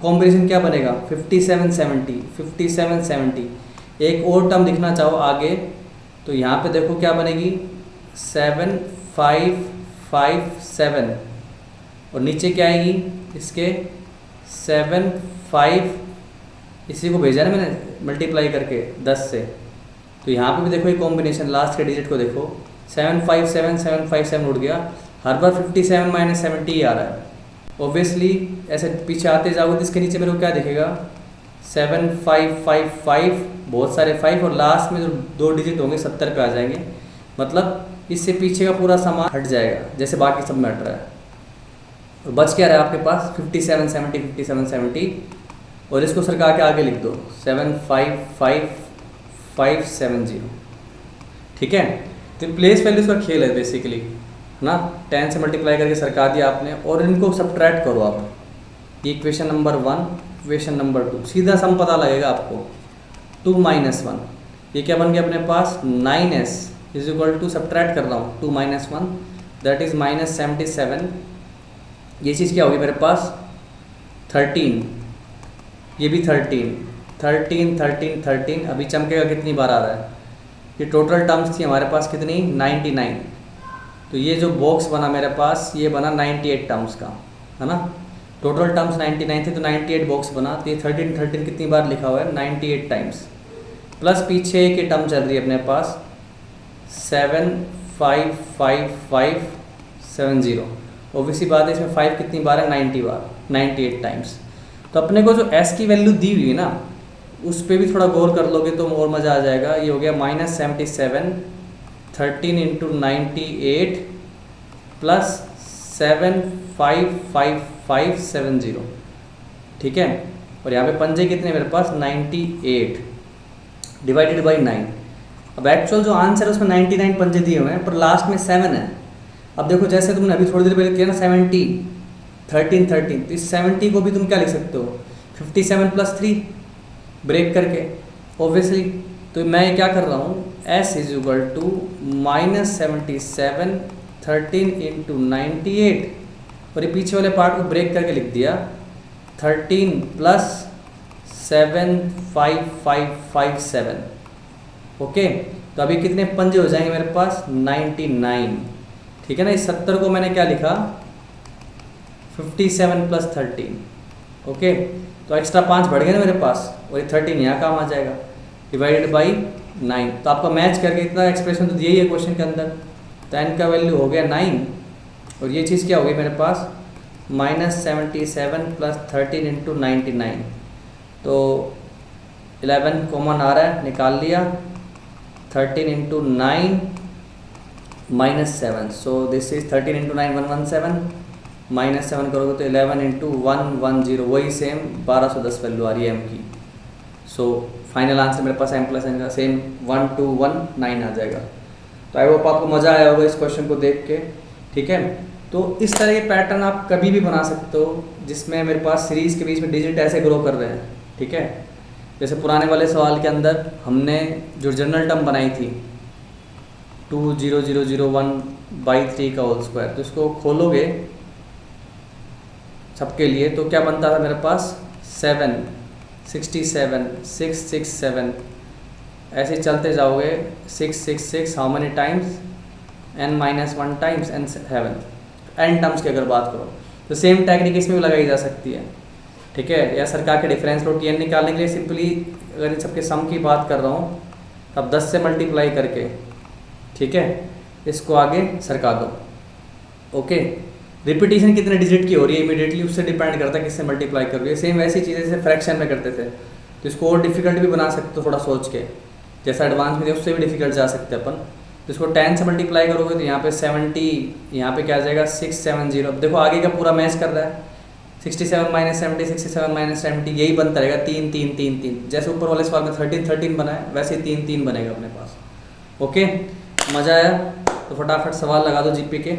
कॉम्बिनेशन क्या बनेगा 57 70 57 70. एक और टर्म लिखना चाहो आगे तो यहाँ पे देखो क्या बनेगी 7 5 5 7 और नीचे क्या आएगी इसके 7 5. इसी को भेजा ना मैंने मल्टीप्लाई करके 10 से. तो यहाँ पे भी देखो ये कॉम्बिनेशन लास्ट के डिजिट को देखो 757 757 उड़ गया. हर बार 57 माइनस 70 ही आ रहा है. ऑब्वियसली ऐसे पीछे आते जाओगे तो इसके नीचे मेरे को क्या दिखेगा 7 5 5 5 बहुत सारे 5 और लास्ट में जो 2 डिजिट होंगे 70 पे आ जाएंगे. मतलब इससे पीछे का पूरा सामान हट जाएगा जैसे बाकी सब में हट रहा है. और बच क्या रहा है आपके पास 57 70 57 70 और इसको सरका के आगे लिख दो 7 5 5 5 7 0. ठीक है. तो प्लेस वैल्यूज का खेल है बेसिकली ना. 10 से मल्टीप्लाई करके सरका दिया आपने और इनको सब्ट्रैक्ट करो आप. ये इक्वेशन नंबर 1 इक्वेशन नंबर 2 सीधा सम पता लगेगा आपको 2 माइनस 1. ये क्या बन गया अपने पास 9s is equal to subtract कर रहा हूँ 2 माइनस 1 दैट इज माइनस 77. ये चीज़ क्या होगी मेरे पास 13. ये भी 13 13 13 13. अभी चमकेगा कितनी बार आ रहा है. ये टोटल टर्म्स थी हमारे पास कितनी 99. तो ये जो बॉक्स बना मेरे पास ये बना 98 टर्म्स का है ना. टोटल टर्म्स 99 थे तो 98 बॉक्स बना. तो ये 13 13 कितनी बार लिखा हुआ है 98 टाइम्स. प्लस पीछे एक टर्म चल रही है अपने पास 7 5 5 5 7 0. ऑब्वियसली बात है इसमें 5 कितनी बार है 90 बार 98 टाइम्स. तो अपने को जो s की वैल्यू दी हुई है ना उस पर भी थोड़ा गौर कर लोगे तो और मज़ा आ जाएगा. ये हो गया माइनस 77 13 इंटू 98 प्लस 7 5 5 5 7 0. ठीक है. और यहाँ पे पंजे कितने मेरे पास 98 डिवाइडेड बाई 9. अब एक्चुअल जो आंसर है उसमें 99 पंजे दिए हुए हैं पर लास्ट में 7 है. अब देखो जैसे तुमने अभी थोड़ी देर पहले किया ना 70 13 13 तो इस 70 को भी तुम क्या लिख सकते हो 57 प्लस 3 ब्रेक करके ऑब्वियसली. तो मैं क्या कर रहा हूँ s is equal to minus 77 13 into 98 और ये पीछे वाले पार्ट को ब्रेक करके लिख दिया 13 प्लस 7 5 5 5 7. ओके. तो अभी कितने पंजे हो जाएंगे मेरे पास 99. ठीक है ना. इस 70 को मैंने क्या लिखा 57 प्लस 13. ओके. तो एक्स्ट्रा 5 बढ़ गए ना मेरे पास और ये 13 यहाँ काम आ जाएगा डिवाइडेड बाई 9. तो आपका मैच करके इतना एक्सप्रेशन तो दिया ही है क्वेश्चन के अंदर. तो n का वैल्यू हो गया 9 और ये चीज़ क्या हो गई मेरे पास माइनस 77 प्लस 13 इंटू 99. तो 11 कॉमन आ रहा है निकाल लिया 13 into 9 minus 7. So this is 13 into 9 117 minus 7 करोगे तो 11 इंटू 110 वही सेम 1210 वैल्यू आ रही है m की. सो फाइनल आंसर मेरे पास m प्लस n का सेम 1219 आ जाएगा. तो आई होप आपको मज़ा आया होगा इस क्वेश्चन को देख के, ठीक है। तो इस तरह के पैटर्न आप कभी भी बना सकते हो जिसमें मेरे पास सीरीज़ के बीच में डिजिट ऐसे ग्रो कर रहे हैं, ठीक है। जैसे पुराने वाले सवाल के अंदर हमने जो जनरल टर्म बनाई थी 20001/3 का होल स्क्वायर, तो इसको खोलोगे सबके लिए तो क्या बनता था मेरे पास 7, 67, 667, ऐसे चलते जाओगे 666 how many times n-1 times n7 n terms की अगर बात करो तो सेम टेक्निक इसमें भी लगाई जा सकती है, ठीक है। या सरका के डिफरेंस लो टी एन निकालने के लिए सिंपली अगर इन सबके सम की बात कर रहा हूँ तब 10 से मल्टीप्लाई करके, ठीक है, इसको आगे सरका दो, ओके। रिपीटिशन कितने डिजिट की हो रही है इमीडिएटली उससे डिपेंड करता है किससे मल्टीप्लाई कर रही है। सेम वैसी चीज़ें जैसे फ्रैक्शन में करते थे तो इसको और डिफिकल्ट भी बना सकते हो थोड़ा सोच के, जैसा एडवांस में थे उससे भी डिफिकल्ट जा सकते हैं अपन। तो इसको 10 से मल्टीप्लाई करोगे तो यहाँ पे 70, यहाँ पे क्या आ जाएगा 670। अब देखो आगे का पूरा मैच कर रहा है 67 - 70, 67 - 70, यही बनता रहेगा 3 3 3 3। जैसे ऊपर वाले सवाल में 13 13 बना है वैसे 3 3 बनेगा अपने पास, ओके। मज़ा आया तो फटाफट सवाल लगा दो जीपी के।